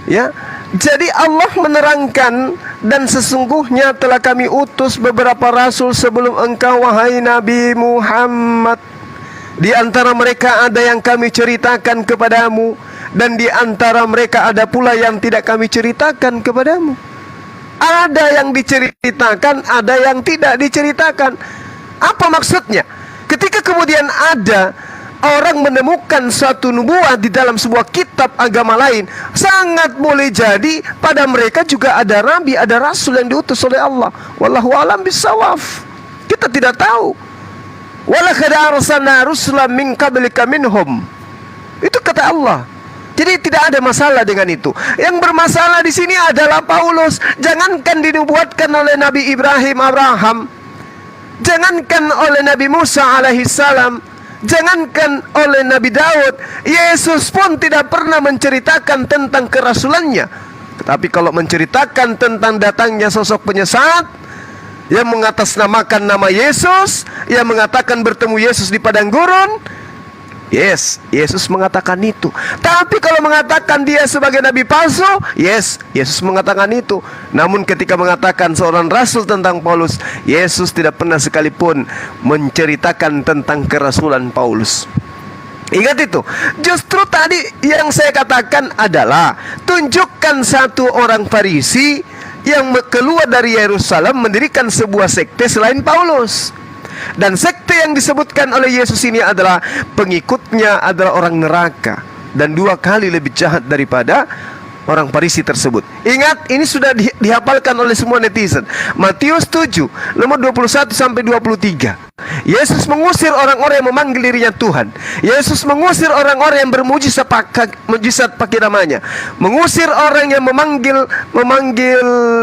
Ya. Jadi Allah menerangkan Dan sesungguhnya telah kami utus beberapa rasul sebelum engkau, wahai Nabi Muhammad. Di antara mereka ada yang kami ceritakan kepadamu, dan di antara mereka ada pula yang tidak kami ceritakan kepadamu. Ada yang diceritakan, ada yang tidak diceritakan. Apa maksudnya? Ketika kemudian ada orang menemukan suatu nubuah di dalam sebuah kitab agama lain, sangat boleh jadi pada mereka juga ada nabi, ada rasul yang diutus oleh Allah. Wallahu a'lam bissawab. Kita tidak tahu. Walaqad arsalna rusulan min qablika minhum. Itu kata Allah. Jadi tidak ada masalah dengan itu. Yang bermasalah di sini adalah Paulus. Jangankan dinubuatkan oleh Nabi Ibrahim, Abraham, jangankan oleh Nabi Musa alaihissalam, jangankan oleh Nabi Daud, Yesus pun tidak pernah menceritakan tentang kerasulannya. Tetapi kalau menceritakan tentang datangnya sosok penyesat yang mengatasnamakan nama Yesus, yang mengatakan bertemu Yesus di padang gurun, yes, Yesus mengatakan itu. Tapi kalau mengatakan dia sebagai nabi palsu, yes, Yesus mengatakan itu. Namun ketika mengatakan seorang rasul tentang Paulus, Yesus tidak pernah sekalipun menceritakan tentang kerasulan Paulus. Ingat itu. Justru tadi yang saya katakan adalah tunjukkan satu orang Farisi yang keluar dari Yerusalem mendirikan sebuah sekte selain Paulus. Dan sekte yang disebutkan oleh Yesus ini adalah pengikutnya adalah orang neraka, dan 2 kali lebih jahat daripada orang Farisi tersebut. Ingat, ini sudah dihafalkan oleh semua netizen. Matius 7 nomor 21 sampai 23. Yesus mengusir orang-orang yang memanggil dirinya Tuhan. Yesus mengusir orang-orang yang bermujizat pakai namanya. Mengusir orang yang memanggil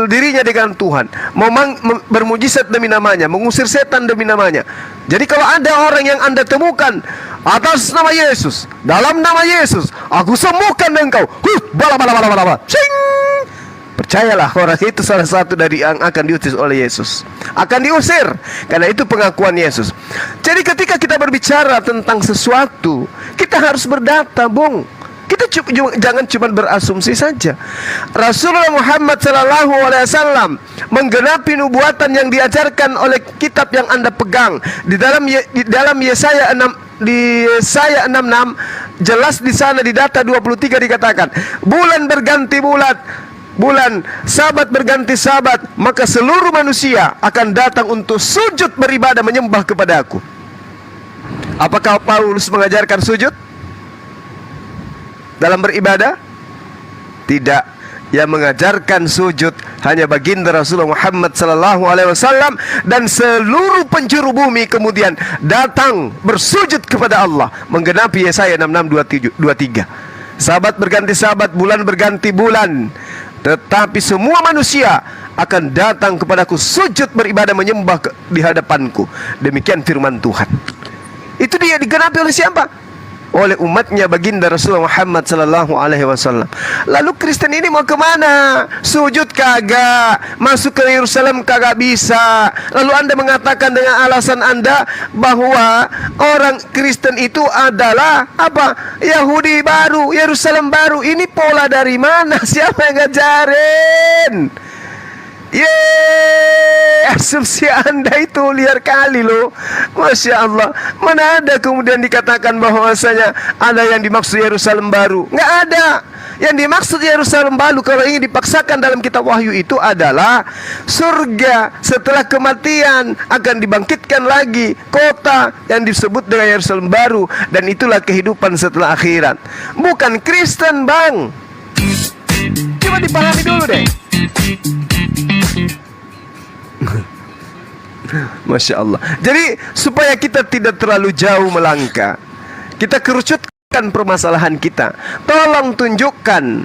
dirinya dengan Tuhan, bermujizat demi namanya, mengusir setan demi namanya. Jadi kalau ada orang yang Anda temukan atas nama Yesus, dalam nama Yesus, aku sembuhkan engkau, bala. Percayalah, orang itu salah satu dari yang akan diutus oleh Yesus, akan diusir, karena itu pengakuan Yesus. Jadi ketika kita berbicara tentang sesuatu, kita harus berdata, Bung. Kita jangan cuma berasumsi saja. Rasulullah Muhammad SAW menggenapi nubuatan yang diajarkan oleh kitab yang Anda pegang. Di dalam Yesaya 6, di Yesaya 66 jelas di sana di data 23 dikatakan, bulan berganti bulan, sabat berganti sabat, maka seluruh manusia akan datang untuk sujud beribadah menyembah kepada aku. Apakah Paulus mengajarkan sujud dalam beribadah? Tidak. Yang mengajarkan sujud hanya baginda Rasulullah Muhammad SAW, dan seluruh penjuru bumi kemudian datang bersujud kepada Allah menggenapi Yesaya 66:23. Sabat berganti sabat, bulan berganti bulan, tetapi semua manusia akan datang kepadaku sujud beribadah menyembah di hadapanku. Demikian firman Tuhan. Itu dia digenapi oleh siapa? Oleh umatnya baginda Rasulullah Muhammad SAW. Lalu Kristen ini mau kemana? Sujud kagak, masuk ke Yerusalem kagak bisa. Lalu Anda mengatakan dengan alasan Anda bahwa orang Kristen itu adalah apa? Yahudi baru, Yerusalem baru. Ini pola dari mana? Siapa yang ngajarin? Asumsi Anda itu liar kali loh. Masya Allah. Mana ada kemudian dikatakan bahwasanya ada yang dimaksud Yerusalem baru? Nggak ada. Yang dimaksud Yerusalem baru kalau ingin dipaksakan dalam kitab Wahyu itu adalah surga setelah kematian akan dibangkitkan lagi kota yang disebut dengan Yerusalem baru, dan itulah kehidupan setelah akhirat. Bukan Kristen, Bang. Coba dipahami dulu deh. Masya Allah. Jadi supaya kita tidak terlalu jauh melangkah, kita kerucutkan permasalahan kita. Tolong tunjukkan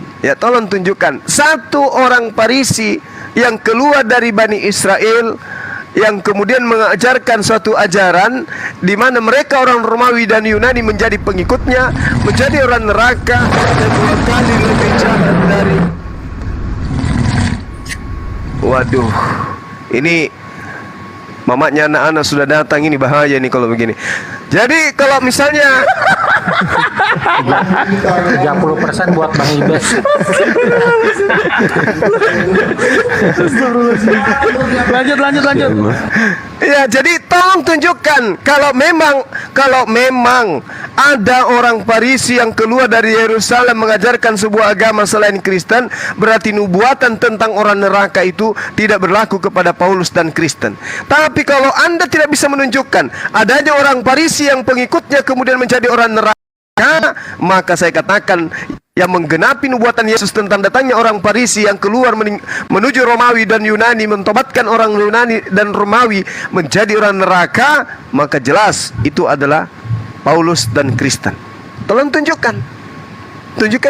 satu orang Farisi yang keluar dari Bani Israel, yang kemudian mengajarkan suatu ajaran di mana mereka orang Romawi dan Yunani menjadi pengikutnya, menjadi orang neraka, dan 2 kali lebih jahat dari. Waduh, ini mamaknya anak-anak sudah datang, ini bahaya nih kalau begini. Jadi kalau misalnya 30% buat Bang Ibes. Lanjut. Ya, jadi tolong tunjukkan kalau memang ada orang Farisi yang keluar dari Yerusalem mengajarkan sebuah agama selain Kristen, berarti nubuatan tentang orang neraka itu tidak berlaku kepada Paulus dan Kristen. Tapi kalau Anda tidak bisa menunjukkan adanya orang Farisi yang pengikutnya kemudian menjadi orang neraka, maka saya katakan yang menggenapi nubuatan Yesus tentang datangnya orang Farisi yang keluar menuju Romawi dan Yunani, mentobatkan orang Yunani dan Romawi menjadi orang neraka, maka jelas itu adalah Paulus dan Kristen. Tolong tunjukkan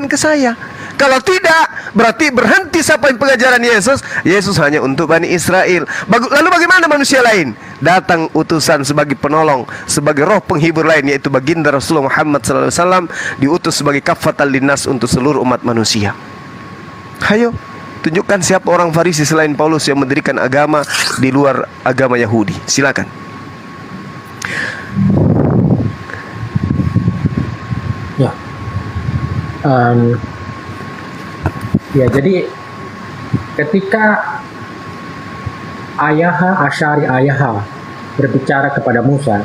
ke saya. Kalau tidak, berarti berhenti sampai pengajaran Yesus. Yesus hanya untuk Bani Israel. Lalu bagaimana manusia lain? Datang utusan sebagai penolong, sebagai roh penghibur lain, yaitu baginda Rasulullah Muhammad SAW, diutus sebagai kafatal linnas untuk seluruh umat manusia. Ayo, tunjukkan siapa orang Farisi selain Paulus yang mendirikan agama di luar agama Yahudi. Silakan. Ya. Ya, jadi ketika Asy'ari berbicara kepada Musa,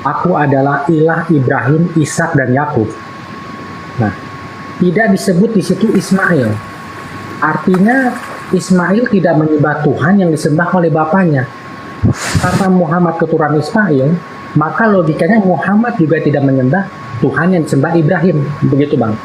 "Aku adalah ilah Ibrahim, Ishak dan Yakub." Nah, tidak disebut di situ Ismail. Artinya Ismail tidak menyembah Tuhan yang disembah oleh bapaknya. Karena Muhammad keturunan Ismail, maka logikanya Muhammad juga tidak menyembah Tuhan yang disembah Ibrahim. Begitu, Bang.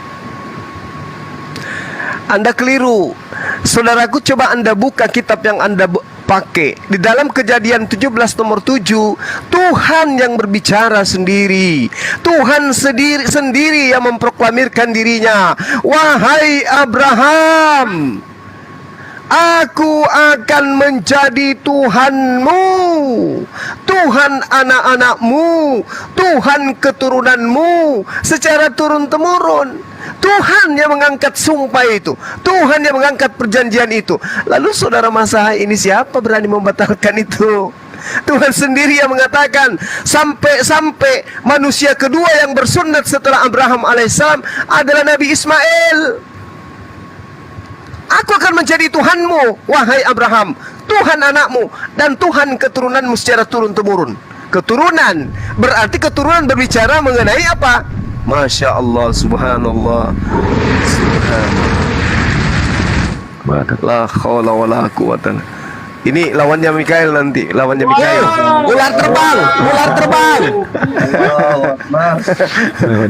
Anda keliru. Saudaraku, coba Anda buka kitab yang Anda pakai. Di dalam Kejadian 17 nomor 7, Tuhan yang berbicara sendiri. Tuhan sendiri yang memproklamirkan dirinya. "Wahai Abraham, aku akan menjadi Tuhanmu, Tuhan anak-anakmu, Tuhan keturunanmu secara turun-temurun." Tuhan yang mengangkat sumpah itu, Tuhan yang mengangkat perjanjian itu. Lalu saudara Masaha ini siapa berani membatalkan itu? Tuhan sendiri yang mengatakan, sampai manusia kedua yang bersunat setelah Abraham alaihissalam adalah Nabi Ismail. "Aku akan menjadi Tuhanmu, wahai Abraham, Tuhan anakmu, dan Tuhan keturunanmu secara turun-temurun." Keturunan, berarti keturunan berbicara mengenai apa? Masya Allah, subhanallah, la khawla wa la quwata. Ini lawannya Mikael nanti, lawannya Mikael. Ular terbang.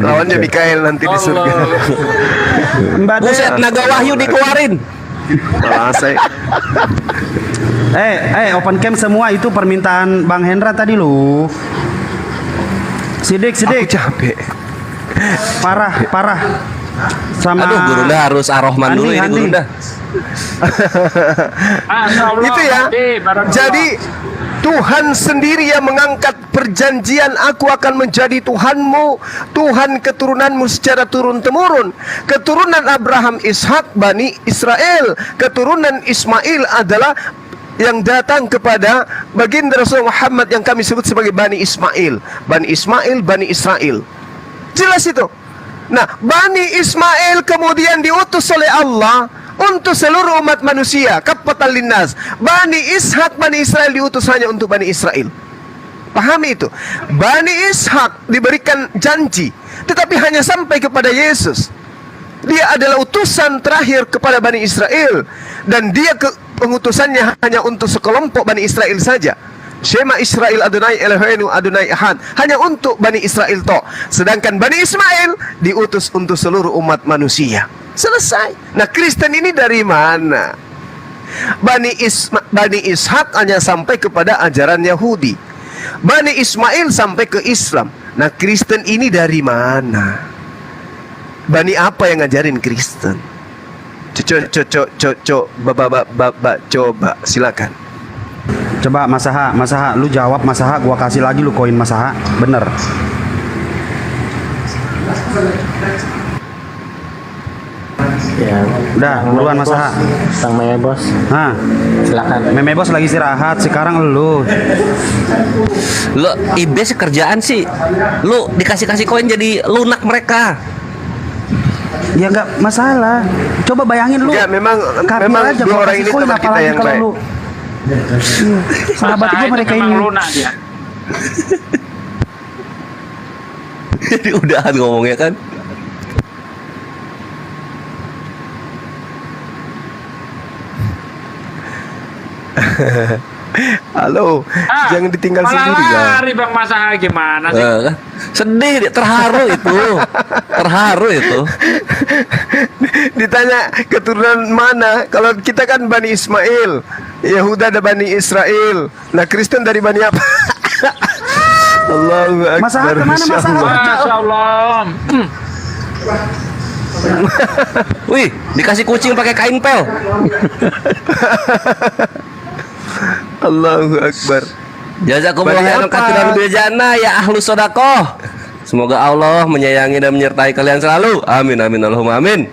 Lawannya Mikael nanti di surga. Buset, naga wahyu dikeluarin. Open cam semua, itu permintaan Bang Hendra tadi loh. Sidik. Aku capek. Parah. Sama Aduh, Gurunda harus Ar-Rahman dulu ini, Gurunda. Itu ya. Jadi Tuhan sendiri yang mengangkat perjanjian, "Aku akan menjadi Tuhanmu, Tuhan keturunanmu secara turun-temurun." Keturunan Abraham, Ishak, Bani Israel. Keturunan Ismail adalah yang datang kepada baginda Rasulullah Muhammad yang kami sebut sebagai Bani Ismail. Bani Israel. Jelas itu. Nah, Bani Ismail kemudian diutus oleh Allah untuk seluruh umat manusia, kafatal linnas. Bani Ishak, Bani Israel diutus hanya untuk Bani Israel. Pahami itu. Bani Ishak diberikan janji, tetapi hanya sampai kepada Yesus. Dia adalah utusan terakhir kepada Bani Israel, dan dia pengutusannya hanya untuk sekelompok Bani Israel saja. Shema Israel Adonai Eloheinu Adonai Ahad, hanya untuk Bani Israel toh. Sedangkan Bani Ismail diutus untuk seluruh umat manusia. Selesai. Nah, Kristen ini dari mana? Bani Ishak hanya sampai kepada ajaran Yahudi. Bani Ismail sampai ke Islam. Nah, Kristen ini dari mana? Bani apa yang ngajarin Kristen? Coba silakan. Coba Masaha, lu jawab Masaha, gua kasih lagi lu koin Masaha. Bener. Ya, Udah, buruan Mas Aha. Bang Meme Bos, Nah, silakan. Meme Bos lagi istirahat, sekarang lu. Lo IB kerjaan sih. Lu dikasih-kasih koin jadi lunak mereka. Ya nggak masalah. Coba bayangin lu. Ya, memang Kafir aja dua gua orang kasih ini koin, teman kita apalagi yang kalau baik. lu. Sahabat Masa gue itu mereka memang ini. lunak ya. Jadi udahan ngomongnya kan. Halo, jangan ditinggal malah sendiri ya. lari Bang Masaha gimana sih? Kan? Sedih dia, terharu itu. Terharu itu. Ditanya keturunan mana? Kalau kita kan Bani Ismail, Yahuda ada Bani Israel. Nah, Kristen dari Bani apa? Allahu Akbar. Mas Aha kemana, Mas Aha? Masya Allah. Wih, dikasih kucing pakai kain pel. Allahu Akbar. Jazakumullah Bani khairan apa? katsiran bil jannah ya ahlus sedekah. Semoga Allah menyayangi dan menyertai kalian selalu. Amin amin Allahumma amin.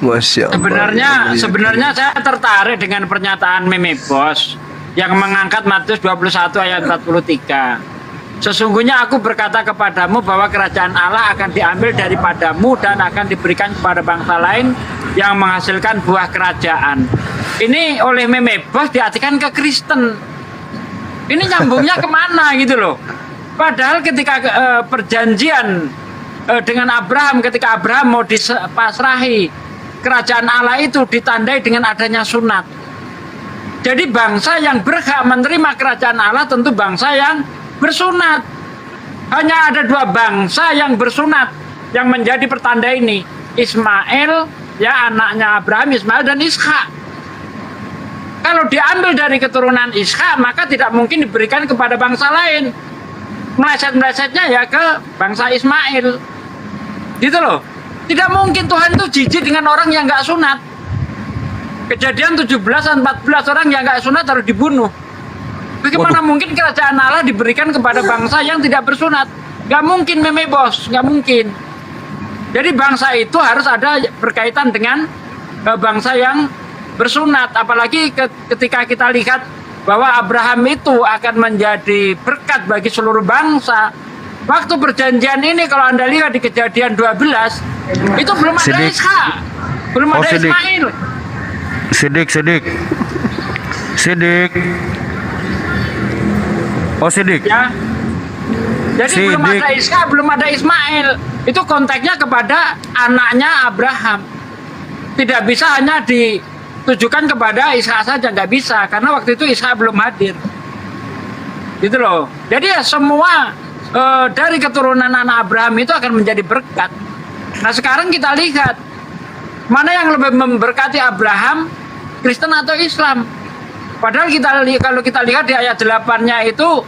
Masya Allah. Sebenarnya saya tertarik dengan pernyataan Meme Bos yang mengangkat Matius 21 ayat 43. Sesungguhnya aku berkata kepadamu bahwa kerajaan Allah akan diambil daripadamu dan akan diberikan kepada bangsa lain yang menghasilkan buah kerajaan. Ini oleh Meme Bos diartikan ke Kristen. Ini nyambungnya kemana gitu loh. Padahal ketika perjanjian dengan Abraham, ketika Abraham mau dipasrahi kerajaan Allah itu ditandai dengan adanya sunat. Jadi bangsa yang berhak menerima kerajaan Allah tentu bangsa yang bersunat. Hanya ada dua bangsa yang bersunat yang menjadi pertanda ini. Ismail, ya anaknya Abraham, Ismail dan Ishak. Kalau diambil dari keturunan Ishak, maka tidak mungkin diberikan kepada bangsa lain. Meleset-melesetnya ya ke bangsa Ismail. Gitu loh. Tidak mungkin Tuhan itu jijik dengan orang yang nggak sunat. Kejadian 17 dan 14 orang yang nggak sunat harus dibunuh. Bagaimana mungkin kerajaan Allah diberikan kepada bangsa yang tidak bersunat? Nggak mungkin Meme Bos, nggak mungkin. Jadi bangsa itu harus ada berkaitan dengan bangsa yang bersunat. Apalagi ketika kita lihat bahwa Abraham itu akan menjadi berkat bagi seluruh bangsa. Waktu perjanjian ini kalau Anda lihat di Kejadian 12 itu belum ada Sidik. Ishak, belum Oh, ada Sidik. Ismail. Sidik. Oh, Sidik. Ya. Jadi belum Sidik. ada Ishak, belum ada Ismail. Itu konteksnya kepada anaknya Abraham. Tidak bisa hanya ditujukan kepada Ishak saja, nggak bisa karena waktu itu Ishak belum hadir. Gitu loh. Jadi ya semua dari keturunan anak Abraham itu akan menjadi berkat. Nah sekarang kita lihat mana yang lebih memberkati Abraham, Kristen atau Islam. Padahal kalau kita lihat di ayat 8-nya itu,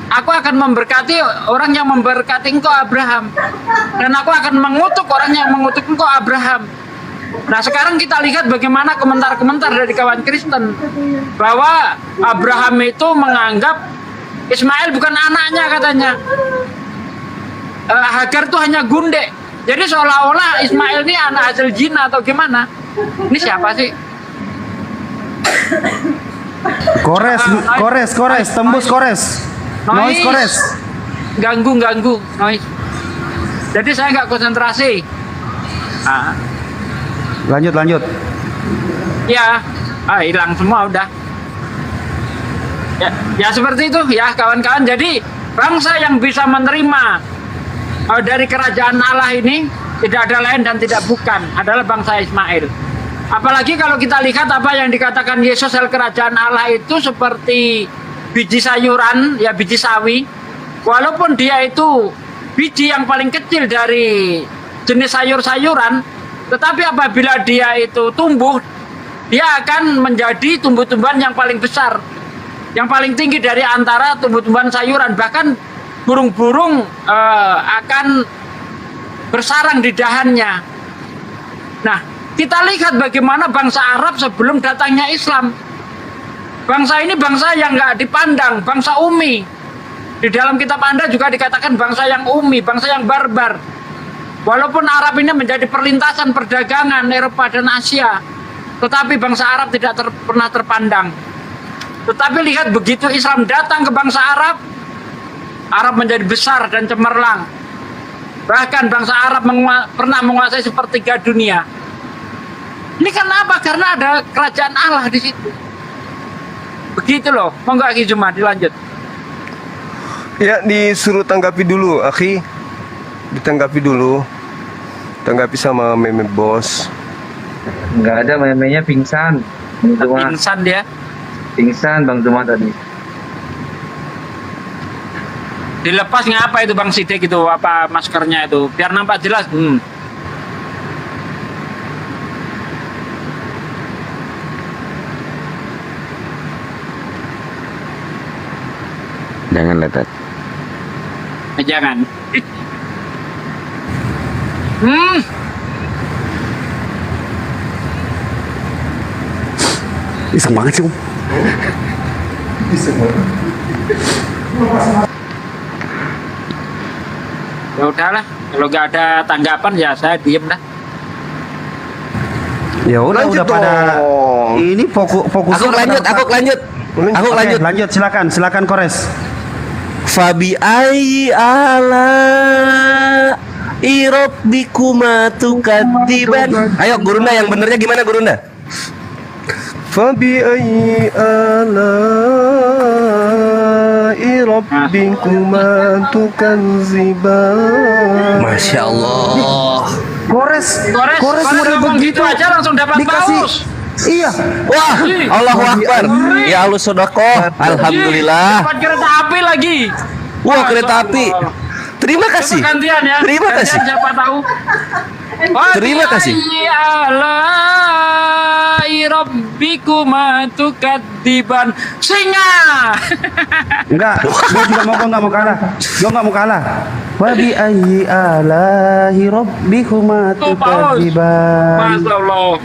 aku akan memberkati orang yang memberkati engkau Abraham, dan aku akan mengutuk orang yang mengutuk engkau Abraham. Nah sekarang kita lihat bagaimana komentar-komentar dari kawan Kristen bahwa Abraham itu menganggap Ismail bukan anaknya katanya. Hagar itu hanya gunde. Jadi seolah-olah Ismail ini anak hasil zina atau gimana? Ini siapa sih? Kores, tembus kores. Noise kores. Ganggu, noise. Jadi saya nggak konsentrasi. Ah, Lanjut. ya, hilang semua udah. Ya seperti itu ya kawan-kawan. Jadi bangsa yang bisa menerima dari kerajaan Allah ini tidak ada lain dan tidak bukan adalah bangsa Ismail. Apalagi kalau kita lihat apa yang dikatakan Yesus soal kerajaan Allah itu seperti biji sayuran, ya biji sawi. Walaupun dia itu biji yang paling kecil dari jenis sayur-sayuran, tetapi apabila dia itu tumbuh, dia akan menjadi tumbuh-tumbuhan yang paling besar, yang paling tinggi dari antara tumbuh-tumbuhan sayuran. Bahkan burung-burung akan bersarang di dahannya. Nah, kita lihat bagaimana bangsa Arab sebelum datangnya Islam. Bangsa ini bangsa yang nggak dipandang, bangsa Umi. Di dalam kitab Anda juga dikatakan bangsa yang Umi, bangsa yang barbar. Walaupun Arab ini menjadi perlintasan perdagangan Eropa dan Asia, tetapi bangsa Arab tidak pernah terpandang. Tetapi lihat begitu Islam datang ke bangsa Arab, Arab menjadi besar dan cemerlang. Bahkan bangsa Arab pernah menguasai sepertiga dunia. Ini kenapa? Karena ada kerajaan Allah di situ. Begitu loh. Monggo Aki Juma dilanjut. Ya, disuruh tanggapi dulu, Aki. Ditanggapi dulu. Tanggapi sama meme bos. Nggak ada memenya pingsan. Bang Zuma. Pingsan dia. Pingsan Bang Zuma tadi. Dilepas ngapa itu Bang Sidik itu, apa maskernya itu, biar nampak jelas. Jangan letat. Jangan. Iseng banget sih, Om. Ya udahlah, kalau nggak ada tanggapan ya saya diem dah. Ya udah Lanjut pada dong. ini fokus. Aku lanjut. Oke, lanjut silakan Kores. Fabi ayyi ala rabbikuma tukadziban. Ayo Gurunda, yang benernya gimana Gurunda? Fabi ayyi ala'i rabbikuma tukadziban. Masya Allah. Kores Kores ngomong gitu aja langsung dapat paus. Iya. Wah, Allahu Akbar. Ya Allah sedekah. Alhamdulillah. Dapat kereta api lagi. Wah, kereta api. Terima kasih. Coba gantian ya. Terima kasih. Gantian siapa tahu. Terima kasih. Ala'i rabbikuma tukadziban. Singa. Enggak, gue nggak mau kalah. Wa bi ayyi alahi rabbikuma Tuh paus. tukadziban. Masya Allah.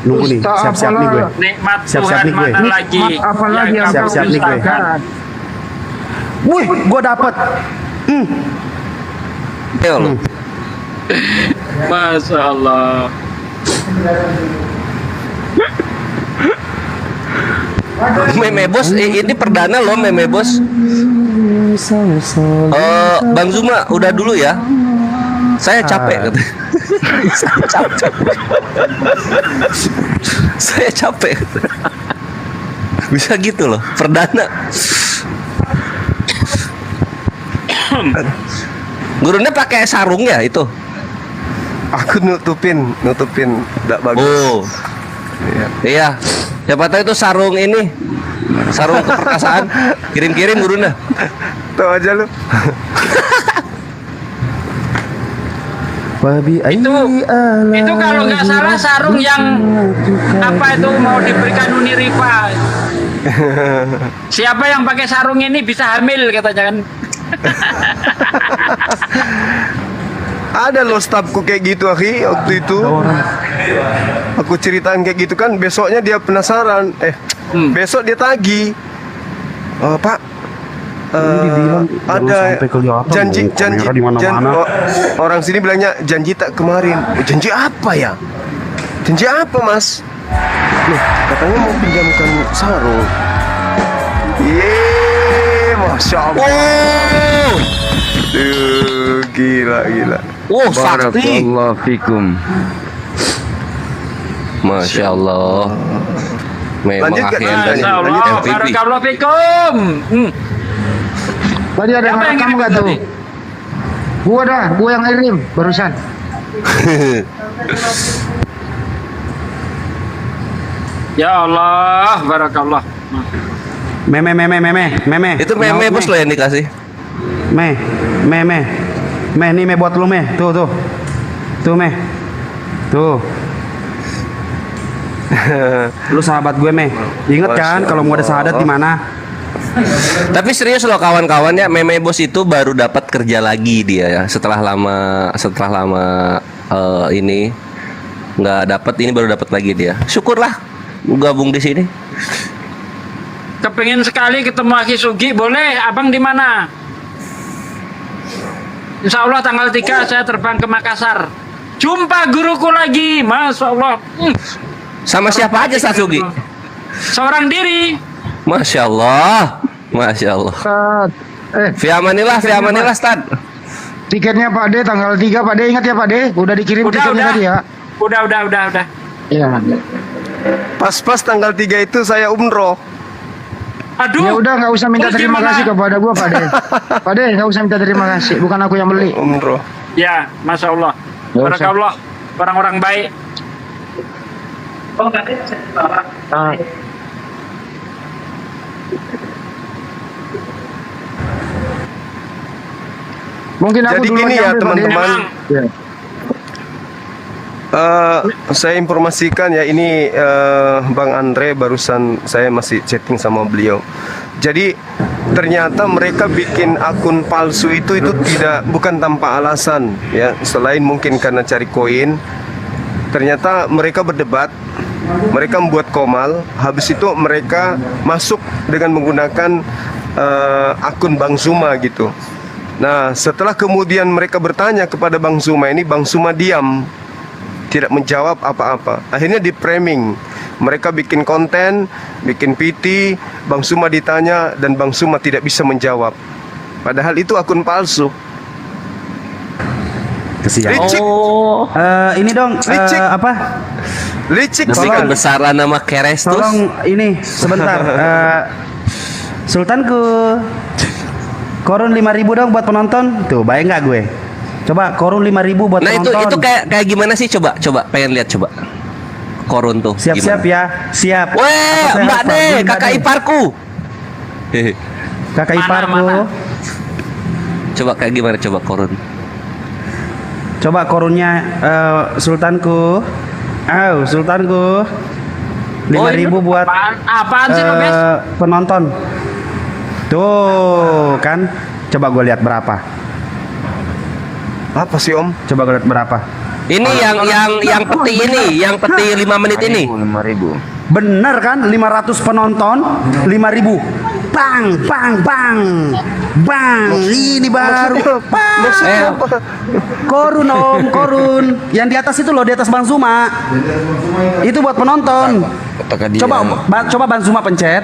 Nunggu nih, siap-siap nih gue. Nikmat Siap-siap Tuhan nih gue. mana lagi? Apalagi yang kamu siap-siap nih gue. dustakan? Wih, gue dapet. Ayo lo. Masya Allah. Meme bos, ini perdana loh meme bos. Bang Zuma, udah dulu ya. Saya capek. Saya capek. Bisa gitu loh, perdana. Gurunya pakai sarung ya itu? Aku nutupin, tidak bagus. Oh, iya. Siapa tahu itu sarung ini, sarung keperkasaan. Kirim-kirim gurunya. Tahu aja lu. Itu kalau nggak salah sarung yang apa itu mau diberikan Uni Rifa. Siapa yang pakai sarung ini bisa hamil katanya kan. Ada loh stafku kayak gitu, Aki, waktu itu. Aku ceritain kayak gitu kan, besoknya dia penasaran. Besok dia tagih. Pak, ada janji orang sini bilangnya janji tak kemarin. Janji apa ya? Janji apa, Mas? Loh, katanya mau pinjamkan sarung. Masya Allah. Oh, Gila. oh sakti. Barakallahu fikum. Masya Allah. Memang Lanjut, akhir Kak. dari Masya Allah. MVP. Barakallahu fikum. Tadi ada yang Siapa yang rekam ngirim nggak tuh? tadi? Gua yang ngirim barusan. Ya Allah, barakallah. Meme. Itu meme bos lo yang dikasih. Me, nih me buat lu me, tuh me, tuh. Lu sahabat gue me, inget kan kalau mau ada sahabat di mana? Tapi serius loh kawan-kawannya, meme bos itu baru dapat kerja lagi dia ya. Setelah lama ini nggak dapat, ini baru dapat lagi dia. Syukurlah gabung di sini. Kepengin sekali ketemu Aki Sugi, boleh? Abang di mana? Insya Allah tanggal 3 saya terbang ke Makassar. Jumpa guruku lagi, Masya Allah. Sama siapa aja Satsugi? Seorang diri. Masya Allah. Masya Allah. Ustaz. Fi amanillah, Stad. Tiketnya Pak D tanggal 3 Pak D, ingat ya Pak D? Udah dikirim tiketnya tadi ya. Udah. Iya. Pas-pas tanggal 3 itu saya umroh. Aduh. Ya udah nggak usah minta Terus terima gimana? kasih kepada gua Pak D. Pak D nggak usah minta terima kasih, bukan aku yang beli. Umroh. Ya, Masya Allah. Nggak usah. Barakallah. Orang-orang baik. Ah. Mungkin aku Jadi duluan gini ya yang ambil, Pak D. teman-teman. Ya. Saya informasikan ya ini Bang Andre barusan saya masih chatting sama beliau. Jadi ternyata mereka bikin akun palsu itu bukan tanpa alasan ya, selain mungkin karena cari koin. Ternyata mereka berdebat, mereka membuat komal, habis itu mereka masuk dengan menggunakan akun Bang Zuma gitu. Nah, setelah kemudian mereka bertanya kepada Bang Zuma ini, Bang Zuma diam, tidak menjawab apa-apa. Akhirnya di framing, mereka bikin konten, bikin PT, Bang Zuma ditanya dan Bang Zuma tidak bisa menjawab. Padahal itu akun palsu. Kesian. Licik, Oh. Ini dong Licik. apa? licik Demi sekali. kebesaran nama Kerestus. Tolong ini sebentar. Sultanku. Korun 5.000 dong buat penonton. Tuh, bayang nggak gue? Coba korun 5.000 buat Nah, penonton. itu kayak gimana sih? Coba pengen lihat coba. Korun tuh. Siap-siap gimana? ya. Siap. Weh, Apa saya Mbak harus De, bantuin Mbak kakak De? iparku. Kakak Mana, iparku. mana? Coba kayak gimana coba korun? Coba korunnya sultanku. Sultanku. 5.000 buat Apaan sih lo, Bes? penonton. Tuh, kan. Coba gue lihat berapa. Apa sih Om? Coba gue lihat berapa. Ini yang peti ini, yang peti 5 menit ini. 5.000. Bener kan? 500 penonton, 5.000. Bang, bang, bang. Bang, ini baru. Maksudnya apa? Korun Om, korun. Yang di atas itu loh, di atas Bang Zuma. Itu buat penonton. Coba Bang Zuma pencet.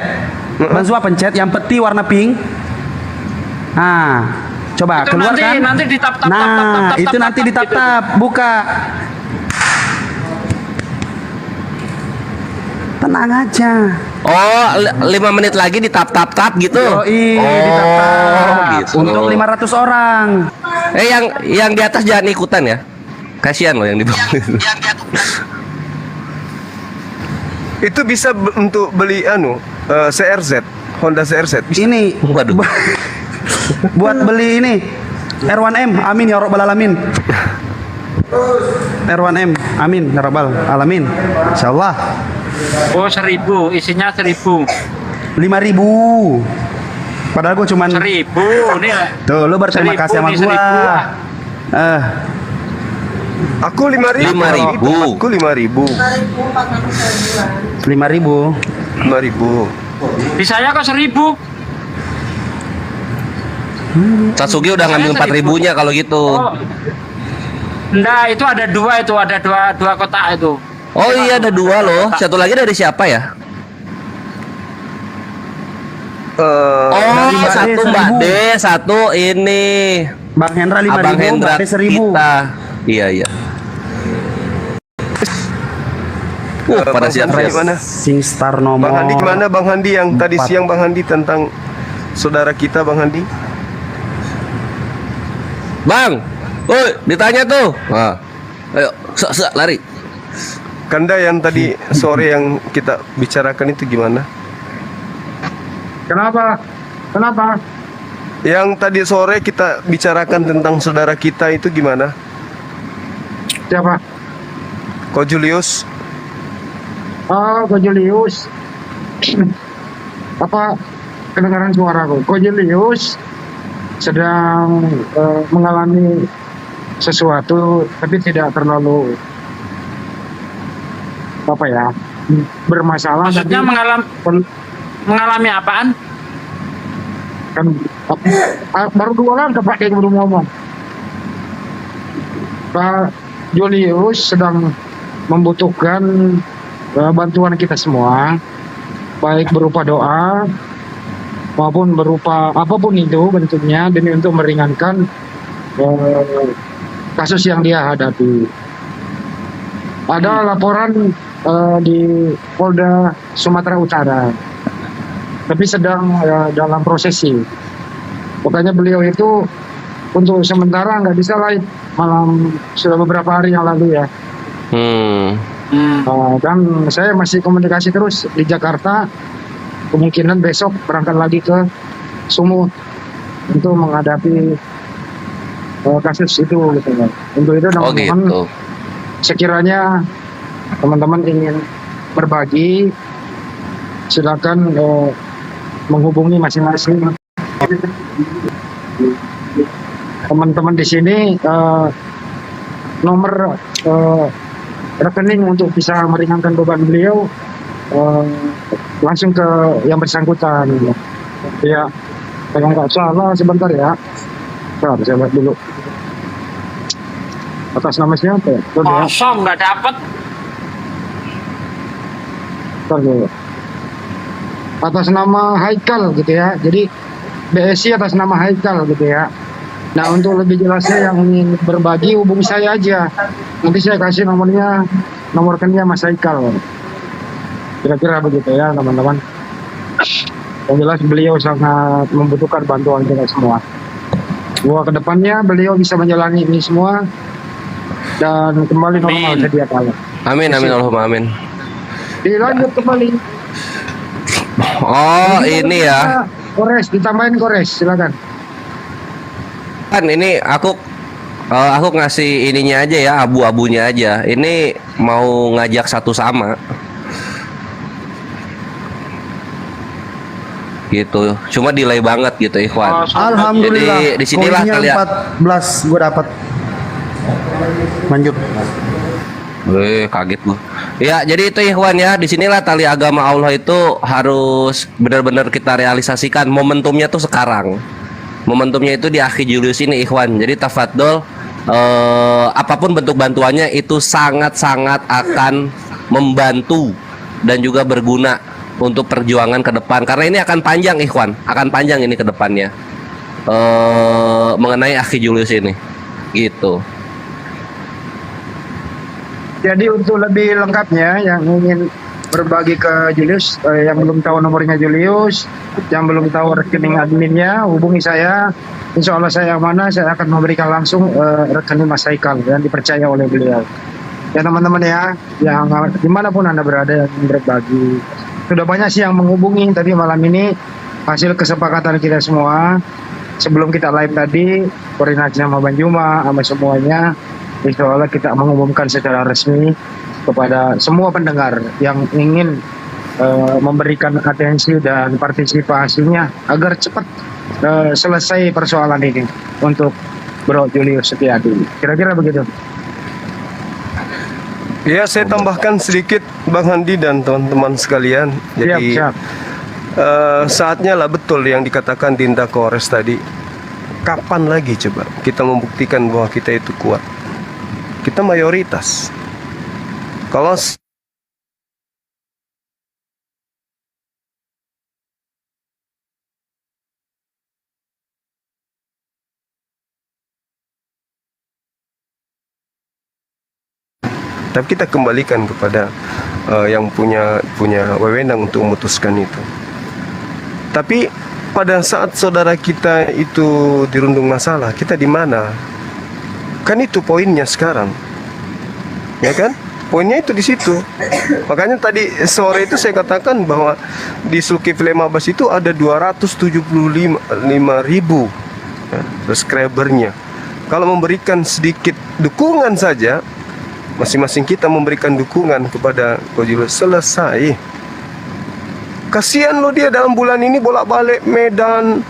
Bang Zuma pencet yang peti warna pink. Nah, coba Itu keluar kan? nanti ditap-tap, Nah, tap-tap, itu tap-tap, nanti tap, ditap-tap, buka. Tenang aja. Oh, 5 menit lagi di tap gitu. Yoi, Oh, ditap-tap. gitu. Untuk 500 orang. Yang di atas jangan ikutan ya. Kasihan loh yang di bawah. Itu bisa untuk beli CRZ, Honda CRZ. Bisa. Ini Waduh. buat beli ini R1M, amin ya rabbal alamin. R1M, amin ya rabbal alamin. Insyaallah. Oh, 1.000, isinya 1.000. 5.000. Padahal gue cuman 1.000 nih. tuh, lu berterima 1.000 kasih sama nih, gua. 1.000. Aku 5.000. 5.000. Aku 5.000. 5.000. 5.000. Di saya kok 1.000. Satsugi udah ngambil 4.000-nya kalau gitu. Oh. Enggak, itu ada dua dua kotak itu. Oh iya ada 2 loh. Satu lagi dari siapa ya? Oh, Dari Mbak D, satu Mbak 1.000. D, satu ini Bang Hendra 5.000, Abang Hendra Mbak D 1.000. kita. Iya. Pada Bang siap Handi gimana? Singstar nomor. Bang Handi gimana Bang Handi yang tadi 4. siang Bang Handi tentang saudara kita Bang Handi? Bang, woi ditanya tuh. Nah, ayo, lari. Kanda yang tadi sore yang kita bicarakan itu gimana? Kenapa? Yang tadi sore kita bicarakan tentang saudara kita itu gimana? Siapa? Ko Julius? Oh, Ko Julius. Apa kedengaran suaraku? Ko Julius sedang mengalami sesuatu, tapi tidak terlalu bermasalah. Maksudnya tapi mengalami apaan? kan baru 2 langkah Pak yang belum ngomong. Pak Julius sedang membutuhkan bantuan kita semua, baik berupa doa maupun berupa apapun itu bentuknya, demi untuk meringankan kasus yang dia hadapi. Ada laporan di Polda Sumatera Utara, tapi sedang dalam prosesi. Makanya beliau itu untuk sementara nggak bisa live malam, sudah beberapa hari yang lalu ya. Dan saya masih komunikasi terus di Jakarta. Kemungkinan besok berangkat lagi ke Sumut untuk menghadapi kasus itu gitu ya. Untuk itu teman-teman, sekiranya teman-teman ingin berbagi, silakan menghubungi masing-masing teman-teman di sini, nomor rekening untuk bisa meringankan beban beliau, langsung ke yang bersangkutan. Ya, kalau nggak salah sebentar ya. Bentar, saya lihat dulu. Atas nama siapa ya? Kosong, nggak dapet. Bentar dulu. Atas nama Haikal gitu ya. Jadi BSI atas nama Haikal gitu ya. Nah, untuk lebih jelasnya yang ingin berbagi hubungi saya aja. Nanti saya kasih nomornya, nomor rekeningnya Mas Haikal. Kira-kira begitu ya teman-teman. Yang jelas beliau sangat membutuhkan bantuan kita semua. Bahwa kedepannya beliau bisa menjalani ini semua dan kembali normal sedia kala. Amin, amin, Allahumma amin. Dilanjut kembali. Oh, ini ya. Kores, ditambahin kores, silakan. Kan ini aku ngasih ininya aja ya, abu-abunya aja. Ini mau ngajak satu sama. Gitu, cuma delay banget gitu Ikhwan. Alhamdulillah. Jadi di sinilah Koinnya kalian 14 gue dapat. Lanjut. Kaget gua. Ya, jadi itu Ikhwan ya, di sinilah tali agama Allah itu harus benar-benar kita realisasikan. Momentumnya tuh sekarang. Momentumnya itu di Akhi Julius ini Ikhwan. Jadi tafadhol, apapun bentuk bantuannya itu sangat-sangat akan membantu dan juga berguna untuk perjuangan ke depan, karena ini akan panjang Ikhwan, akan panjang ini ke depannya, mengenai Akhi Julius ini gitu. Jadi untuk lebih lengkapnya yang ingin berbagi ke Julius, yang belum tahu nomornya Julius, yang belum tahu rekening adminnya, hubungi saya. Insya Allah saya mana, saya akan memberikan langsung rekening Mas Haikal yang dipercaya oleh beliau. Ya teman-teman ya, yang dimanapun Anda berada yang ingin berbagi. Sudah banyak sih yang menghubungi, tapi malam ini hasil kesepakatan kita semua. Sebelum kita live tadi, koordinasi sama Bang Juma, sama semuanya, insya Allah kita mengumumkan secara resmi kepada semua pendengar yang ingin memberikan atensi dan partisipasinya agar cepat selesai persoalan ini untuk Bro Julius Setiadi. Kira-kira begitu. Ya, saya tambahkan sedikit Bang Handi dan teman-teman sekalian. Jadi Siap. saatnya lah betul yang dikatakan Dinda Kores tadi. Kapan lagi coba kita membuktikan bahwa kita itu kuat? Kita mayoritas. Kalau tapi kita kembalikan kepada yang punya wewenang untuk memutuskan itu. Tapi pada saat saudara kita itu dirundung masalah, kita di mana? Kan itu poinnya sekarang, ya kan? Poinnya itu di situ. Makanya tadi sore itu saya katakan bahwa di Zulkifli Mabas itu ada 275.000 subscribernya. Kalau memberikan sedikit dukungan saja, masing-masing kita memberikan dukungan kepada Ko Julius, selesai. Kasihan loh dia dalam bulan ini bolak-balik Medan,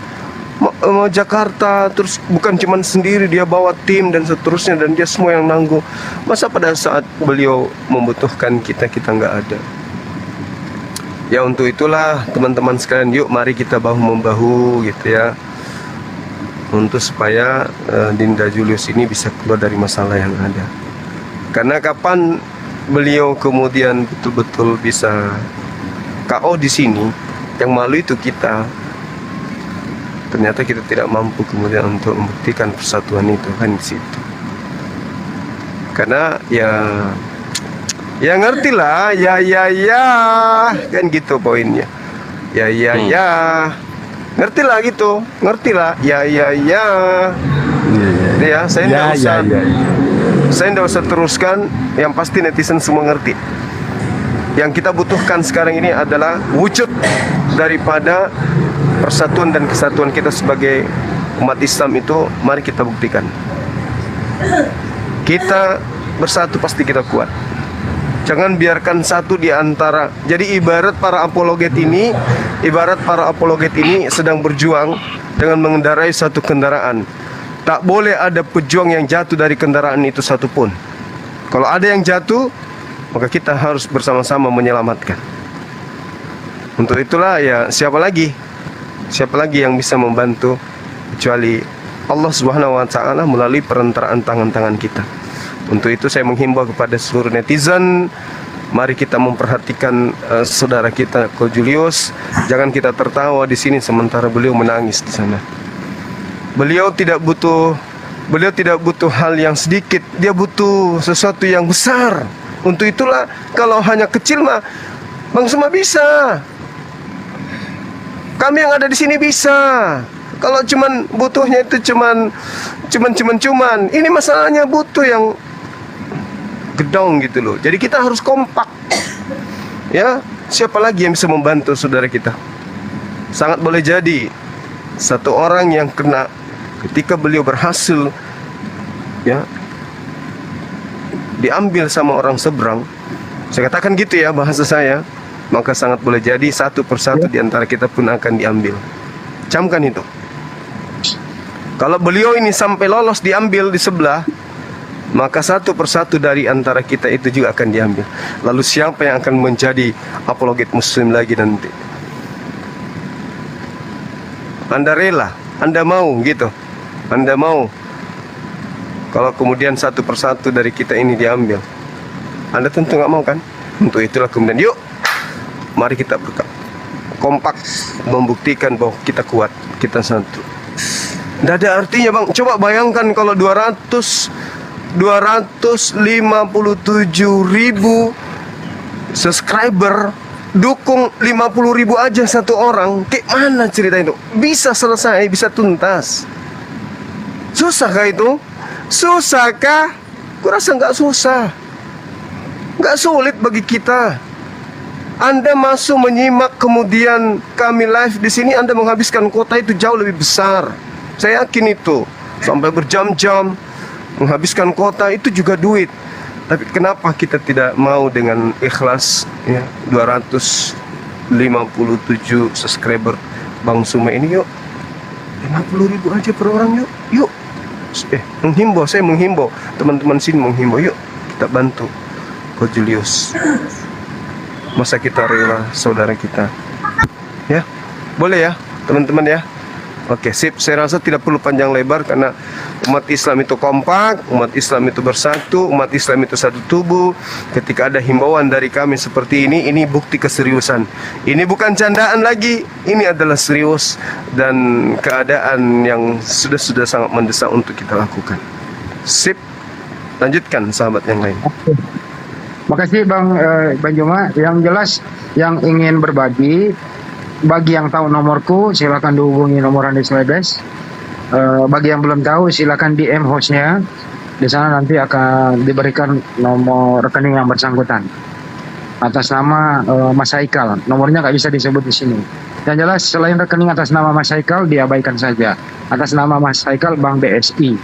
Jakarta, terus bukan cuma sendiri, dia bawa tim dan seterusnya, dan dia semua yang nanggung. Masa pada saat beliau membutuhkan kita nggak ada? Ya untuk itulah teman-teman sekalian, yuk mari kita bahu-membahu gitu ya. untuk supaya Dinda Julius ini bisa keluar dari masalah yang ada. Karena kapan beliau kemudian betul-betul bisa KO di sini, yang malu itu kita. Ternyata kita tidak mampu kemudian untuk membuktikan persatuan itu kan di situ. Karena ya ngerti lah, ya kan gitu poinnya. Ya ngerti lah gitu, ngerti lah, ya saya tidak usah teruskan, yang pasti netizen semua ngerti. Yang kita butuhkan sekarang ini adalah wujud daripada persatuan dan kesatuan kita sebagai umat Islam itu. Mari kita buktikan. Kita bersatu pasti kita kuat. Jangan biarkan satu di antara. Jadi ibarat para apologet ini sedang berjuang dengan mengendarai satu kendaraan. Tak boleh ada pejuang yang jatuh dari kendaraan itu satupun. Kalau ada yang jatuh, maka kita harus bersama-sama menyelamatkan. Untuk itulah ya siapa lagi yang bisa membantu kecuali Allah Subhanahu wa taala melalui perantaraan tangan-tangan kita. Untuk itu saya menghimbau kepada seluruh netizen, mari kita memperhatikan saudara kita Ko Julius. Jangan kita tertawa di sini sementara beliau menangis di sana. Beliau tidak butuh hal yang sedikit, dia butuh sesuatu yang besar. Untuk itulah kalau hanya kecil mah Bang Suma bisa. Kami yang ada di sini bisa. Kalau cuman butuhnya itu cuman. Ini masalahnya butuh yang gedong gitu loh. Jadi kita harus kompak. Ya, siapa lagi yang bisa membantu saudara kita? Sangat boleh jadi satu orang yang kena ketika beliau berhasil ya diambil sama orang seberang. Saya katakan gitu ya bahasa saya. Maka sangat boleh jadi satu persatu di antara kita pun akan diambil. Camkan itu. Kalau beliau ini sampai lolos diambil di sebelah, maka satu persatu dari antara kita itu juga akan diambil. Lalu siapa yang akan menjadi apologet muslim lagi nanti? Anda rela, Anda mau gitu. Anda mau kalau kemudian satu persatu dari kita ini diambil. Anda tentu nggak mau kan? Untuk itulah kemudian yuk, mari kita kompak membuktikan bahwa kita kuat, kita satu. Tidak ada artinya bang. Coba bayangkan kalau 257.000 subscriber dukung 50.000 aja satu orang. Kayak mana cerita itu? Bisa selesai, bisa tuntas. Susahkah itu? Susahkah? Kurasa nggak susah. Nggak sulit bagi kita. Anda masuk menyimak kemudian kami live di sini, Anda menghabiskan kuota itu jauh lebih besar. Saya yakin itu. Sampai berjam-jam menghabiskan kuota itu juga duit. Tapi kenapa kita tidak mau dengan ikhlas ya 257 subscriber Bang Suma ini yuk 50.000 aja per orang yuk. Saya menghimbau teman-teman sini menghimbau yuk kita bantu Ko Julius. Masa kita rela saudara kita? Ya, boleh ya teman-teman ya. Oke, sip. Saya rasa tidak perlu panjang lebar karena umat Islam itu kompak, umat Islam itu bersatu, umat Islam itu satu tubuh. Ketika ada himbauan dari kami seperti ini bukti keseriusan. Ini bukan candaan lagi, ini adalah serius dan keadaan yang sudah sangat mendesak untuk kita lakukan. Sip. Lanjutkan sahabat yang lain. Makasih Bang Juma. Yang jelas yang ingin berbagi, bagi yang tahu nomorku silakan dihubungi nomor Andi Slebes. Bagi yang belum tahu silakan DM hostnya. Di sana nanti akan diberikan nomor rekening yang bersangkutan atas nama Mas Haikal. Nomornya nggak bisa disebut di sini. Yang jelas selain rekening atas nama Mas Haikal diabaikan saja. Atas nama Mas Haikal Bank BSI.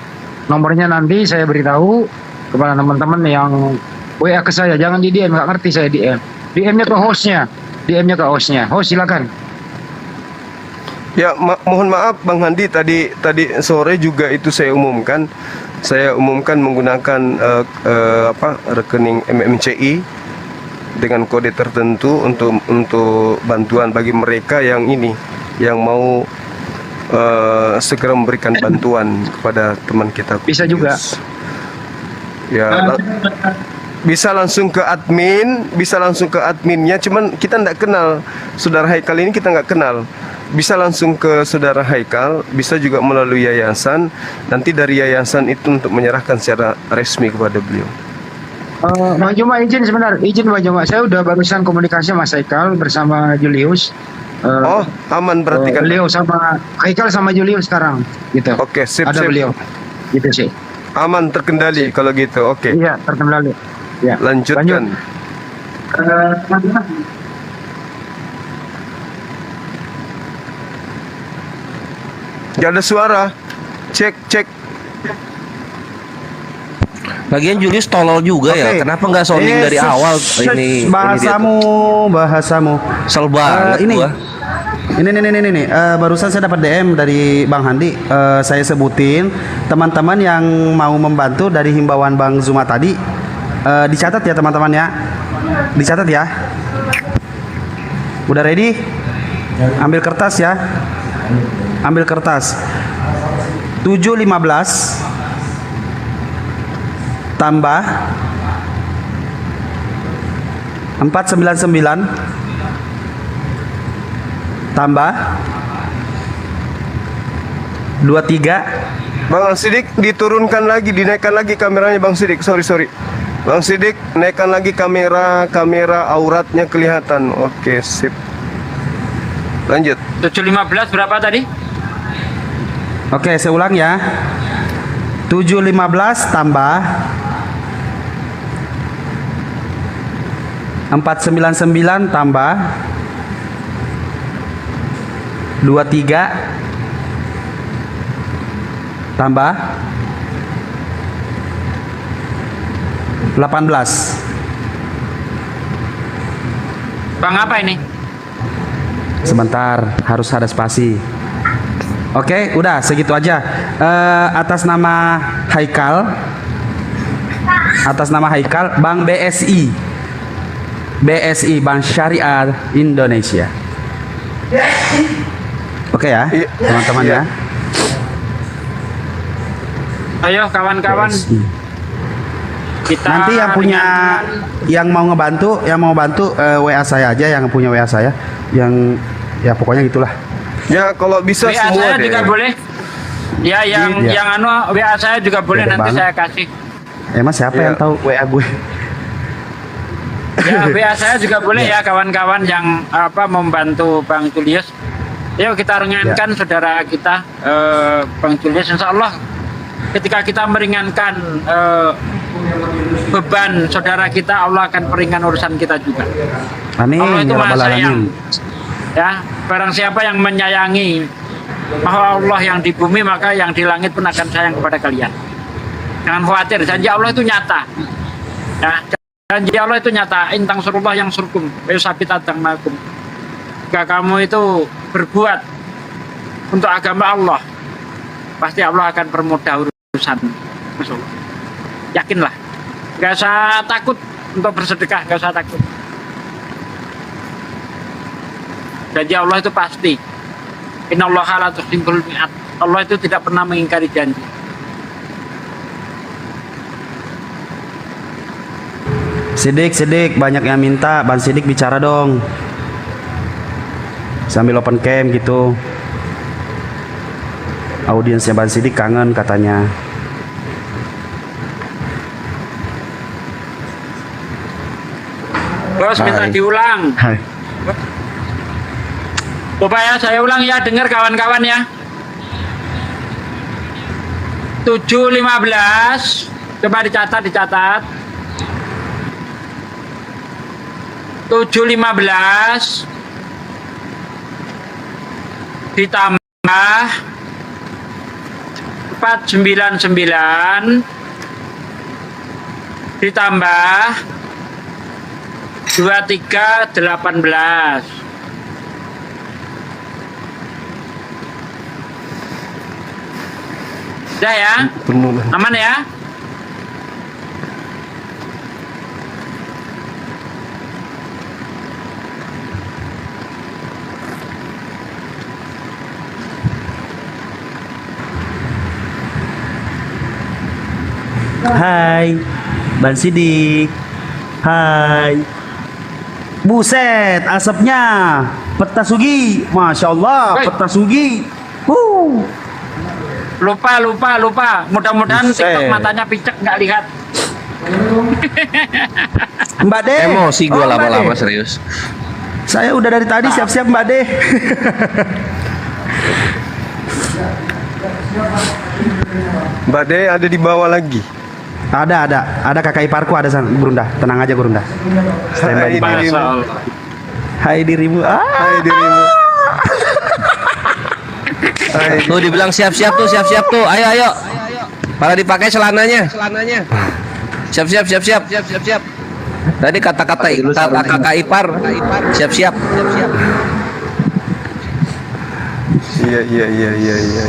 Nomornya nanti saya beritahu kepada teman-teman yang WA ke saya. Jangan di DM, nggak ngerti saya DM. DM-nya ke hostnya. Host silakan. Ya, mohon maaf Bang Handi, tadi sore juga itu saya umumkan menggunakan rekening MMCI dengan kode tertentu untuk bantuan bagi mereka yang mau segera memberikan bantuan kepada teman kita. Bisa juga. Ya, bisa langsung ke adminnya, cuman kita tidak kenal. Saudara Haikal ini kita nggak kenal. Bisa langsung ke saudara Haikal, bisa juga melalui yayasan. Nanti dari yayasan itu untuk menyerahkan secara resmi kepada beliau. Bang Juma izin Bang Juma. Saya udah barusan komunikasi Mas Haikal bersama Julius. Oh, aman berarti kan? Beliau sama Haikal sama Julius sekarang, gitu. Oke, sip. Ada beliau, gitu sih. Aman, terkendali kalau gitu. Oke. Iya, terkendali. Ya. Lanjutkan. Gak ada suara. Cek. Lagian Julius tolol juga ya. Oke. Kenapa nggak sounding dari awal ini? Bahasamu. Kesel banget ini. gua. Ini. Barusan saya dapat DM dari Bang Handi. Saya sebutin teman-teman yang mau membantu dari himbauan Bang Zuma tadi. Dicatat ya teman-teman ya. Dicatat ya. Udah ready? Ambil kertas ya. Ambil kertas. 715 tambah 499 tambah 23. Bang Sidik, diturunkan lagi, dinaikkan lagi kameranya Bang Sidik. Sorry. Bang Sidik, naikkan lagi kamera auratnya kelihatan. Oke, sip. Lanjut. 715 berapa tadi? Oke, saya ulang ya. 715 tambah 499 tambah 23 tambah 18. Bang apa ini? Sebentar, harus ada spasi. Oke, udah segitu aja. Atas nama Haikal, Bank BSI, Bank Syariah Indonesia. Oke ya, teman-teman ya. Ayo kawan-kawan. BSI. Kita Nanti yang mau bantu WA saya aja, yang punya WA saya, yang ya pokoknya gitulah. Ya, kalau bisa WA semua saya deh. juga boleh. Ya, yang Iya. WA saya juga boleh, Beda nanti banget. saya kasih. Emang siapa Ya. yang tahu WA gue? Ya, WA saya juga boleh ya kawan-kawan yang membantu Bang Julius. Yuk kita ringankan saudara kita Bang Julius, insya Allah ketika kita meringankan beban saudara kita, Allah akan peringan urusan kita juga. Amin. Allah itu Ya maha Rabbal sayang. Alamin. Ya, barang siapa yang menyayangi Maha Allah yang di bumi, maka yang di langit pun akan sayang kepada kalian. Jangan khawatir, janji Allah itu nyata. Ya, janji Allah itu nyata. Intang surullah yang surkum, sabitatan makum. Jika kamu itu berbuat untuk agama Allah, pasti Allah akan permudah urusan. Masya Allah. Yakinlah. Gak usah takut untuk bersedekah, gak usah takut. Janji Allah itu pasti. Innallaha la tuhibbul mi'ad. Allah itu tidak pernah mengingkari janji. Sidik, banyak yang minta Bang Sidik bicara dong. Sambil open cam gitu. Audiensnya Bang Sidik kangen katanya. Bos minta Hai. diulang. Hai. Coba ya, saya ulang ya, dengar kawan-kawan ya. 715. Coba dicatat. 715 ditambah 499 ditambah 2318. Udah ya? Aman ya? Hai. Bang Sidik. Hai. Buset, asapnya. Peta Sugi. Masya Allah, Woi. Peta Sugi. Lupa. Mudah-mudahan Buset. TikTok matanya picek nggak lihat. Mbak De. Emosi gue Oh, Mbak lama-lama De. serius. Saya udah dari tadi siap-siap Mbak De. Mbak De ada di bawah lagi. Ada kakak iparku ada sana, Gurunda. Tenang aja Gurunda. Standby di bawah. Masya Allah. Hai dirimu. Hai dirimu. Hai. Tuh dibilang siap-siap tuh. Ayo. Para dipakai celananya. Siap. Tadi kata-kata kakak ipar. Siap. Iya.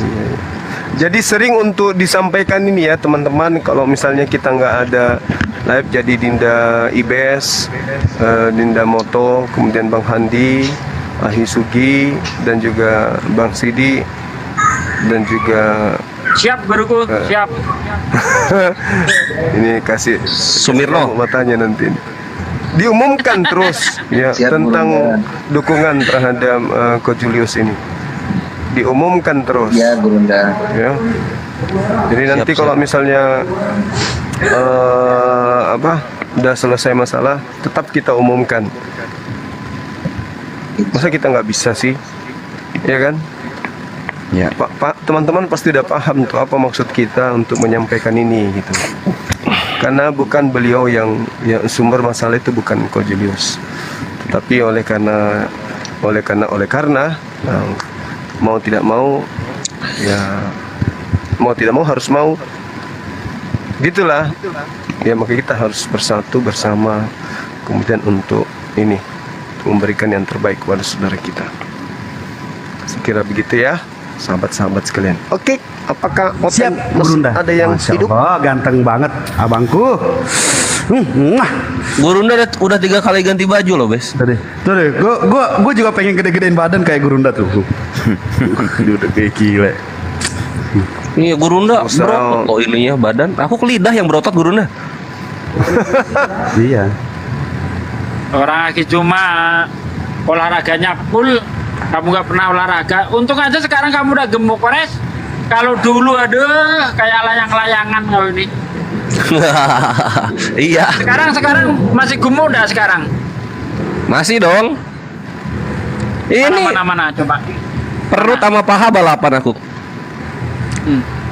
Jadi sering untuk disampaikan ini ya teman-teman, kalau misalnya kita nggak ada live, jadi Dinda Ibes, Dinda Moto, kemudian Bang Handi, Ahi Sugi, dan juga Bang Sidi, dan juga Siap guruku, siap. ini kasih Sumirno. matanya nanti. Diumumkan terus ya Siap, tentang dukungan terhadap Ko Julius ini. Diumumkan terus. Ya, Gurunda. Ya. Jadi nanti kalau misalnya udah selesai masalah, tetap kita umumkan. Masa kita nggak bisa sih, ya kan? Ya. Pak, teman-teman pasti udah paham tuh apa maksud kita untuk menyampaikan ini gitu. Karena bukan beliau yang sumber masalah itu bukan Ko Julius, tetapi oleh karena mau tidak mau harus mau, gitulah ya, maka kita harus bersatu bersama kemudian untuk memberikan yang terbaik kepada saudara kita. Sekira begitu ya sahabat-sahabat sekalian. Oke, apakah Siap, masih Gurunda. ada yang Masya hidup? Allah, ganteng banget abangku. Gurunda udah 3 kali ganti baju loh, Bes. Tuh deh, gue juga pengen gede-gedein badan kayak Gurunda tuh. Dia udah kayak gila. Iya, Gurunda Usah. berotot loh ininya badan. Aku ke lidah yang berotot Gurunda. Iya. Orang lagi cuma olahraganya full, kamu nggak pernah olahraga. Untung aja sekarang kamu udah gemuk, Kores. Kalau dulu aduh kayak layang-layangan kau ini. Iya. Sekarang masih gemuk dah sekarang. Masih dong. Ini Mana coba. perut sama paha balapan aku.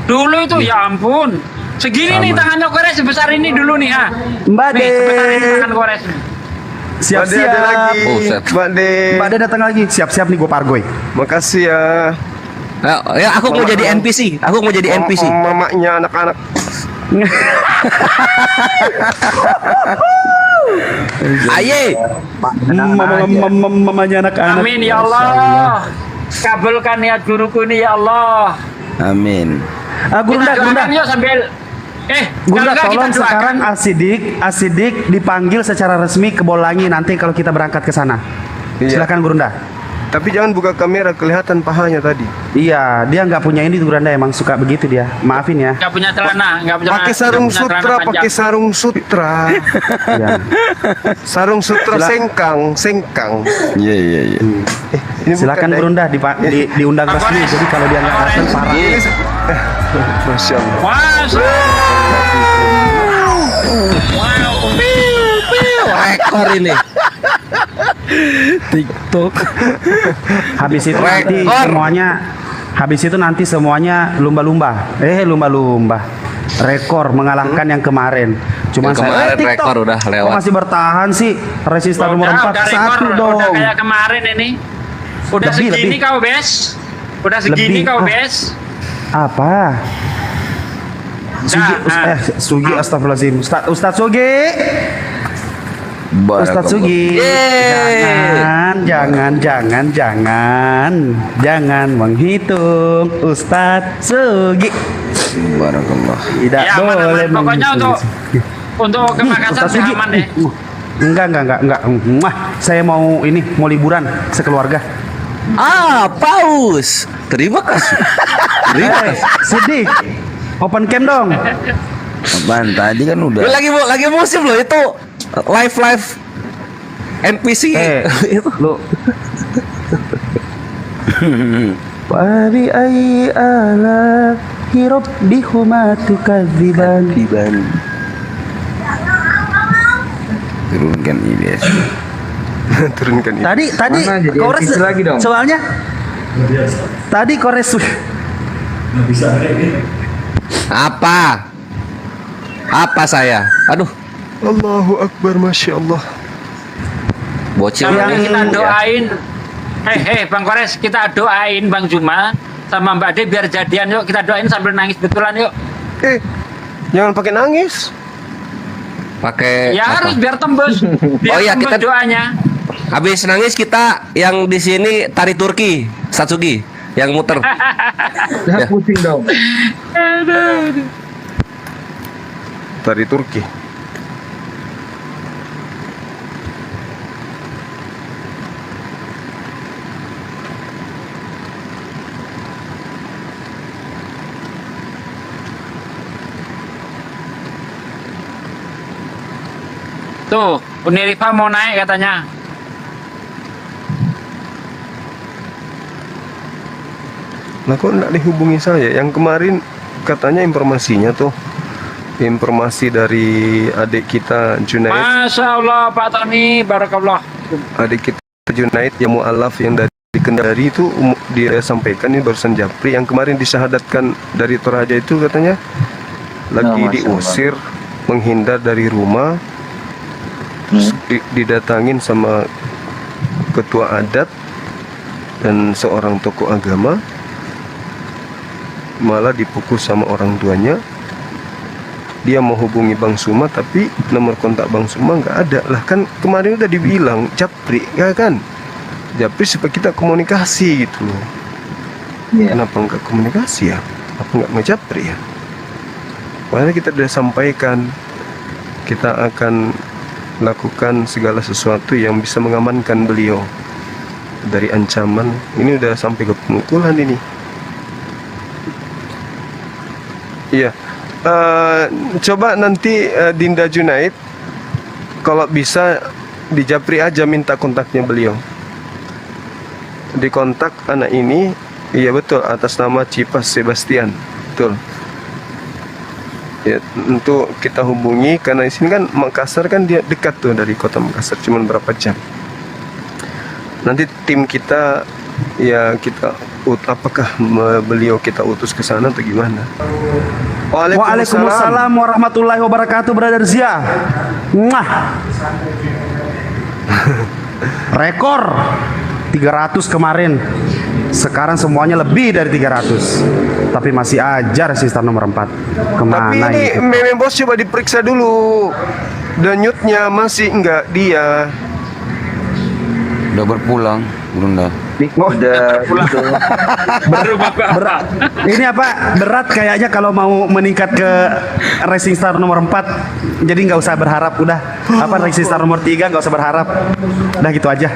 Dulu itu ya ampun. Segini nih tangannya Kores, sebesar ini dulu nih ha. Mbak Nih, sebesar ini De. tangan Kores. Mbak De ada lagi. Buset. Mbak De. Mbak De datang lagi. Siap-siap nih gue pargoy. Makasih ya. Ya, aku mau jadi NPC. Aku mau jadi NPC. Mamanya anak-anak. Aye. Mamanya anak-anak. Amin ya Allah. Kabulkan niat guruku ini ya Allah. Amin. Gurunda, Kita Gurunda. doakan yuk sambil Gurunda, kalau enggak tolong kita doakan. sekarang Asidik dipanggil secara resmi ke Bolangi nanti kalau kita berangkat ke sana. Iya. Silakan Gurunda. Tapi jangan buka kamera, kelihatan pahanya tadi. Iya, dia nggak punya ini Gurunda, emang suka begitu dia. Maafin ya. Nggak punya celana, nggak punya. Pakai sarung nggak punya celana sutra, panjang. pakai sarung sutra. Iya. Sarung sutra sengkang. Iya. Ini Silakan bukan, Gurunda diundang Pak resmi. Kores. Jadi kalau dia nggak datang parah. Ini Masya Allah. Masuk. Rekor ini. TikTok. Habis itu nanti semuanya lumba-lumba. Lumba-lumba. Rekor mengalahkan yang kemarin. Cuma Yang kemarin TikTok. rekor udah lewat. Kok masih bertahan sih? Resista nomor 4 udah rekor, satu udah dong. kayak kemarin ini. Udah Lebih, segini lebih. kau Bes. Udah segini Lebih. kau Ah. Bes. Apa? Sugi astagfirullahaladzim. Ustaz Sugi. Ustaz Sugi. Jangan menghitung Ustaz Sugi. Barakallah. Tidak Ya, aman, boleh aman. Pokoknya menghitung. untuk ke Makassar Ustaz sih Sugi. aman deh. Enggak. Saya mau liburan sekeluarga. Paus. Terima kasih. Sidik. Open cam dong. Apaan? Tadi kan udah. Lagi musim loh itu live NPC. Itu Lu. Wabi ai ala hirob bihuma tukadziban. Turunkan IBS. Turunkan ini. Tadi Mana jadi kores NPC lagi dong? soalnya tadi kores apa saya? Aduh, Allahu Akbar, Masya Allah. bocil Sama ini. kita doain. Bang Kores, kita doain Bang Zuma sama Mbak De biar jadian yuk. Kita doain sambil nangis betulan yuk. Jangan pakai nangis. Pakai Ya apa? harus biar tembus. Biar Oh iya, tembus kita- doanya. Habis nangis kita yang di sini tari Turki, Satsuki yang muter. Udah pusing dong. Tari Turki. Tuh, Uni Rifa mau naik katanya. Lah kok enggak dihubungi saya? Yang kemarin katanya informasinya tuh informasi dari adik kita Junaid, Masya Allah Pak Tony, barakallah. adik kita Junaid yang mualaf yang dari Kendari itu dia sampaikan ini barusan Japri yang kemarin disyahadatkan dari Toraja itu katanya lagi Masya diusir menghindar dari rumah, terus didatangin sama ketua adat dan seorang tokoh agama, malah dipukul sama orang tuanya. Dia mau hubungi Bang Suma tapi nomor kontak Bang Suma nggak ada. Lah kan kemarin udah dibilang Japri, ya kan? Japri supaya kita komunikasi gitu loh. Iya. Kenapa nggak komunikasi ya? Apa nggak ngejapri ya? Padahal kita sudah sampaikan kita akan lakukan segala sesuatu yang bisa mengamankan beliau dari ancaman. Ini udah sampai ke pemukulan ini. Iya. Coba nanti Dinda Junaid kalau bisa di Japri aja minta kontaknya beliau. Dikontak anak ini, iya betul, atas nama Cipas Sebastian, betul. Ya, untuk kita hubungi karena di sini kan Makassar kan dia dekat tuh dari kota Makassar, cuman berapa jam. Nanti tim kita ya kita apakah beliau kita utus ke sana atau gimana? Waalaikumsalam warahmatullahi wabarakatuh, Brother Zia. Mwah. Rekor 300 kemarin. Sekarang semuanya lebih dari 300. Tapi masih aja resistor nomor 4. Kemana Tapi ini itu? Meme Bos coba diperiksa dulu. Denyutnya masih enggak dia. Udah berpulang, Bunda. Udah gitu. Baru Bapak. Ini apa? Berat kayaknya kalau mau meningkat ke Racing Star nomor 4. Jadi nggak usah berharap udah. Apa Racing Star nomor 3 nggak usah berharap. Udah gitu aja.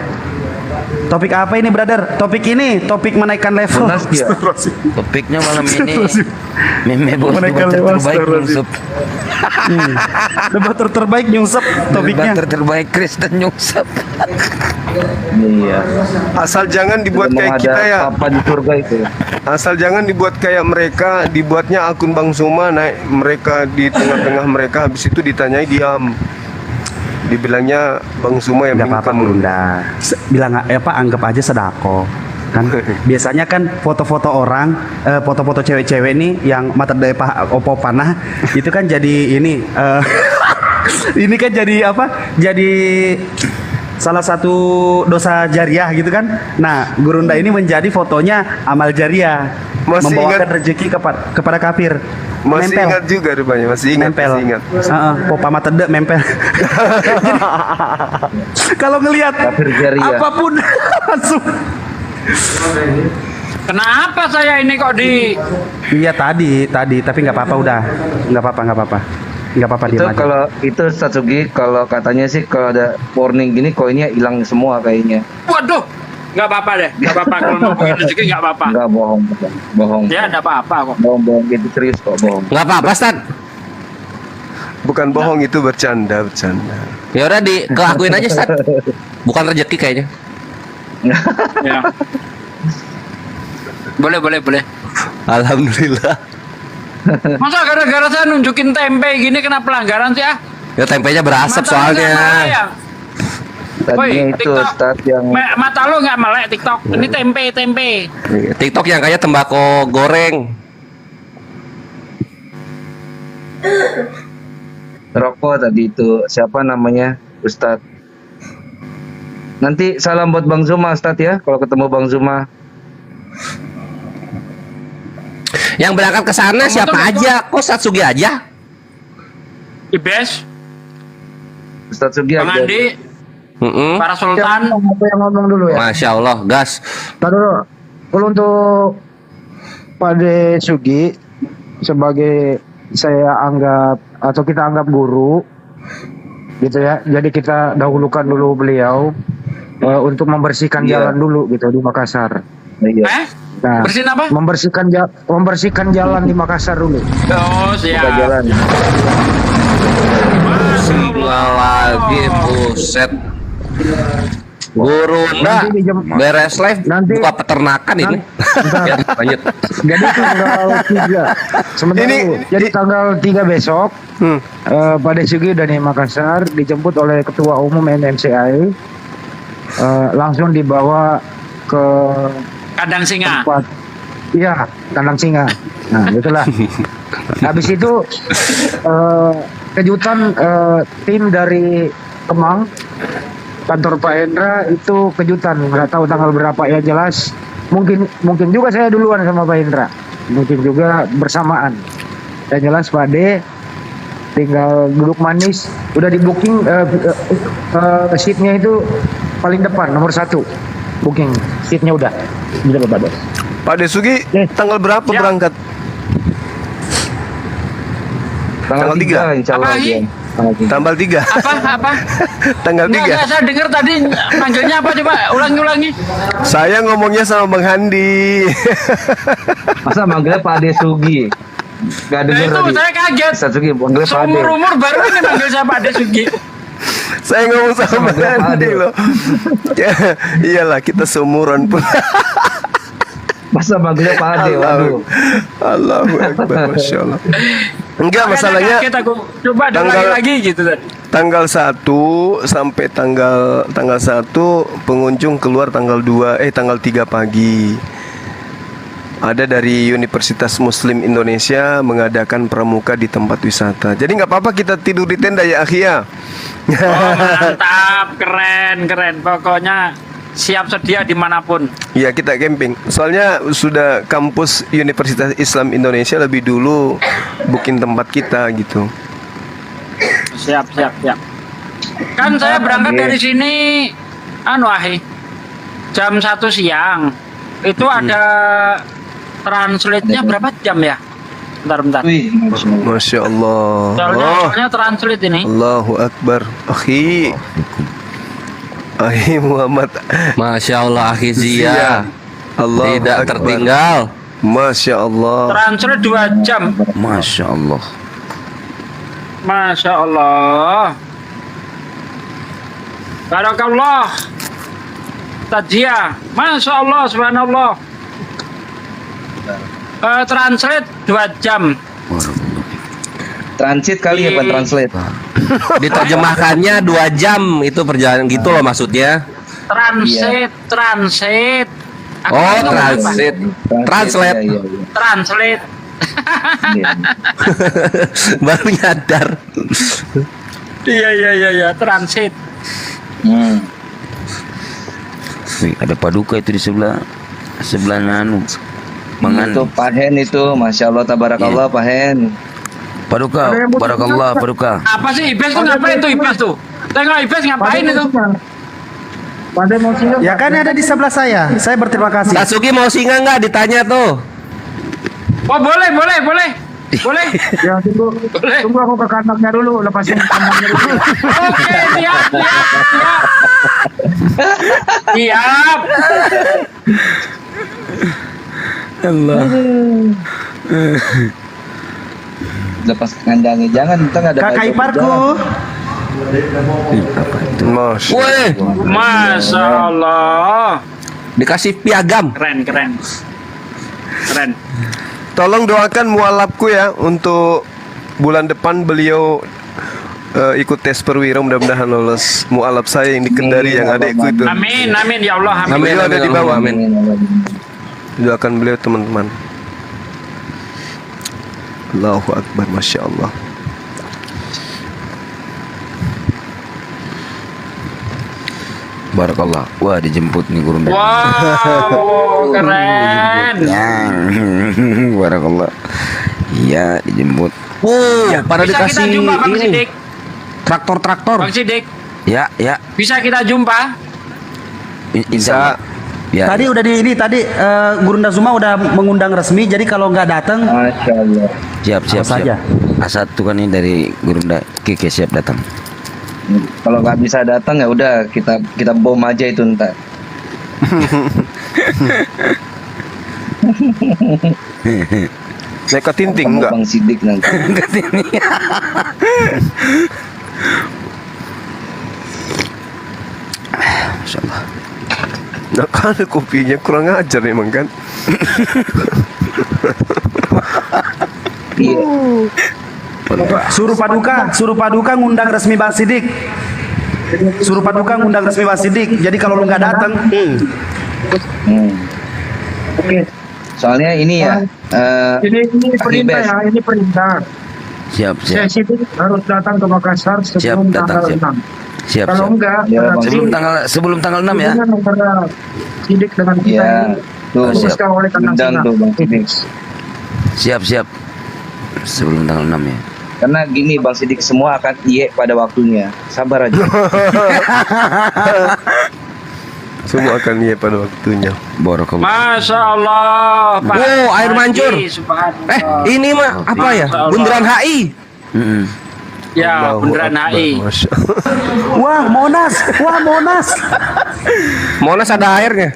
Topik apa ini, brother? Topik menaikkan level. Lunas dia. Topiknya malam ini Meme Bos Mereka debater lewat, terbaik Astagfirullah. nyungsep. Debater terbaik nyungsep topiknya. Debater terbaik Kristen nyungsep. Iya. Asal jangan dibuat Memang kayak ada kita ya. Apa di surga itu? Asal jangan dibuat kayak mereka, dibuatnya akun Bang Suma naik mereka di tengah-tengah mereka, habis itu ditanyai diam. Dibilangnya Bang Suma yang Nggak apa-apa, bingkang. Bunda. Bilang apa? Anggap aja sedako. Kan biasanya kan foto-foto orang, foto-foto cewek-cewek nih yang mata depa opo panah itu kan jadi ini ini kan jadi apa? Jadi salah satu dosa jariah gitu kan. Nah, Gurunda ini menjadi fotonya amal jariah, Masih membawakan ingat- rezeki kepada kafir. Masih Nempel. ingat juga rupanya, masih ingat, Nempel. masih ingat. Popa mata de mempel. Jadi, kalau ngelihat Kafir jariah. apapun langsung. Kenapa saya ini kok di Iya tadi, tapi nggak apa-apa udah, nggak apa-apa, Itu diam aja. kalau itu Satsuki, kalau katanya sih kalau ada warning gini koinnya hilang semua kayaknya. Waduh, nggak apa-apa deh, nggak apa-apa kalau ngomongin rezeki nggak apa-apa. Enggak bohong. Ya, nggak apa-apa kok. Bohong gitu serius kok bohong. Nggak apa-apa, Stan. Bukan bohong, itu bercanda. Ya udah kelakuin aja, Ustaz. Bukan rezeki kayaknya. Ya. Boleh. Alhamdulillah. Masa gara-gara saya nunjukin tempe gini kena pelanggaran sih ah? Ya tempenya berasap Mata soalnya. lu nggak melek ya? Woi, Tadinya itu TikTok. Ustaz yang Mata lu nggak melek TikTok. Ini tempe. Iya, TikTok yang kayak tembakau goreng. rokok tadi itu. Siapa namanya? Ustaz. Nanti salam buat Bang Zuma Ustaz ya, kalau ketemu Bang Zuma. Yang berangkat ke sana siapa aja? Kok Ustaz Sugi aja? Ibes, Ustaz Sugi Bang aja. Andi, para sultan. Aku yang ngomong dulu ya. Masya Allah, gas. Ntar dulu. Kalau untuk Pak De Sugi sebagai saya anggap atau kita anggap guru gitu ya. Jadi kita dahulukan dulu beliau untuk membersihkan Iya. jalan dulu gitu di Makassar. Iya. Nah, Bersihin apa? membersihkan jalan di Makassar dulu. Oh, Buka siap. jalan. Singa lagi, buset. Guru Nanti di jam- beres live nanti- buka peternakan ini. Ya, lanjut. Jadi tanggal 3. Sebentar dulu. Jadi tanggal 3 besok Pak De Sugi dan di Makassar dijemput oleh Ketua Umum NMCI, langsung dibawa ke Kandang singa. tempat, iya, kandang singa. Nah, itulah. Habis itu kejutan tim dari Kemang, kantor Pak Hendra itu kejutan, nggak tahu tanggal berapa ya, jelas. Mungkin juga saya duluan sama Pak Hendra, mungkin juga bersamaan. Yang jelas Pak De tinggal duduk manis, udah di booking seatnya itu paling depan nomor 1, booking seatnya udah Pak De. Pak De Sugi, tanggal berapa Ya. berangkat? Tanggal Tanggal 3 insya Allah. Apa, Hi? dia. Tanggal 3. Tanggal 3. Apa? Tanggal Enggak, 3. saya dengar tadi manggilnya apa coba? Ulangi. Saya ngomongnya sama Bang Handi. Masa manggilnya Pak De Sugi? Gak Nah, denger itu tadi. saya kaget. Ustaz Sugi manggilnya Pak De. Seumur-umur baru ini manggil saya Pak De Sugi. Saya ngomong sama Bang Sama dia, Handi Pak De. loh. Ya, iyalah kita seumuran pun. Masa manggilnya Pak De? Waduh. Allahu Akbar, Masya Allah. Enggak, Makanya masalahnya kaget aku. Coba diulangi lagi gitu tadi. tanggal 1 sampai tanggal 1 pengunjung keluar tanggal 3 pagi. Ada dari Universitas Muslim Indonesia mengadakan pramuka di tempat wisata. Jadi nggak apa-apa kita tidur di tenda ya, akhi ya. Oh, mantap, keren. Pokoknya siap sedia dimanapun. Iya, kita camping. Soalnya sudah kampus Universitas Islam Indonesia lebih dulu booking tempat kita gitu. Siap. Kan saya berangkat dari sini, jam 1 siang. Itu ada translate-nya berapa jam ya? Bentar. Wih, Masya Allah. Soalnya translate ini. Allahu Akbar. Akhi Muhammad. Masya Allah, akhi Zia. Allahu Tidak Akbar. tertinggal. Masya Allah. Translate 2 jam. Masya Allah. Masya Allah. Barakallah. Tajiyah. Masya Allah, subhanallah. Translate 2 jam. transit kali ya Pak, translate. Diterjemahkannya 2 jam itu perjalanan gitu loh maksudnya. Transit. Aku Oh, ngomong apa? translate. Iya. Translate. Iya. Baru nyadar. Iya, transit. Wih, ada paduka itu di sebelah nanu. Mangan. Itu Pak Hen itu, Masya Allah, tabarakallah Pak Hen. Paduka, barakallah, paduka. Apa sih Ibes tuh ngapain tuh Ibes tuh? Tengok Ibes ngapain itu? Pak De mau singgah? Ya kan ada di sebelah saya. Saya berterima kasih. Tatsuki mau singa nggak? Ditanya tuh. Oh boleh. Boleh. Ya tunggu aku ke kandangnya dulu, lepasin kandangnya dulu. Oke, siap. lepas kandangnya. Jangan ntar ada Kakak baju iparku. Masya. Woi, Masya Allah. dikasih piagam. Keren, keren. Keren. Tolong doakan mualafku ya untuk bulan depan beliau ikut tes perwira, mudah-mudahan lolos. Mualaf saya yang di Kendari yang adekku itu. Amin, amin ya Allah. Amin. Beliau ada di bawah. Amin. Doakan beliau teman-teman. Allahu Akbar, Masya Allah. Barakallah. Wah, dijemput nih guru. Wow, keren. Ya. Barakallah. Iya, dijemput. Pada Bisa kita dikasih jumpa Bang ini. Sidik? Traktor. Bang Sidik, Ya, ya. bisa kita jumpa? Insya Allah. Ya. Tadi udah tadi Gurunda Zuma udah mengundang resmi. Jadi kalau nggak datang, Masya Allah. Siap, siap, Apa saja? siap. A1 kan ini dari Gurunda Kike siap datang. Kalau nggak bisa datang ya udah kita bom aja itu ntar. Naik ke tinting Sama enggak? Bang Sidik nanti. Masya Allah. Nah, kan kopinya kurang ajar emang kan. Iya. suruh paduka ngundang resmi Bang Sidik. Suruh paduka ngundang resmi Bang Sidik. Jadi kalau lu nggak datang, Oke. Soalnya ini ya. Ini perintah Bes. ya, ini perintah. Siap, Saya siap. Sidik harus datang ke Makassar Siap, sebelum datang, tanggal siap. 6. Siap, Kalau siap. enggak, Ya, Bang. berarti Sebelum tanggal 6 ya. hubungan antara Sidik dengan kita Ya, ini tuh. diputuskan oleh kandang Undang Singa. tuh Bang Sidik. Siap, siap. Sebelum tanggal 6 ya. Karena gini Bang Sidik, semua akan iye pada waktunya. Sabar aja. Semua akan iya pada waktunya. Barakallah. Masya Allah. Pak Wow, air Haji, mancur. Subhanallah. Ini mah apa ya? Masya Allah. Bundaran HI. Mm-mm. Ya, Allahu bundaran Akbar, HI. Masya Allah. wah Monas. Monas ada airnya.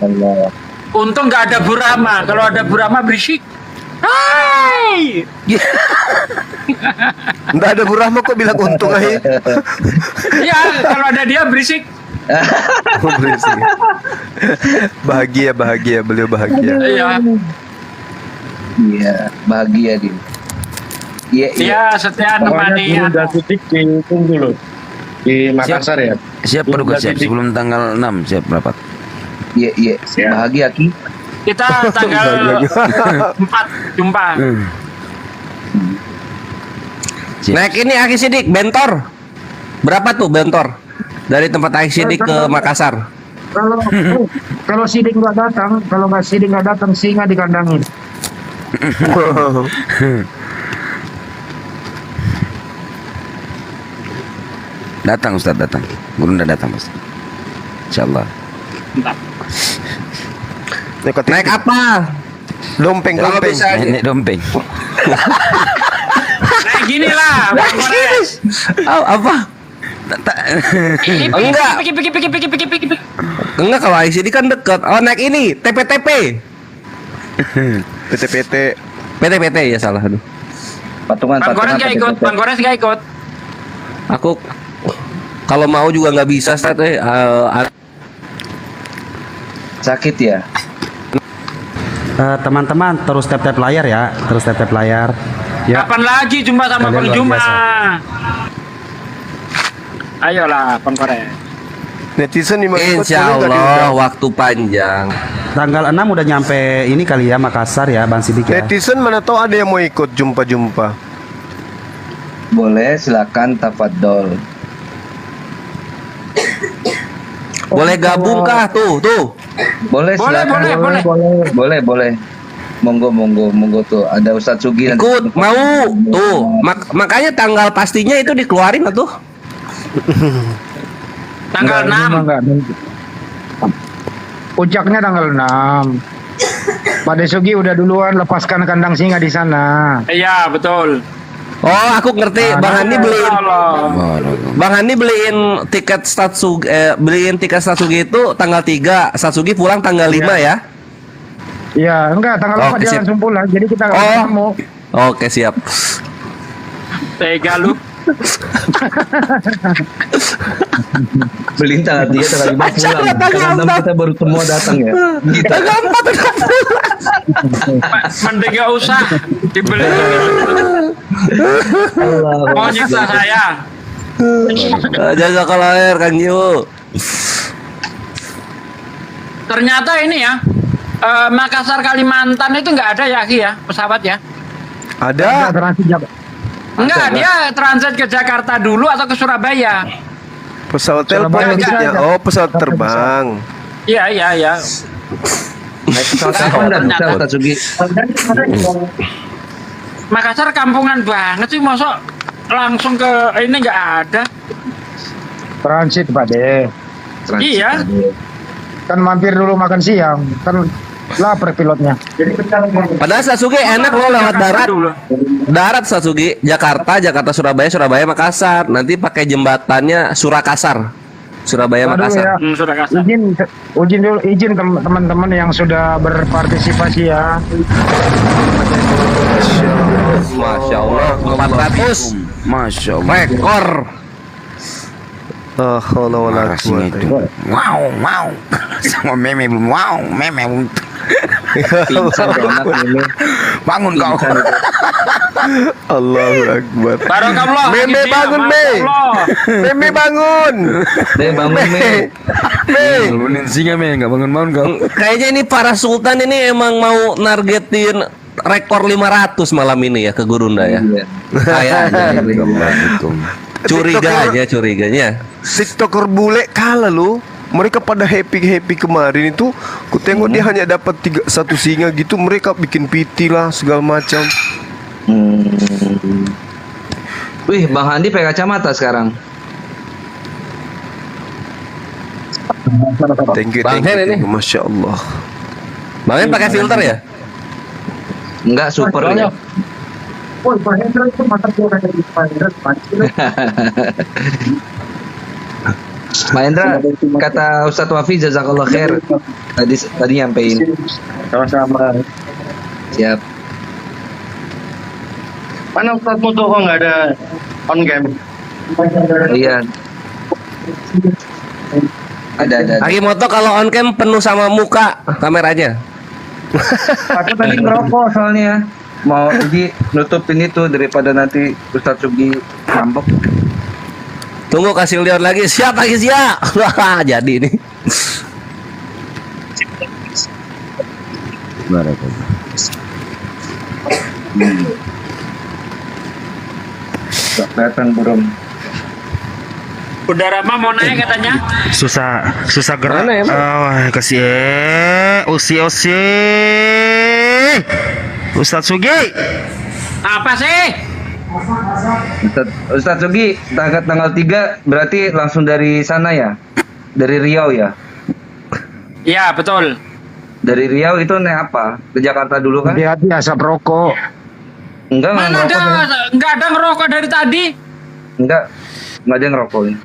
Allah. Untung nggak ada Burama. Kalau ada Burama berisik. Hai. Nggak ada Bu Rahma kok bilang untung aja. Ya, kalau ada dia berisik. Berisik. Bahagia, beliau bahagia. Iya. Iya, bahagia dia. Iya, iya. Dia setia Pokoknya nemani. Gurunda Sidik ditunggu loh di Makassar ya. Siap paduka, siap. Sebelum tanggal 6 siap rapat. Iya, iya. Bahagia Ki. Kita tanggal 4 jumpa. Siap. Naik ini Aki Sidik, Bentor. Berapa tuh Bentor? Dari tempat Aki Sidik ke Makassar. Kalau Sidik nggak datang, Sidik nggak datang, singa dikandangin. Datang Ustaz, datang. Gurunda datang pasti. Insyaallah. Naik apa? Lompeng. Kalau bisa Nenek dompeng. Nah, gini lah, Bang Kores. Oh, apa? Enggak. Piki. Enggak, kalau Aki Sidik kan deket. Oh, naik ini, TPTP. PT-PT. PT ya salah, aduh. Patungan. Bang Kores nggak ikut. Bang Kores nggak ikut. Aku kalau mau juga nggak bisa, Ustaz. Sakit ya. Teman-teman terus tap layar ya, Ya. Kapan lagi jumpa sama Kalian Bang luar Juma? biasa. Ayolah, Bang Kores. Netizen di Insya Allah waktu panjang. Tanggal 6 udah nyampe ini kali ya Makassar ya Bang Sidik ya. Netizen mana tahu ada yang mau ikut jumpa-jumpa. Boleh, silakan tafadhol. Boleh gabung kah tuh? Boleh, silakan. Boleh. Monggo tuh. Ada Ustadz Sugi nanti. Ikut mau tuh. Makanya tanggal pastinya itu dikeluarin tuh. Tanggal 6. Puncaknya tanggal 6. Pak Desugi udah duluan lepaskan kandang singa di sana. Iya, betul. Oh, aku ngerti. Bang Hani beliin. Barakallah. Bang Hani beliin tiket Statsugi itu tanggal 3. Statsugi pulang tanggal 5 ya. Iya, enggak tanggal 4 Oke, dia sip. langsung pulang. Jadi kita nggak ketemu. Oke, siap. Tega lu. Belintang dia tanggal 5 pulang. Tanggal 6 kita baru semua datang ya. Tanggal 4 Mending gak usah dibeli. Mau nyiksa saya. Jazakallah khair Kang Yu. Ternyata ini ya, Makassar Kalimantan itu nggak ada ya Ki ya pesawat ya? Ada. Enggak, dia transit ke Jakarta dulu atau ke Surabaya? Pesawat telepon Surabaya maksudnya. bisa. Oh, pesawat terbang. Iya. Naik pesawat telepon nggak bisa Ustaz Sugi. Makassar kampungan banget sih, masa langsung ke ini nggak ada? Transit Pak De. Iya. Kan mampir dulu makan siang. Kan lapar pilotnya. Padahal Sasugi enak loh lewat darat. Darat Sasugi, Jakarta, Surabaya, Surabaya Makassar. Nanti pakai jembatannya Surakasar. Surabaya Aduh, Makassar. ya. Sudah kasar. Izin teman-teman yang sudah berpartisipasi ya. Masya Allah 400 Masya Allah. rekor. La haula wala Marah singa quwata itu. Wow, wow. Sama meme belum. Wow, meme belum. Pingsan tuh anak ini. Bangun kau. Allahu akbar. Barokallah. Meme bangun, Me. Meme bangun. Deh bangun Me. Bangunin singa me, enggak bangun-bangun kau. Kayaknya ini para sultan ini emang mau nargetin rekor 500 malam ini ya ke Gurunda ya. Iya. Kayaknya curiganya. TikToker bule kalah lu. Mereka pada happy kemarin itu. Ku tengok dia hanya dapat satu singa gitu. Mereka bikin piti lah segala macam. Wih, Bang Handi pakai kacamata sekarang. Thank you. Bang Hen ini. Masya Allah. Bang Hen pakai filter ya? Enggak super ya. Mahendra, kata Ustadz Wafi jazakallah khair. Tadi nyampein. Sama-sama. Siap. Mana Ustadz Mutu kok nggak ada on cam? Iya. Ada. Lagi moto kalau on cam penuh sama muka kameranya. Aku tadi ngerokok soalnya. Mau jadi nutupin itu daripada nanti Ustadz Sugi ngambek. Tunggu kasih lihat lagi. Siap lagi siap. Wah, jadi ini. Kelihatan burung. Udah Rama mau naik katanya. Susah gerak. Mana emang? Kasih usi Ustadz Sugi. Apa sih? Ustadz Sugi tanggal 3 berarti langsung dari sana ya? Dari Riau ya? Iya betul. Dari Riau itu naik apa? Ke Jakarta dulu kan? Hati-hati asap rokok. Enggak Mana ngerokok. nggak ada ngerokok dari tadi. Enggak ada yang ngerokok ya.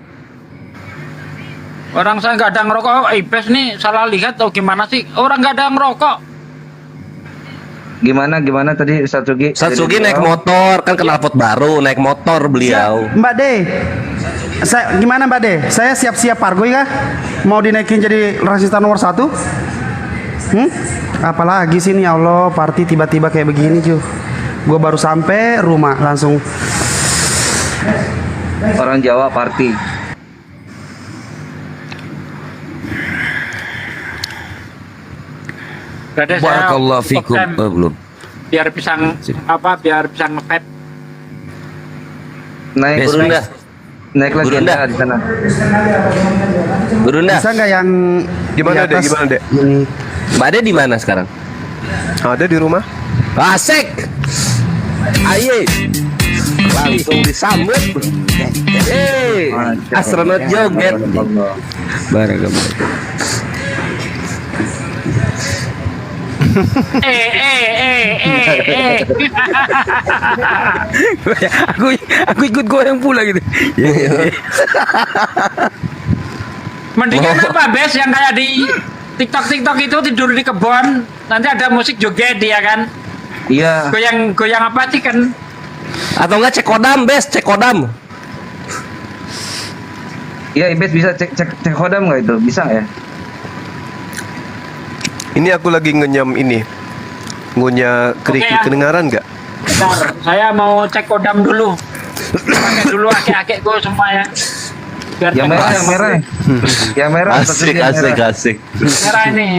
Orang saya nggak ada ngerokok. Ibes nih salah lihat atau gimana sih? Orang nggak ada ngerokok. Gimana tadi Ustadz Sugi? Satsugi Dari naik Riau. motor kan knalpot baru, naik motor beliau. Mbak De, gimana Mbak De? Saya siap-siap pargoy kah? Mau dinaikin jadi resistan nomor 1? Apalagi sini ya Allah, party tiba-tiba kayak begini cuy. Gue baru sampai rumah langsung. Orang Jawa party. Berarti saya Barakallahu fikum. stop time. Belum. Biar bisa ngepet. Naik Gurunda. naik lagi Gurunda. ada di sana. Gurunda. Bisa nggak yang Gimana di atas? Dek? Ini. Mbak Ade di mana sekarang? Ada di rumah. Asik. Aye. Langsung disambut. Astronot joget. Barakallah. aku ikut goyang pula gitu. Mendingan apa Bes yang kayak di TikTok itu tidur di kebun, nanti ada musik joget dia kan. Iya. Goyang apa sih kan? Atau enggak cek kodam, Bes, cek kodam. Iya, Ibes bisa cek kodam nggak itu? Bisa ya? Ini aku lagi ngenyam ini. Ngunyah kerikil, Oke, ya. kedengaran nggak? Bentar, saya mau cek kodam dulu. Pakai dulu akek-akek gue semua ya. Biar Yang merah, yang merah. Yang merah. Asik, Ustaz Sugi, yang asik, merah. asik. merah ini.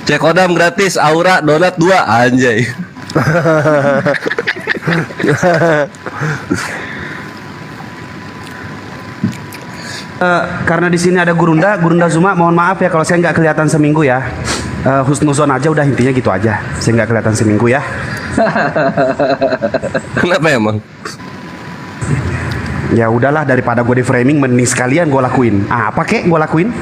Cek kodam gratis, aura donat 2 anjay. Karena di sini ada Gurunda Zuma, mohon maaf ya kalau saya nggak kelihatan seminggu ya. Husnuzon aja udah, intinya gitu aja. Saya nggak kelihatan seminggu ya. Kenapa emang? Ya udahlah, daripada gue di framing mending sekalian gue lakuin. Apa kek gue lakuin?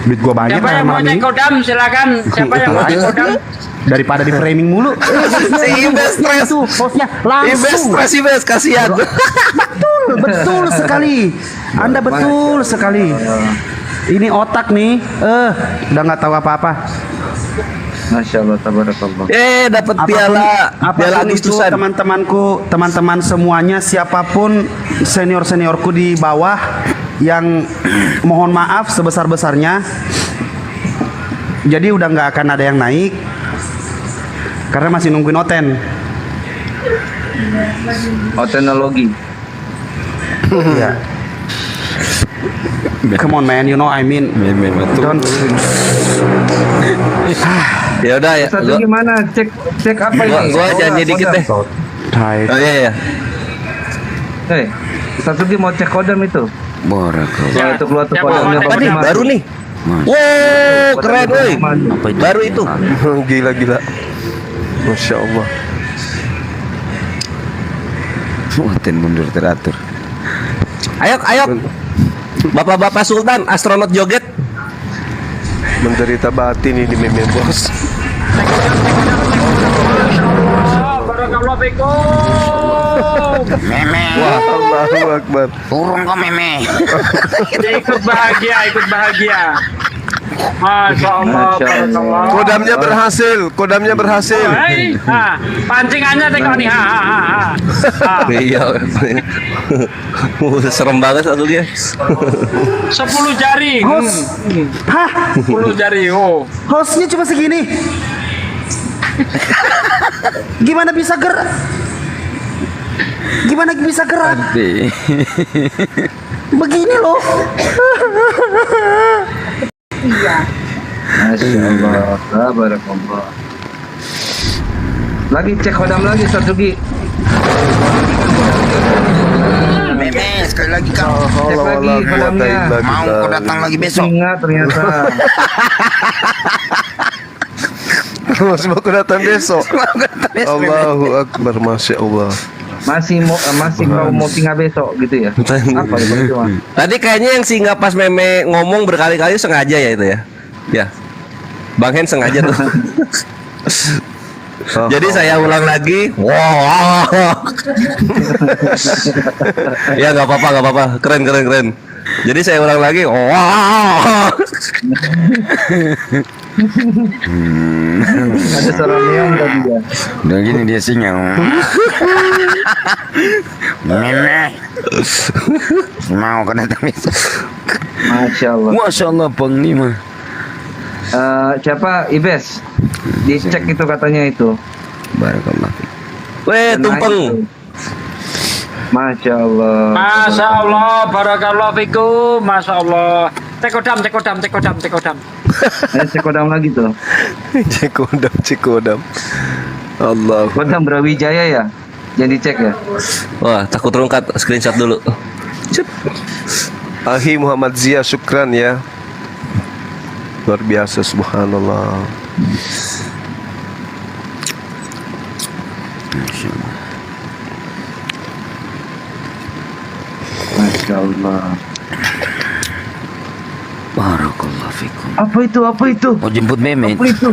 Duit gue banyak Siapa yang mau malam cek ini. kodam silakan. Siapa yang mau cek kodam? Daripada di framing mulu. Si Ibes stres. Tuh, hostnya Ibes langsung. stres, Ibes, kasihan. Betul sekali. Anda betul sekali. Ini otak nih, udah nggak tahu apa-apa. Masya Allah, tabarakallah. Dapat piala Apapun itu Agustusan. teman-temanku, teman-teman semuanya, siapapun senior-seniorku di bawah yang mohon maaf sebesar-besarnya. Jadi udah nggak akan ada yang naik karena masih nungguin Oten. Teknologi. Ya. Come on man, you know I mean. Don't. Ya udah ya. Ustaz Sugi gimana? Cek apa ini? Gua janji dikit deh. Tight. Oh iya ya. Ustaz Sugi mau cek kodam itu. Barakallah. Soal itu keluar tuh Siapa kodamnya mau Apa nih? Pak Baru nih. Mas. Wow, keren woi. Apa itu? Baru itu. Gila. Masya Allah. Waten mundur teratur. Ayo. Bapak-bapak Sultan, astronot joget. Menderita batin ini meme bos. Barakallahu fikum. Meme. Wah, Allahu Akbar. Urung kok meme. Ikut bahagia. Masya Allah, barakallah. Kodamnya berhasil. Hai, pancingannya tengok nih. Iya. Serem banget satu dia. 10 jari. Hah? 10 jari. Oh. Hostnya cuma segini. Gimana bisa gerak? Begini loh. Masya Allah, tabarakallah. Lagi cek kodam lagi, Ustaz Sugi. Meme sekali lagi kau. Cek lagi kodamnya. Mau kau datang lagi besok. Ingat ternyata. Mas mau datang besok. Allahu Akbar, Masya Allah. Masih mau tinggal besok gitu ya. Apa itu? Tadi kayaknya yang singgah pas meme ngomong berkali-kali sengaja ya itu ya. Ya. Bang Hen sengaja tuh. Jadi saya ulang lagi. Wow. Ya nggak apa-apa. Keren. Jadi saya ulang lagi. Wow. Ada suara neon tadi ya. Udah gini dia singa. Meme. Mau kau datang besok. Masya Allah. Masya Allah Panglima. Siapa Ibes? Dicek itu katanya itu. Barakallah. Weh, tumpeng. Masya Allah. Masya Allah, barakallahu fikum. Masya Allah. Cek kodam. Cek kodam lagi tuh. Cek kodam. Allah. Kodam Brawijaya ya? Jangan dicek ya. Wah, takut rungkat. Screenshot dulu. Ahi Muhammad Zia, syukran ya. Luar biasa, subhanallah. Masya Allah. Barakallah fikum. Apa itu? Mau jemput meme. Apa itu?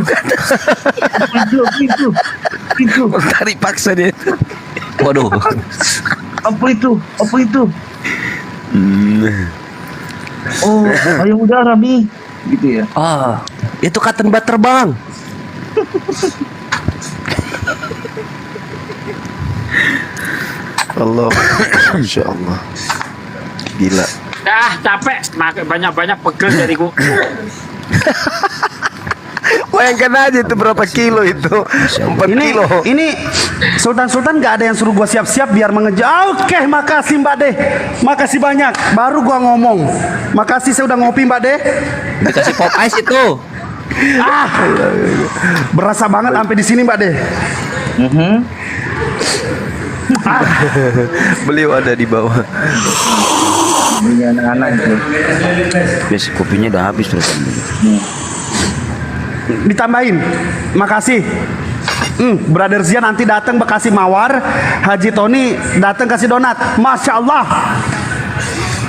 Tarik paksa dia. Waduh. Apa itu? Oh, payung udara Mi. Gitu ya. Ah, itu Kapten Bat terbang. Allah. Masya Allah. Gila. Dah capek, banyak-banyak pegel jariku. Bayangkan aja itu berapa kilo itu. 4 kilo. Ini Sultan nggak ada yang suruh gua siap-siap biar mengejar. Oke, makasih Mbak Deh. Makasih banyak. Baru gua ngomong. Makasih saya udah ngopi Mbak Deh. Dikasih pop ice itu. Berasa banget sampai di sini Mbak Deh. Beliau ada di bawah. Ini anak-anak itu. Yes, kopinya udah habis terus. Ditambahin. Makasih. Brother Zia nanti datang Bekasi Mawar, Haji Tony datang kasih donat. Masya Allah.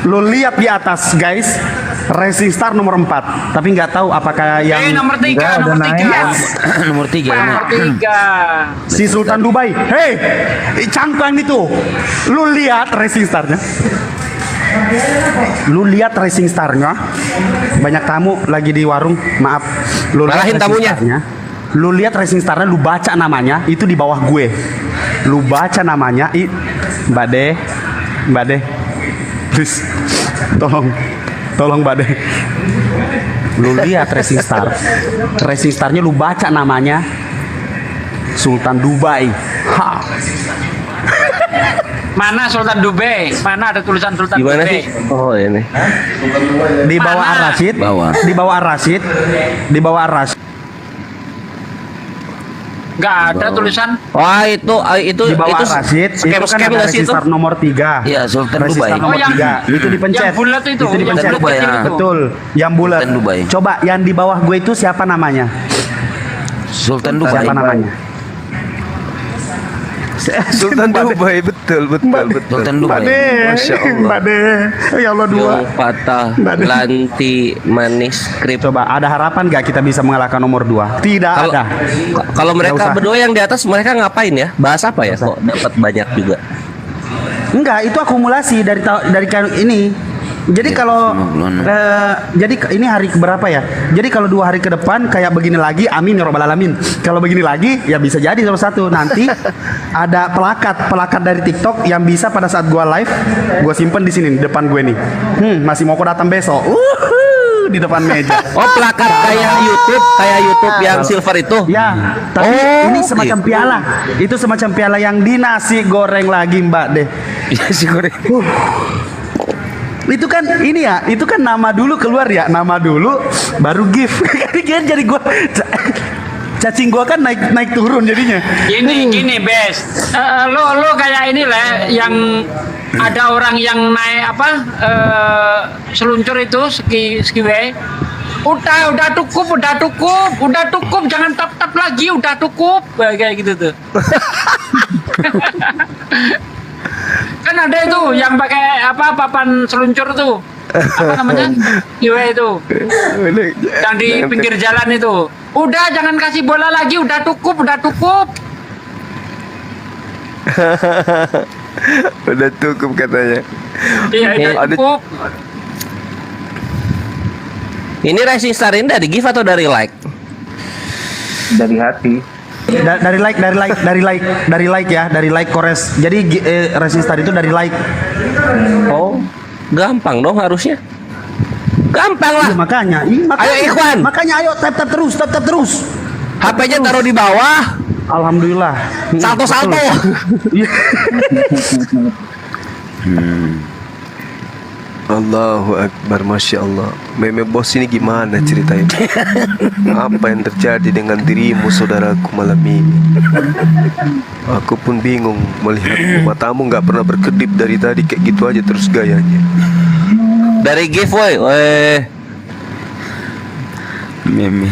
Lo lihat di atas guys, Racing Star nomor 4. Tapi nggak tahu apakah yang Nomor 3, nomor 3. Nomor 3 ini. Nomor 3. si Sultan Dubai. Hei, cangkang itu. Lu lihat Racing Starnya. Lu lihat Racing Starnya. Banyak tamu lagi di warung. Maaf. Lu lihat Marahin Racing tamunya. Starnya. Lu lihat Racing Starnya, lu baca namanya, itu di bawah gue. Lu baca namanya, Mbak Deh, please, tolong Mbak Deh. Lu lihat Racing Starnya lu baca namanya, Sultan Dubai. Ha. Mana Sultan Dubai? Mana ada tulisan Sultan Gimana Dubai? sih? Oh ini. Di bawah Mana? Ar-Rasyid, Bawah. di bawah Ar-Rasyid, di bawah Ar-Rasyid. Nggak ada tulisan. Wah itu Di bawah Ar-Rasyid itu kan scam ada nggak sih Racing itu? Star nomor 3. Iya, Sultan Racing Dubai. Star nomor Oh, yang- 3. Itu dipencet. yang bulat itu, Itu dipencet. yang bulat kecil itu. Betul, yang bulat. Sultan Dubai. Coba yang di bawah gue itu siapa namanya? Sultan Dubai. Siapa namanya? Sultan Dubai, betul. Sultan Dubai. Masya Allah. Mbak Deh. Ya Allah dua. Yang patah lanti manis krip. Coba ada harapan gak kita bisa mengalahkan nomor 2? Tidak Kalau ada. kalau Nggak mereka usah. berdua yang di atas mereka ngapain ya? Bahas apa ya? Kok dapat banyak juga? Enggak, itu akumulasi dari ini. Jadi kalau jadi ini hari keberapa ya? Jadi kalau 2 hari ke depan kayak begini lagi, amin ya robbal alamin. Kalau begini lagi, ya bisa jadi salah satu. Nanti ada pelakat dari TikTok yang bisa pada saat gua live, gua simpen di sini di depan gue nih. Masih mau kok datang besok. Di depan meja. Oh plakat kayak YouTube yang silver itu? Ya, tapi Oh, ini semacam gitu. piala. Itu semacam piala yang di nasi goreng lagi, Mbak Deh. Si goreng. Itu kan ini ya, itu kan nama dulu keluar ya, nama dulu baru gift. Jadi gua cacing gua kan naik turun jadinya. Gini Bes. Lo kayak ini lah yang ada orang yang naik seluncur itu skiway. Udah cukup, jangan tap lagi, udah cukup. Kayak gitu tuh. Kan ada itu yang pakai papan seluncur tuh. Apa namanya? Skiway itu. Yang di pinggir jalan itu. Udah jangan kasih bola lagi, udah cukup. Udah cukup katanya. Iya, udah Ada- cukup. Ini Racing Star ini dari gift atau dari like? Dari hati. Dari like ya, dari like Kores. Jadi Racing Star itu dari like. Oh, gampang dong harusnya. Gampang lah. Iya, makanya. Ayo, Ikhwan. Makanya ayo tap terus. HP-nya taruh di bawah. Alhamdulillah. Salto. Iya. Allahu Akbar, Masya Allah. Meme bos ini gimana ceritanya? Apa yang terjadi dengan dirimu saudaraku malam ini? Aku pun bingung melihatmu. Matamu nggak pernah berkedip dari tadi, kayak gitu aja terus gayanya. Dari gift woi. Meme.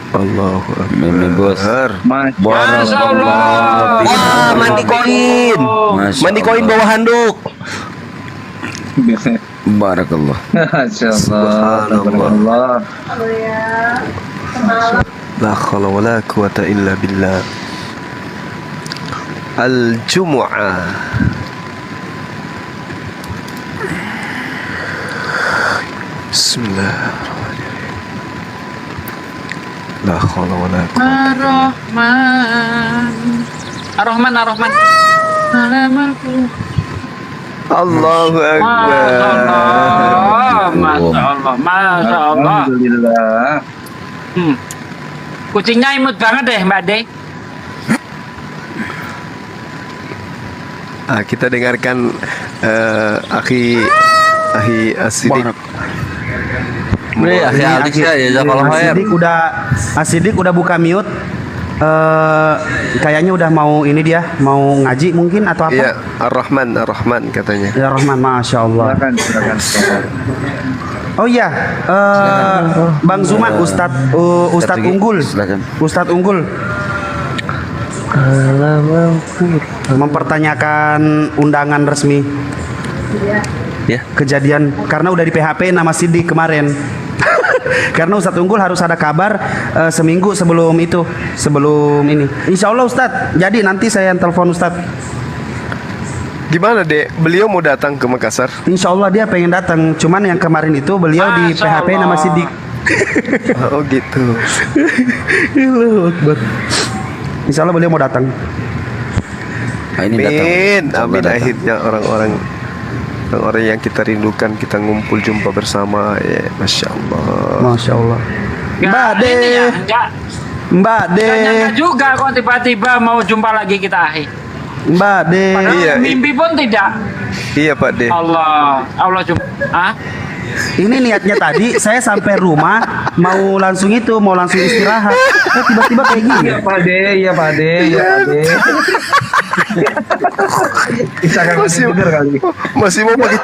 Allahu Akbar. Meme bos. Masya Allah. Wah, mandi koin. Masya Mandi koin bawah handuk. Barakallah. Masya Subhanallah. La khala wa la quwata illa billah. Al-Jumu'ah. Bismillahirrahmanirrahim. La khala wa la quwata. Ar-Rahman. Alamalku. Allahu Akbar. Masya Allah, Masya Allah. Alhamdulillah. Kucingnya imut banget deh Mbak De. Kita dengarkan Akhi Asidik. Akhi Alex ya, jazakallahu khair. Asidik udah buka mute. Kayaknya udah mau ini dia mau ngaji mungkin atau apa? Iya, Ar-Rahman katanya. Ya Rahman, masya Allah. Silakan. Oh iya, Bang Zuma, Ustadz Unggul, Ustadz Unggul. Mempertanyakan undangan resmi. Ya. Kejadian karena udah di PHP nama Sidik kemarin. Karena Ustadz Unggul harus ada kabar seminggu sebelum ini. Insya Allah Ustadz. Jadi nanti saya yang telepon Ustadz. Gimana Dek? Beliau mau datang ke Makassar? Insya Allah dia pengen datang. Cuman yang kemarin itu beliau di PHP nama Sidik. Oh gitu. Insya Allah beliau mau datang. Amin. Akhirnya orang-orang yang kita rindukan kita ngumpul jumpa bersama ya. Masya Allah. Mbak De. Mbak De. Gak nyangka juga kok tiba-tiba mau jumpa lagi kita akhir. Mbak De. Padahal mimpi pun tidak. Iya Pak De. Allah jumpa. Ini niatnya tadi saya sampai rumah mau langsung istirahat. Tiba-tiba kayak gini. Iya Pak De. Masih mau pakai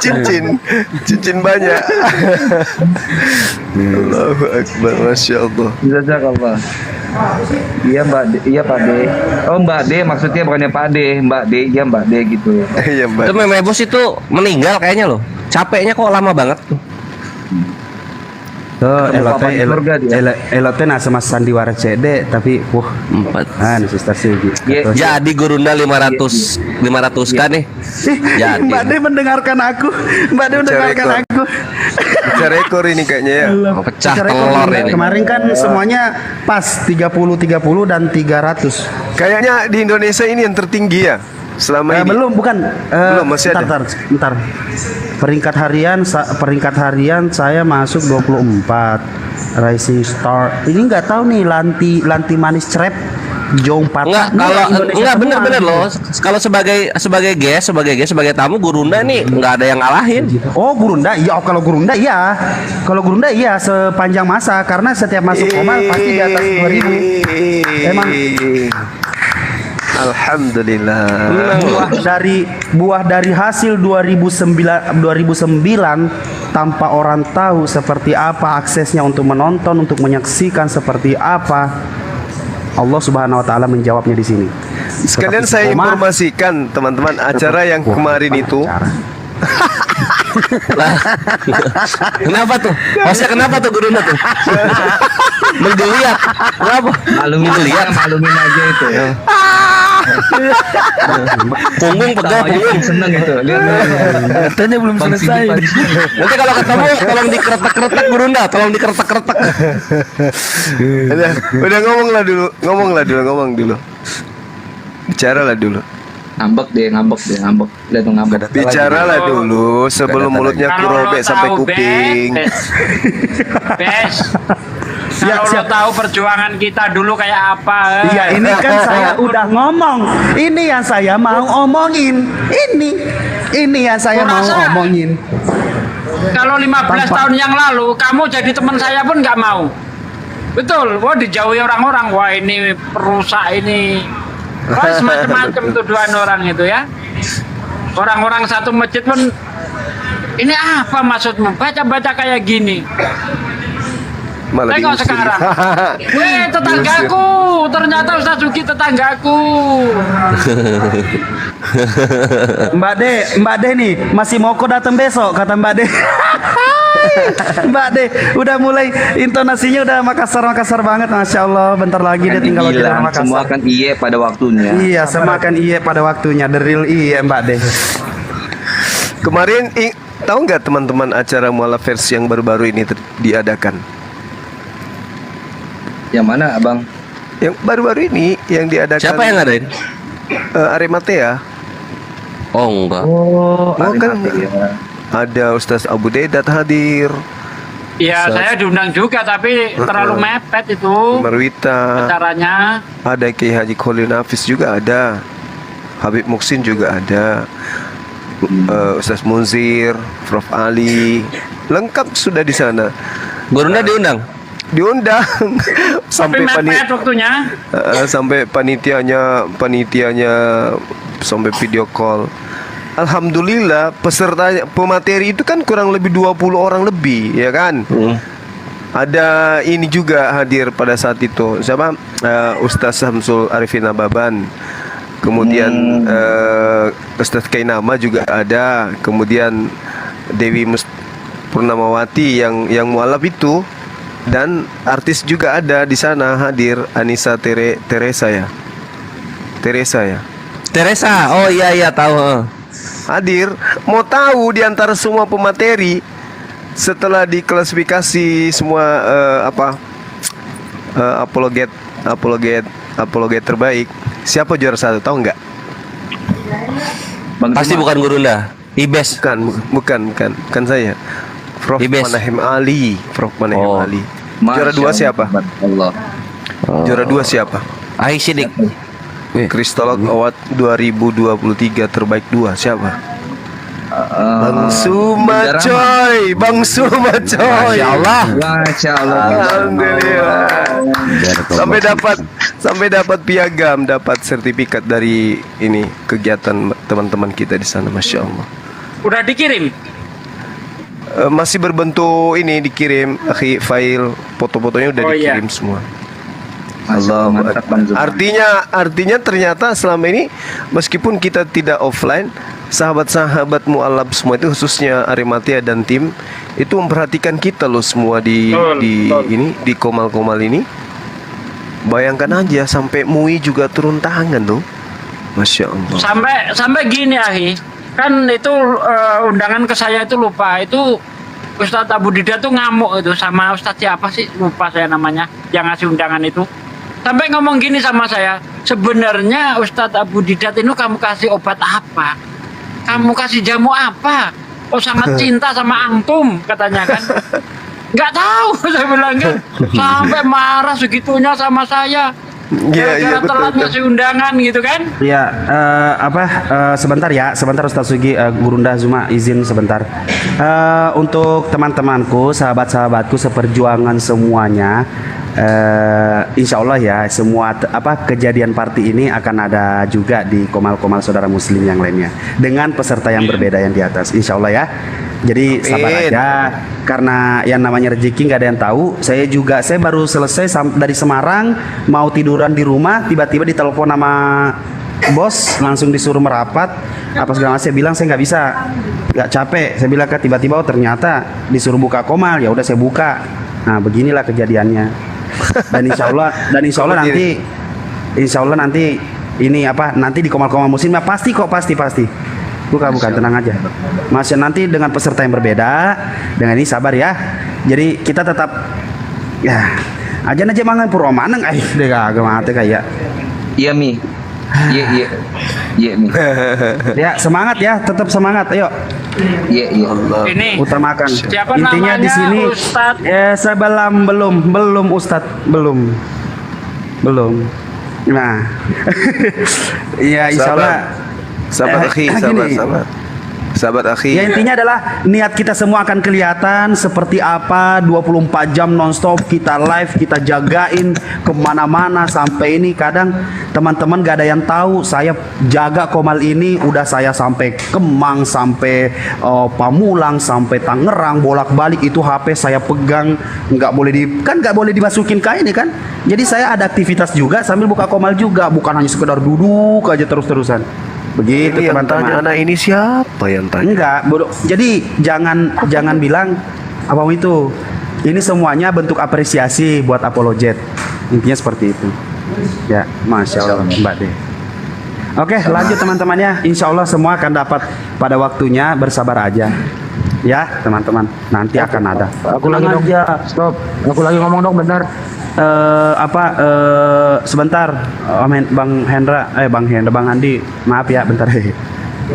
cincin banyak. Allahu Akbar, Masya Allah. Jazakallah. Iya Pak De. Oh Mbak De maksudnya bukannya Pak De, Mbak De, iya Mbak De gitu. Iya Mbak. Itu Meme Bos itu meninggal kayaknya loh. Capeknya kok lama banget. Elote nah sama sandiwara CD tapi 4. Sister Silvi. Jadi Gurunda 500 kan nih. Jadi. Mbak De mendengarkan aku. Pecah rekor ini kayaknya ya. Pecah telur ini. Kemarin kan semuanya pas 30 dan 300. Kayaknya di Indonesia ini yang tertinggi ya selama ini. Belum masih ada. Bentar. Peringkat harian saya masuk 24. Rising Star. Ini nggak tahu nih Lanti Manis Crep Jong Patah. Enggak bener loh. Kalau sebagai guest, sebagai tamu Gurunda nih nggak ada yang ngalahin. Oh Gurunda, iya. Kalau Gurunda iya sepanjang masa karena setiap masuk Komal pasti di atas 2000. Emang. Alhamdulillah. Buah dari hasil 2009 tanpa orang tahu seperti apa aksesnya untuk menonton, untuk menyaksikan seperti apa. Allah Subhanahu wa taala menjawabnya di sini. Sekalian saya informasikan teman-teman acara yang kemarin itu. Kenapa tuh? Hostnya kenapa tuh Gurunda tuh? Menggeliat. Kenapa? Malumin aja itu. Punggung pegal, punggung seneng itu. Lihat. Katanya belum selesai. Nanti kalau ketemu tolong dikeretak-keretak Gurunda, tolong dikeretak-keretak. Udah ngomong dulu. Bicaralah dulu. Ngambek deh. Lihat tuh ngambek. Bicaralah dulu sebelum mulutnya kurobek sampai kuping. Kalau lo tahu perjuangan kita dulu kayak apa. Iya, ini kan saya udah ngomong. Ini yang saya mau omongin. Ini yang saya mau omongin. Kalau 15 tahun yang lalu kamu jadi teman saya pun nggak mau. Betul. Wah dijauhi orang-orang. Wah ini perusak ini. Wah semacam-macam tuduhan orang itu ya. Orang-orang satu masjid pun ini apa maksudmu? Baca-baca kayak gini. Tengok sekarang. Tetanggaku. Ternyata Ustaz Zuki tetanggaku. Mbak De nih masih mau kok datang besok kata Mbak De. Mbak De udah mulai intonasinya udah Makassar banget, Masya Allah. Bentar lagi dia tinggal di Makassar. Semua akan iye pada waktunya. Iya, semua akan iye pada waktunya. The real iye Mbak De. Kemarin tahu nggak teman-teman acara mualaf versi yang baru-baru ini diadakan? Yang mana abang? Yang baru-baru ini yang diadakan. Siapa yang ngadain? Arimatea. Oh enggak. Oh, Oh, kan ya. ada Ustaz Abu Dedat hadir, Ya saya diundang juga tapi terlalu mepet itu Marwita, acaranya. ada Kiai Haji Khalil Nafis juga ada, Habib Muksin juga ada, Ustaz Munzir, Prof Ali, lengkap sudah di sana. Gurunda diundang. Diundang sampai Tapi mepet waktunya. sampai panitianya sampai video call. Alhamdulillah peserta pemateri itu kan kurang lebih 20 orang lebih, ya kan? Ada ini juga hadir pada saat itu. Siapa? Ustaz Samsul Arifin Ababan. Kemudian Ustaz Kainama juga ada. Kemudian Dewi Purnamawati yang mualaf itu, dan artis juga ada di sana hadir, Anissa Teresa ya. Teresa. Oh iya tahu. Hadir. Mau tahu di antara semua pemateri setelah diklasifikasi semua apologet terbaik, siapa juara satu, tahu nggak? Pasti bukan Gurunda. Ibes. Bukan saya. Prof Ibes. Manahim Ali. Oh. Juara dua siapa? Allah. Juara dua siapa? Ahi Sidik. Kristolog Award 2023 terbaik 2 siapa? Bang Suma coy. Masya Allah. Masya Allah. Alhamdulillah. Sampai dapat piagam, dapat sertifikat dari ini kegiatan teman-teman kita di sana, Masya Allah. Udah dikirim. Masih berbentuk ini dikirim, file foto-fotonya udah Oh, iya. dikirim semua. Allah, mantap, Bang Zuma. Artinya ternyata selama ini meskipun kita tidak offline, sahabat-sahabat mualaf semua itu khususnya Arimatia dan tim itu memperhatikan kita loh semua di Komal-Komal ini. Bayangkan aja sampai MUI juga turun tangan loh. Masya Allah. Sampai gini Ahi. Kan itu undangan ke saya itu lupa. Itu Ustadz Abu Didat tuh ngamuk itu sama Ustadz siapa sih? Lupa saya namanya yang ngasih undangan itu. Sampai ngomong gini sama saya, sebenarnya Ustadz Abu Didat ini kamu kasih obat apa? Kamu kasih jamu apa? Oh sangat cinta sama antum katanya kan. Nggak tahu saya bilang kan. Sampai marah segitunya sama saya. Iya, Telat betul. ngasih undangan gitu kan. Ya, sebentar Ustaz Sugi, Gurunda Zuma izin sebentar. Untuk teman-temanku, sahabat-sahabatku seperjuangan semuanya, insya Allah ya semua kejadian party ini akan ada juga di Komal-Komal saudara Muslim yang lainnya dengan peserta yang berbeda yang di atas, insya Allah ya. Jadi sabar Amin. aja, karena yang namanya rezeki nggak ada yang tahu. Saya baru selesai dari Semarang, mau tiduran di rumah, tiba-tiba ditelepon sama bos, langsung disuruh merapat. Apa segala macam, saya bilang saya nggak bisa, nggak capek. Saya bilang kan tiba-tiba ternyata disuruh buka Komal, ya udah saya buka. Nah beginilah kejadiannya. Dan insya Allah nanti ini nanti di Komal-Komal Muslim pasti kok pasti. Bukan, tenang aja. Masih nanti dengan peserta yang berbeda. Dengan ini sabar ya. Jadi kita tetap ya aja mangan pura maneng deh kagak mati kayak. Iya Mi. Iya Mi. Ya semangat ya, tetap semangat. Ayo. Iya. Ini Utamakan. siapa Intinya namanya di sini Ustadz? belum Ustadz belum. Nah. Ya insya Allah. Sahabat akhi. Ya intinya adalah niat kita semua akan kelihatan seperti apa. 24 jam nonstop kita live, kita jagain kemana-mana sampai ini. Kadang teman-teman gak ada yang tahu saya jaga Komal ini udah saya sampai Kemang, sampai Pamulang, sampai Tangerang, bolak-balik itu HP saya pegang, nggak boleh dimasukin kayak ini kan. Jadi saya ada aktivitas juga sambil buka Komal juga, bukan hanya sekedar duduk aja terus-terusan. Begitu Yang teman-teman. tanya anak ini siapa yang tanya? Enggak, bodoh. Jadi jangan bilang apa itu. Ini semuanya bentuk apresiasi buat apologet. Intinya seperti itu. Ya, Masya Allah Mbak De. Oke, lanjut teman-teman ya. Insya Allah semua akan dapat pada waktunya, bersabar aja. Ya, teman-teman. Nanti akan ada. Aku lagi dong. Stop. Aku lagi ngomong dong benar. Sebentar, Bang Andi, maaf ya, bentar.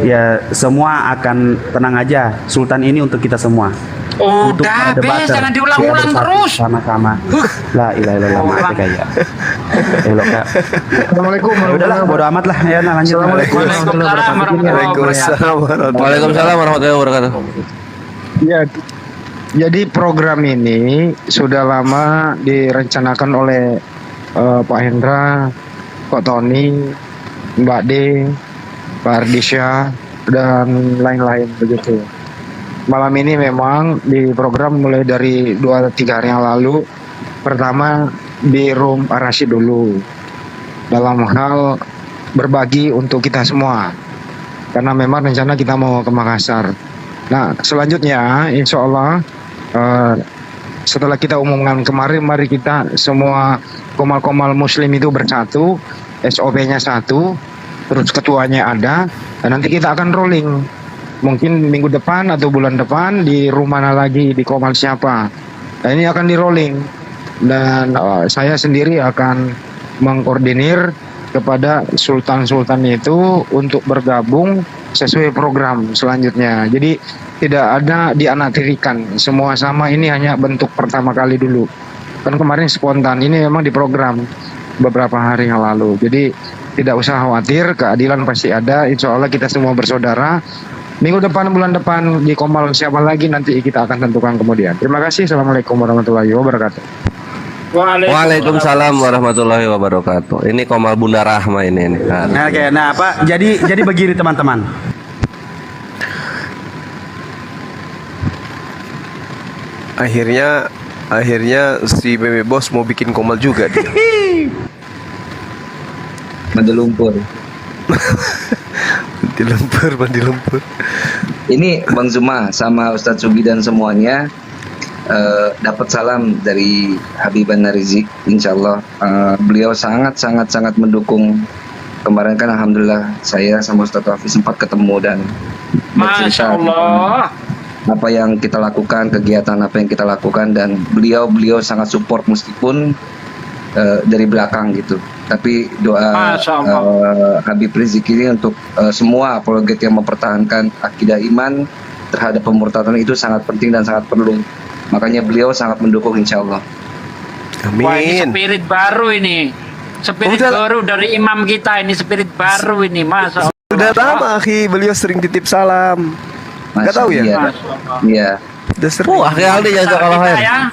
ya semua akan tenang aja. Sultan ini untuk kita semua. Untuk Udah, debater, Bes, jangan biar diulang-ulang bersatu terus. sama-sama. La ilaha illallah, mati kayak. Elok Kak. Assalamualaikum Ya udahlah, bodo amat lah ya, nah, lanjut. Assalamualaikum warahmatullahi wabarakatuh. Waalaikumsalam warahmatullahi Waalaikumsalam warahmatullahi wabarakatuh. Ya, jadi program ini sudah lama direncanakan oleh Pak Hendra, Kok Tony, Mbak D, Pak Ardisya, dan lain-lain begitu. Malam ini memang di program mulai dari 2-3 hari yang lalu. Pertama di room Arashi dulu, dalam hal berbagi untuk kita semua. Karena memang rencana kita mau ke Makassar. Nah, selanjutnya insya Allah setelah kita umumkan kemarin, mari kita semua komal-komal muslim itu bersatu, SOP-nya satu, terus ketuanya ada, dan nanti kita akan rolling. Mungkin minggu depan atau bulan depan di rumah mana lagi, di komal siapa. Nah, ini akan di rolling. Dan saya sendiri akan mengkoordinir kepada sultan-sultan itu untuk bergabung sesuai program selanjutnya. Jadi tidak ada dianaktirikan, semua sama, ini hanya bentuk pertama kali dulu. Kan kemarin spontan, ini memang diprogram beberapa hari yang lalu. Jadi tidak usah khawatir, keadilan pasti ada, insya Allah kita semua bersaudara. Minggu depan, bulan depan di Komal siapa lagi nanti kita akan tentukan kemudian. Terima kasih. Assalamualaikum warahmatullahi wabarakatuh. Waalaikumsalam warahmatullahi wabarakatuh. Ini Komal Bunda Rahma ini. Nah, oke, nah apa? Jadi begini teman-teman. Akhirnya si Meme Bos mau bikin komal juga dia. Mandi lumpur. Mandi lumpur. Ini Bang Zuma sama Ustadz Sugi dan semuanya dapat salam dari Habiban Rizik. Insya Allah beliau sangat mendukung. Kemarin kan alhamdulillah saya sama Ustadz Wafi sempat ketemu dan Masya Allah. apa yang kita lakukan, kegiatan apa yang kita lakukan, dan beliau sangat support meskipun dari belakang gitu. Tapi doa Habib Rizik ini untuk semua apologet yang mempertahankan akidah iman terhadap pemurtadan itu sangat penting dan sangat perlu. Makanya beliau sangat mendukung insya Allah. Amin. Wah, ini spirit baru ini. Spirit baru dari imam kita ini, spirit baru ini, Masa Allah. Sudah lama akhi, beliau sering titip salam. Gak tahu ya? Iya. Udah sering. Akhi Aldi jaza kalau khair. Ya.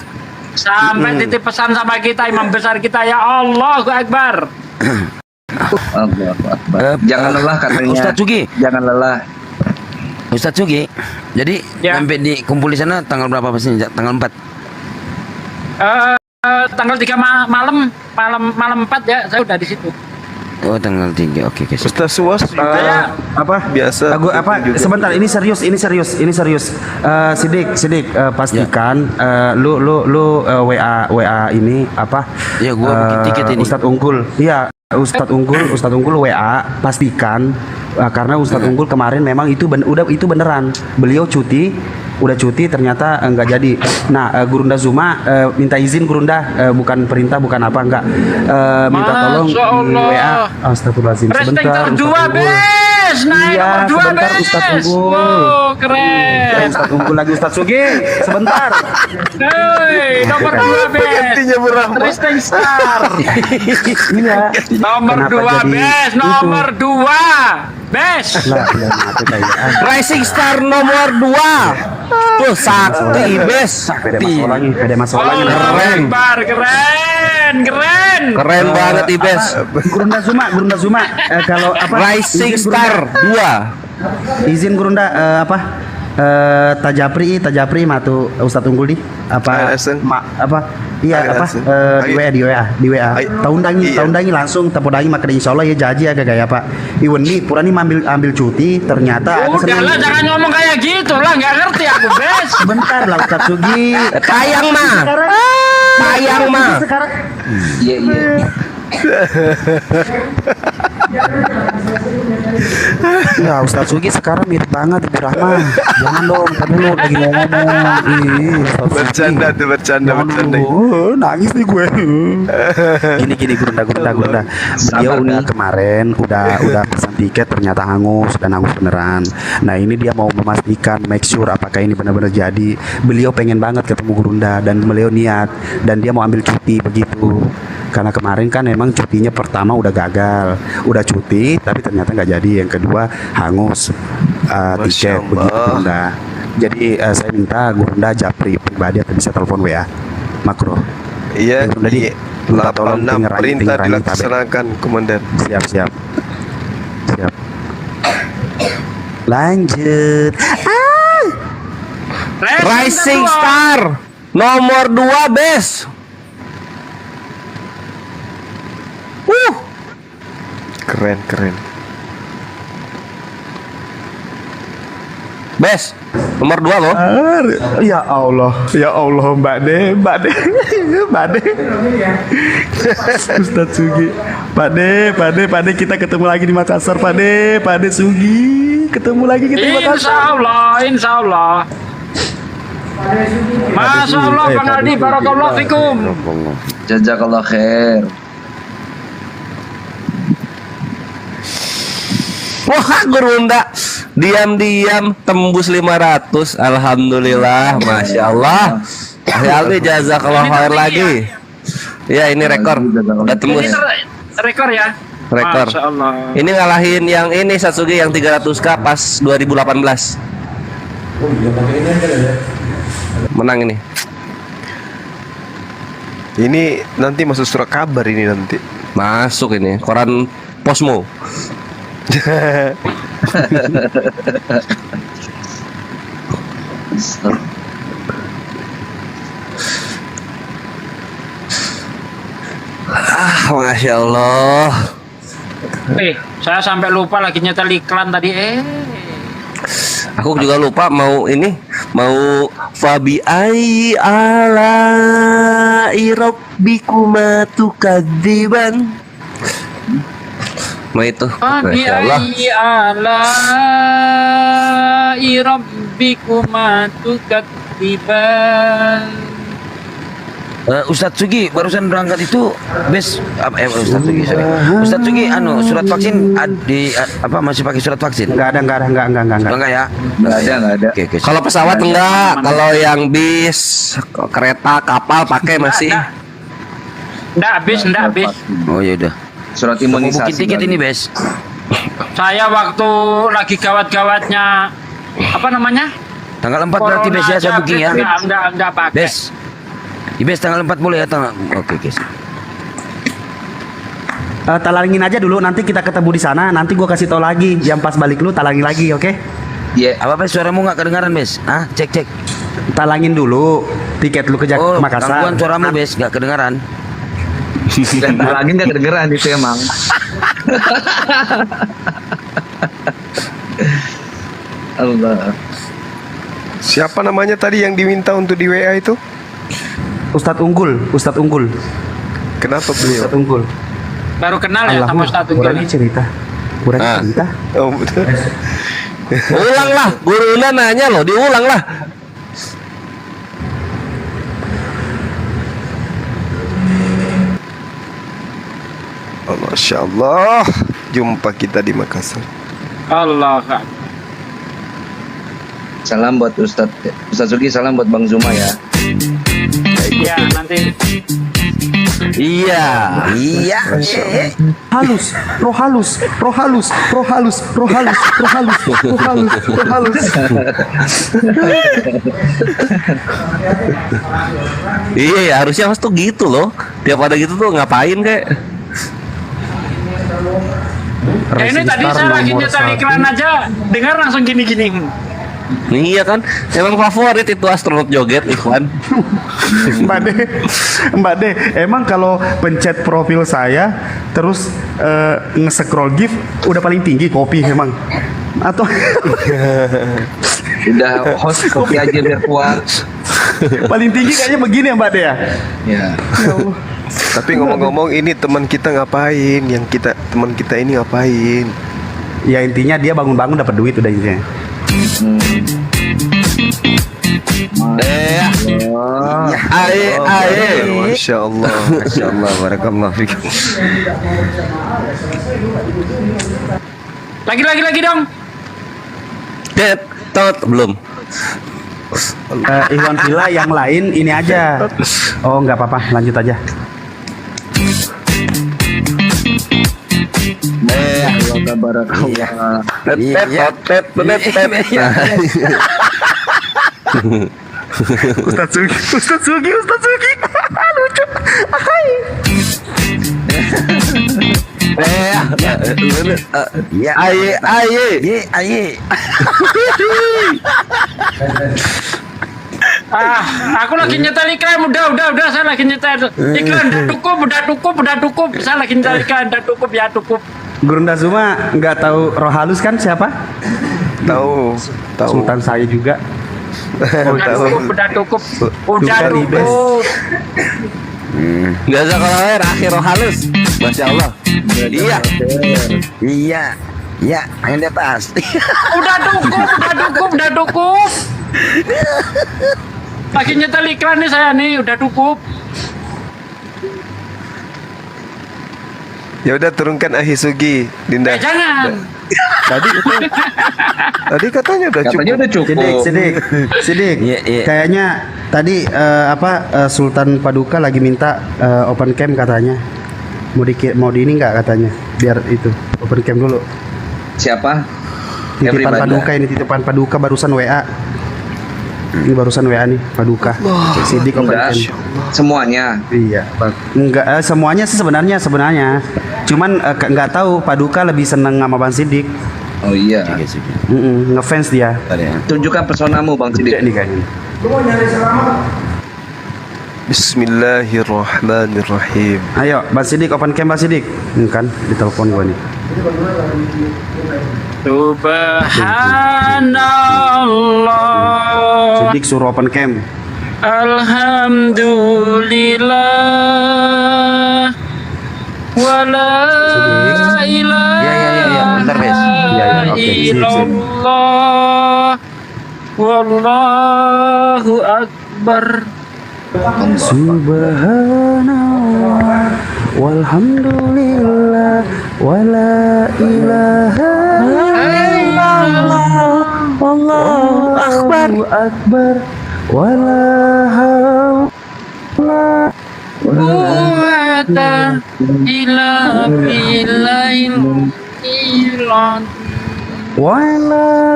Sampai titip pesan sama kita, imam besar kita, ya Allahu Akbar. Allahu Akbar. Jangan lelah katanya. Ustadz Sugi. Jangan lelah. Ustadz Sugi, jadi sampai di kumpul di sana tanggal berapa pastinya? Tanggal 4? Tanggal 3 malam 4 ya, saya udah di situ. Oh, tanggal 3. Oke. Ustaz Suwas Apa? biasa. Sebentar, ini serius. Sidik, pastikan lu WA ini apa? Ya, gua bikin tiket ini. Ustadz Unggul. Iya, Ustadz Unggul WA pastikan karena Ustadz Unggul kemarin memang itu beneran. Beliau udah cuti ternyata enggak jadi. Nah, Gurunda Zuma minta izin Gurunda, bukan perintah, bukan apa, enggak. Minta tolong di WA. Astagfirullahaladzim. Sebentar, Ustadz Unggul. Iya, sebentar Ustadz Unggul. Wow, keren. Ustadz Unggul lagi Ustadz Sugi. Sebentar. Hei, nomor 2 Bes. Gantinya berapa? Rising Star. Iya. Nomor Kenapa 2 jadi Bes, itu? nomor 2 Bes. Lah, mati kayak. Rising Star nomor 2. Tuh sakti Bes. Pede masalah lagi. Keren banget Ibes. Gurunda Zuma. Kalau apa? Rising izin Star Gurunda. 2. Izin Gurunda apa? Tajapri matu Ustadz Unggul di apa? Iya apa? Di WA. Tahun dangi langsung tepodangi maka insyaallah ya jaji agak gaya Pak. Iwan nih purani ambil cuti ternyata Udahlah, jangan ngomong kayak gitu lah, nggak ngerti aku Bes. sebentar lah Ustadz Sugi. Tayang mah. Iya. Ya Ustaz Sugi sekarang mirip banget Ibu Rahma. Jangan dong, tadi lu lagi ngomong. Ih, Ustaz Sugi. Bercanda tuh, bercanda. Nangis nih gue. Gini Gurunda. Beliau nih kemarin udah pesan tiket ternyata hangus dan hangus beneran. Nah ini dia mau memastikan, make sure apakah ini benar-benar jadi. Beliau pengen banget ketemu Gurunda dan beliau niat dan dia mau ambil cuti begitu. Karena kemarin kan emang cutinya pertama udah gagal, udah cuti tapi ternyata nggak jadi. Yang kedua hangus tiket begitu Gurunda. Jadi saya minta Gurunda japri pribadi atau bisa telepon WA makro. Iya, Gurunda di 86 perintah dilaksanakan, Komandan. Siap. Lanjut. Rising Star nomor 2 Bes. Keren. Bes, nomor 2 loh. Ya Allah Mbak De. Ustadz Sugi. Pak De, kita ketemu lagi di Makassar, Pak De Sugi. Ketemu lagi kita di Makassar. Insya Allah. Masya Allah, Bang Aldi, barakallahu fikum. Jazakallah khair. Wah, Gurunda diam-diam tembus 500. Alhamdulillah, Masya Allah. Aldi jazakallah khair lagi. Ya ini rekor. Udah tembus. Ini rekor ya. Rekor. Masya Allah. Ini ngalahin yang ini Satsugi yang 300k pas 2018. Menang ini. Ini nanti masuk surat kabar ini nanti. Masuk ini koran Posmo. Masya Allah. Saya sampai lupa lagi nyetel iklan tadi. Aku juga lupa mau ini, mau fabi ai ala rabbikuma tukadziban. Mau itu. Fabi ai ala rabbikuma tukadziban. Ustadz Sugi barusan berangkat itu Bes Ustadz Sugi sorry. Ustadz Sugi surat vaksin masih pakai surat vaksin? Enggak ada. Enggak ya? Enggak ada. Oke. Kalau pesawat enggak, kalau yang bis, kereta, kapal pakai masih. Enggak habis. Oh ya udah. Surat Mau imunisasi. booking tiket ini Bes? Saya waktu lagi gawat-gawatnya apa namanya? Tanggal 4 berarti Bes ya saya booking ya? Enggak pakai. Bes. Di Bes tanggal 4 boleh ya Oke guys. Talangin aja dulu, nanti kita ketemu di sana. Nanti gua kasih tau lagi. Jam pas balik lu talangin lagi, oke? Iya. Apa Bes suaramu nggak kedengaran Bes? Cek. Talangin dulu tiket lu ke Makassar. Gangguan suaramu Bes nggak kedengaran. Dan lagi nggak kedengeran itu emang. Allah. Siapa namanya tadi yang diminta untuk di WA itu? Ustadz Unggul. Kenapa beliau? Ustadz Unggul. Baru kenal ya sama Ustadz Unggul. Kurang cerita. Oh betul. Ulang lah, gurunya nanya loh, diulang lah. Masya Allah, jumpa kita di Makassar. Allah. Salam buat Ustadz Sugi, salam buat Bang Zuma ya. Ya nanti. Iya. Roh halus. Iya ya, harusnya mas tuh gitu loh. Tiap ada gitu tuh ngapain kayak. Ini tadi saya lagi nyetel iklan aja, dengar langsung gini-gini. Iya kan, emang favorit itu astronot joget Ikhwan. Mbak De, emang kalau pencet profil saya terus nge-scroll GIF udah paling tinggi kopi emang? Atau Udah host kopi aja biar kuat. paling tinggi kayaknya begini ya Mbak De ya? Ya. Ya Allah. Tapi ngomong-ngomong ini teman kita ngapain? Teman kita ini ngapain? Ya intinya dia bangun-bangun dapat duit udah intinya. Masya Allah. Masya Allah, barakallah fikum. Lagi dong. Tot belum. Iwan Villa yang lain ini aja. Oh nggak apa-apa, lanjut aja. Ustaz Sugi lucu. Aye. Aku lagi nyetel iklan, udah saya lagi nyetel iklan, udah cukup, saya lagi nyetel iklan, udah cukup. Gurunda Zuma nggak tahu roh halus kan siapa? Tahu. Sultan saya juga. Udah cukup. Gak usah kalau akhir roh halus. Masya Allah. Iya. Ya, yang di atas. Udah cukup. Lagi nyetel iklan nih saya nih, udah cukup. Ya udah turunkan Ahi Sugi, Dinda. Jangan. Tadi katanya udah cukup. Sidik. Iya. Kayaknya tadi Sultan Paduka lagi minta open cam katanya. Mau di ini nggak katanya? Biar itu open cam dulu. Siapa? Titipan Paduka ini, titipan Paduka barusan WA. Ini barusan WA nih, Paduka. Sidik open cam. Semuanya. Iya. Enggak semuanya sih sebenarnya. Cuman nggak tahu Paduka lebih seneng sama Bang Sidik. Oh iya. Ngefans dia. Tunjukkan personamu Bang Sidik. Nih kayaknya. Bismillahirrahmanirrahim. Ayo, Bang Sidik open cam Bang Sidik. Ini kan di telepon gua nih. Subhanallah. Sidik suruh open cam. Alhamdulillah. Wala ilaha Bentar, Bes. illallah. Wallahu akbar. Subhanallah walhamdulillah wala ilaha illallah wallahu akbar wala haula Quwata illa billahil wala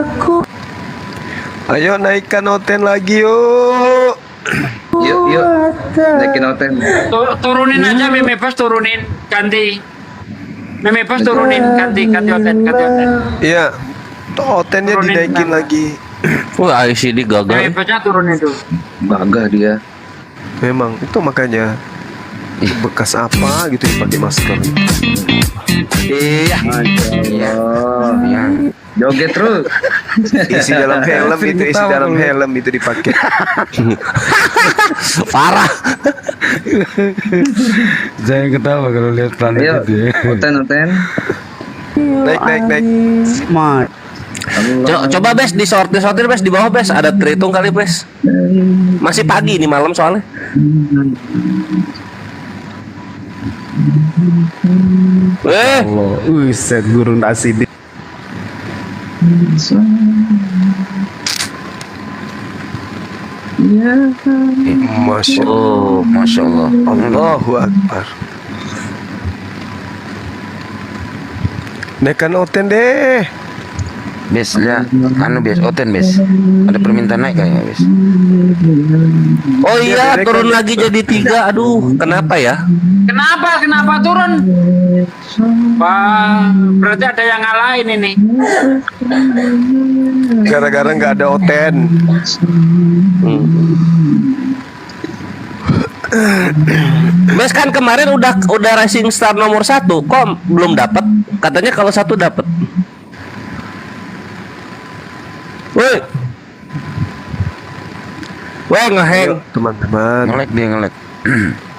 Ayo naikkan Oten lagi yuk. Yuk. Naikin Oten. Turunin aja Meme Bos, turunin ganti. Meme Bos turunin ganti Oten. Iya. Otennya Turunin dinaikin nama. lagi. Wah, ICD Meme gagal. Bosnya turunin tuh. Gagah dia. Memang itu makanya bekas apa gitu dipakai masker. Iya. Joget terus. Isi dalam helm itu dipakai. Parah. Jangan ketawa kalau lihat Ayo, Oten. Naik. Coba Bes disortir Bes di bawah Bes, ada terhitung kali Bes. Masih pagi nih malam soalnya. Set gurun asidik. Masya Allah. Allahu Akbar. Naikkan Oten deh. Bes, lihat. Bes, Oten, Bes. Ada permintaan naik kayaknya, Bes. Oh iya, turun lagi jadi 3. Aduh, kenapa ya? Kenapa turun? Wah, berarti ada yang ngalahin ini. Gara-gara nggak ada Oten. Bes kan kemarin udah Rising Star nomor 1, kok belum dapat? Katanya kalau 1 dapat. Woi. Wah, ngeheng. Teman-teman. Ngelek dia, ngelek.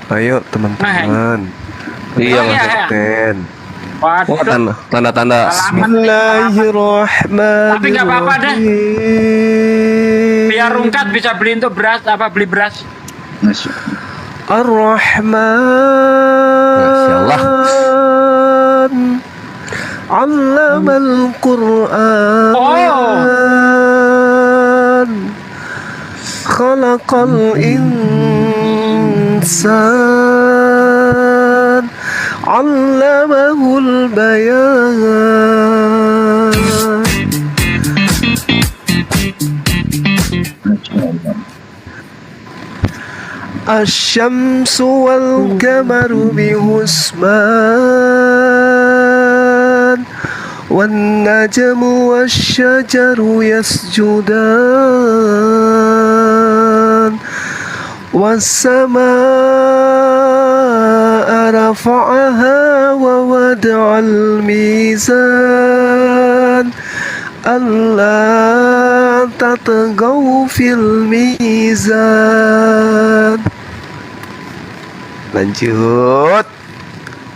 Ayo teman-teman. Iya, Mas. Ten. Wah, Waduh. tanda-tanda. Bismillahirrahmanirrahim. Tapi nggak apa-apa deh. Biar Rungkat bisa beli untuk beras, beli beras. Ar-Rahman. Masya Allah. Allamal Qur'an. Khalaqal insan. Allamahul bayan. Asy-syamsu wal qamaru bihusban wan najmu wasy-syajaru yasjudan was-samaa'a rafa'aha wa wada'al mizan alla tatghaw fil mizan. Lanjut.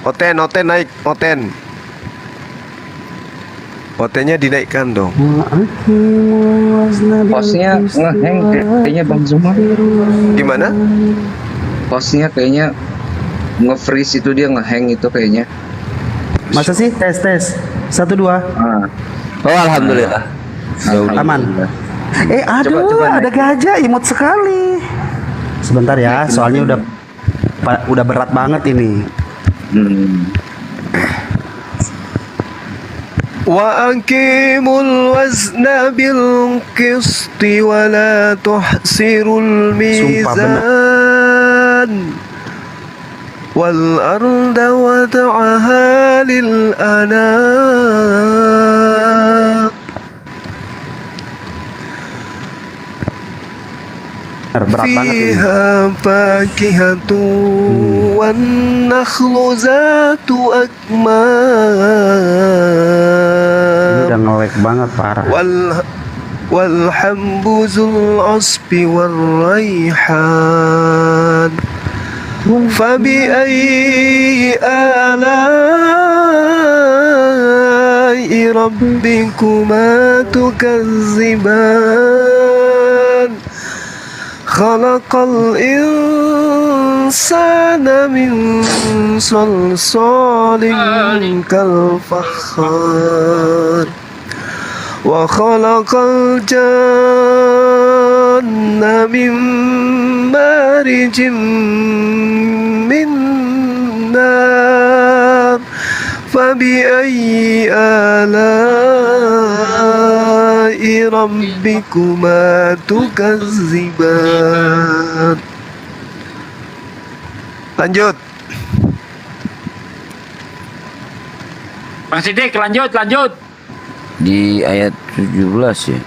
Oten naik, Oten. Otennya dinaikkan dong. Posnya ngeheng kayaknya Bang Zuma. Gimana? Posnya kayaknya nge-freeze itu dia ngeheng itu kayaknya. Masa sih? Tes. 1 2. Ah. Oh, alhamdulillah. Aman. Aduh, Coba ada gajah imut sekali. Sebentar ya, soalnya udah berat banget ini. Wa aqimul wazna bil qisti wa la tuhsirul mizan wal arda wada'aha lil anam. Berat banget ini. Fiha fakihatu wan nakhlu zatu akmam. Udah ngelek banget parah. Wal hambu zul asbi wal rayhan. Fabi ayyi ala'i rabbikuma tukazziban. Khalaqal insana min salsalin kal fakhar wa khalaqal janna min marijin min nar fabi ayyi ala'i rabbikuma tukazziban. Lanjut. Bang Sidik, lanjut. Di ayat 17 ya.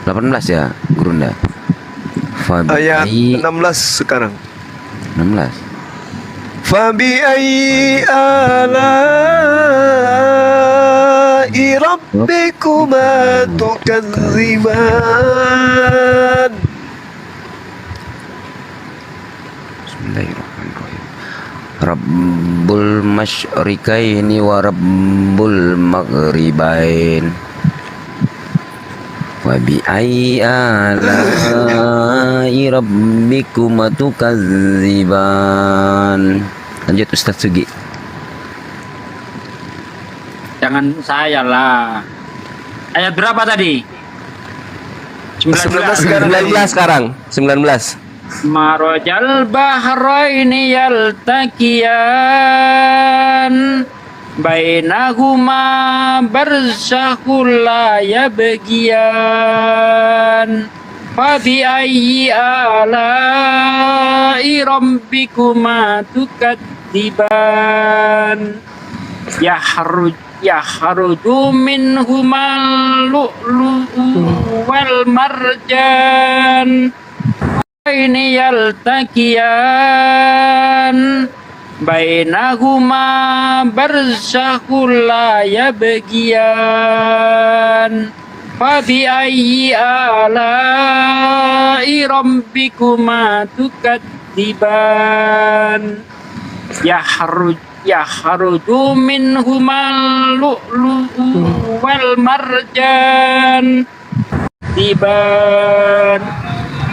18 ya, Gurunda. Ayat 16 sekarang. 16. Fabi ayyi ala'i rabbikuma tukadziban. Bismillahirrahmanirrahim. Rabbul masyriqaini wa rabbul maghribain. Wa bi ayyi ala'i rabbikuma tukadziban. Lanjut Ustaz Sugi. Jangan saya lah. Ayat berapa tadi? 19 sekarang. 19. Marajal bahraini yaltaqiyan bainahuma barzakhul la yabghiyan fabi ayyi ala'i rabbikuma tukadziban yahruju minhumal lu'lu'u wal marjan ini yaltaqiyan bainahuma barzakhul la yabghiyan fabi ayyi ala'i rabbikuma tukadziban yakhruju minhumal lu'lu'u wal marjan tiban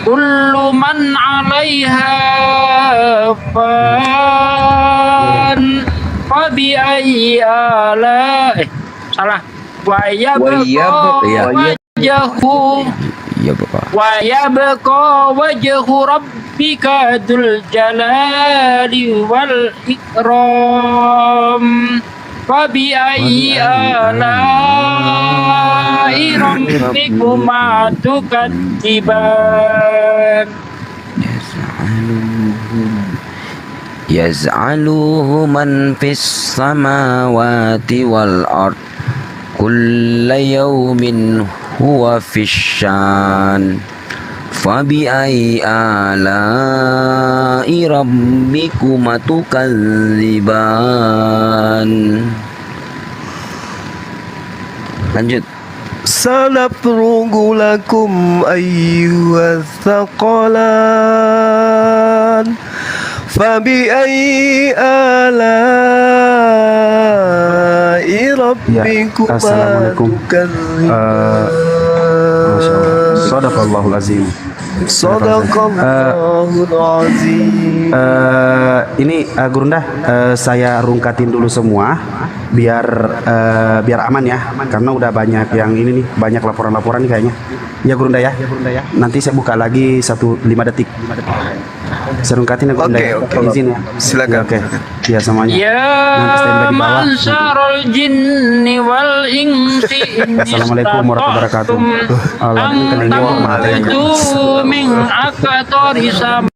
kullu man 'alaiha fan fa bi ayyi ala salah wa yabqa wajhu Iya Bapak. wa yabqa wajhu rabbika dzul jalali wal ikram fa bi ayyi ala'i rabbikuma tukadziban Yaz'aluhu man fis samawati wal ard kulla yawmin huwa fisyan fabi ayyi ala'i rabbikuma tukadziban. Lanjut. Sanafrugu lakum ayyuhas thaqalan fabi ayyi ala'i rabbikuma Assalamualaikum. Sadaqallahul azim. Sadaqallahul azim. Ini Gurunda, saya rungkatin dulu semua biar aman ya, karena udah banyak yang ini nih, banyak laporan-laporan nih kayaknya. Ya Gurunda ya. Nanti saya buka lagi 5 detik. Saya rungkatin ya Gurunda. Oke. Izin ya. Silakan. Oke. Ya semuanya. ya Nanti standby di bawah. mansarul jinni wal insi Assalamualaikum warahmatullahi wabarakatuh. Ang tangtu min akatori sama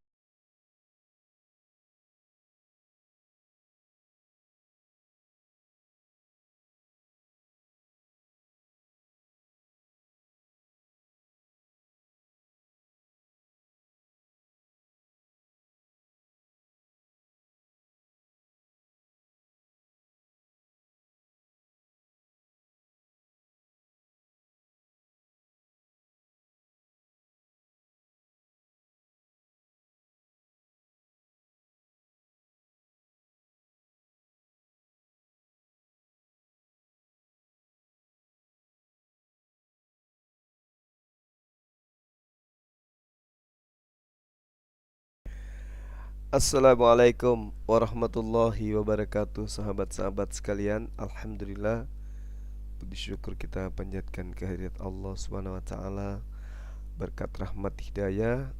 Assalamualaikum warahmatullahi wabarakatuh. Sahabat-sahabat sekalian, alhamdulillah, puji syukur kita panjatkan kehadirat Allah Subhanahu wa taala, berkat rahmat hidayah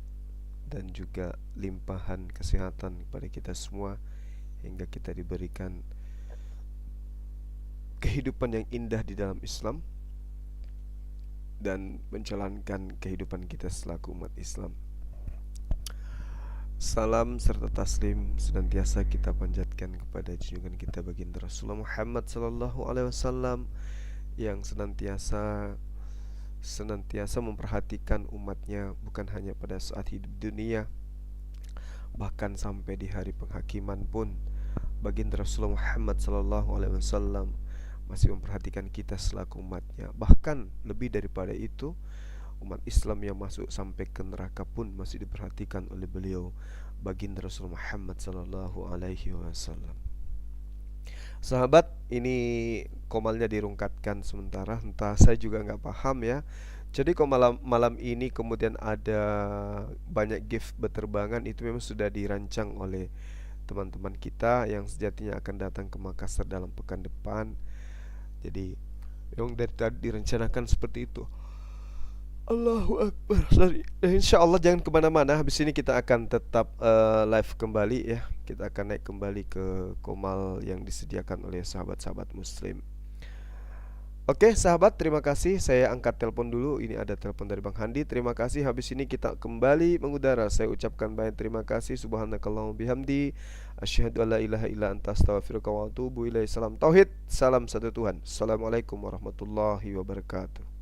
dan juga limpahan kesehatan kepada kita semua hingga kita diberikan kehidupan yang indah di dalam Islam dan menjalankan kehidupan kita selaku umat Islam. Salam serta taslim senantiasa kita panjatkan kepada junjungan kita baginda Rasulullah Muhammad sallallahu alaihi wasallam yang senantiasa memperhatikan umatnya bukan hanya pada saat hidup dunia, bahkan sampai di hari penghakiman pun baginda Rasulullah Muhammad sallallahu alaihi wasallam masih memperhatikan kita selaku umatnya. Bahkan lebih daripada itu, umat Islam yang masuk sampai ke neraka pun masih diperhatikan oleh beliau baginda Rasulullah Muhammad sallallahu alaihi wasallam. Sahabat, ini komalnya dirungkatkan sementara, entah saya juga nggak paham ya. Jadi kalau malam ini kemudian ada banyak gift berterbangan, itu memang sudah dirancang oleh teman-teman kita yang sejatinya akan datang ke Makassar dalam pekan depan. Jadi memang dari tadi direncanakan seperti itu. Allahu Akbar. Insya Allah jangan kemana-mana. Habis ini kita akan tetap live kembali ya. Kita akan naik kembali ke komal yang disediakan oleh sahabat-sahabat muslim. Oke sahabat, terima kasih. Saya angkat telepon dulu. Ini ada telepon dari Bang Handi. Terima kasih. Habis ini kita kembali mengudara. Saya ucapkan banyak terima kasih. Subhanakallahumma bihamdi, asyhadu alla ilaha illa anta astaghfiruka wa atubu ilaik. Salam tauhid, salam satu Tuhan. Assalamualaikum warahmatullahi wabarakatuh.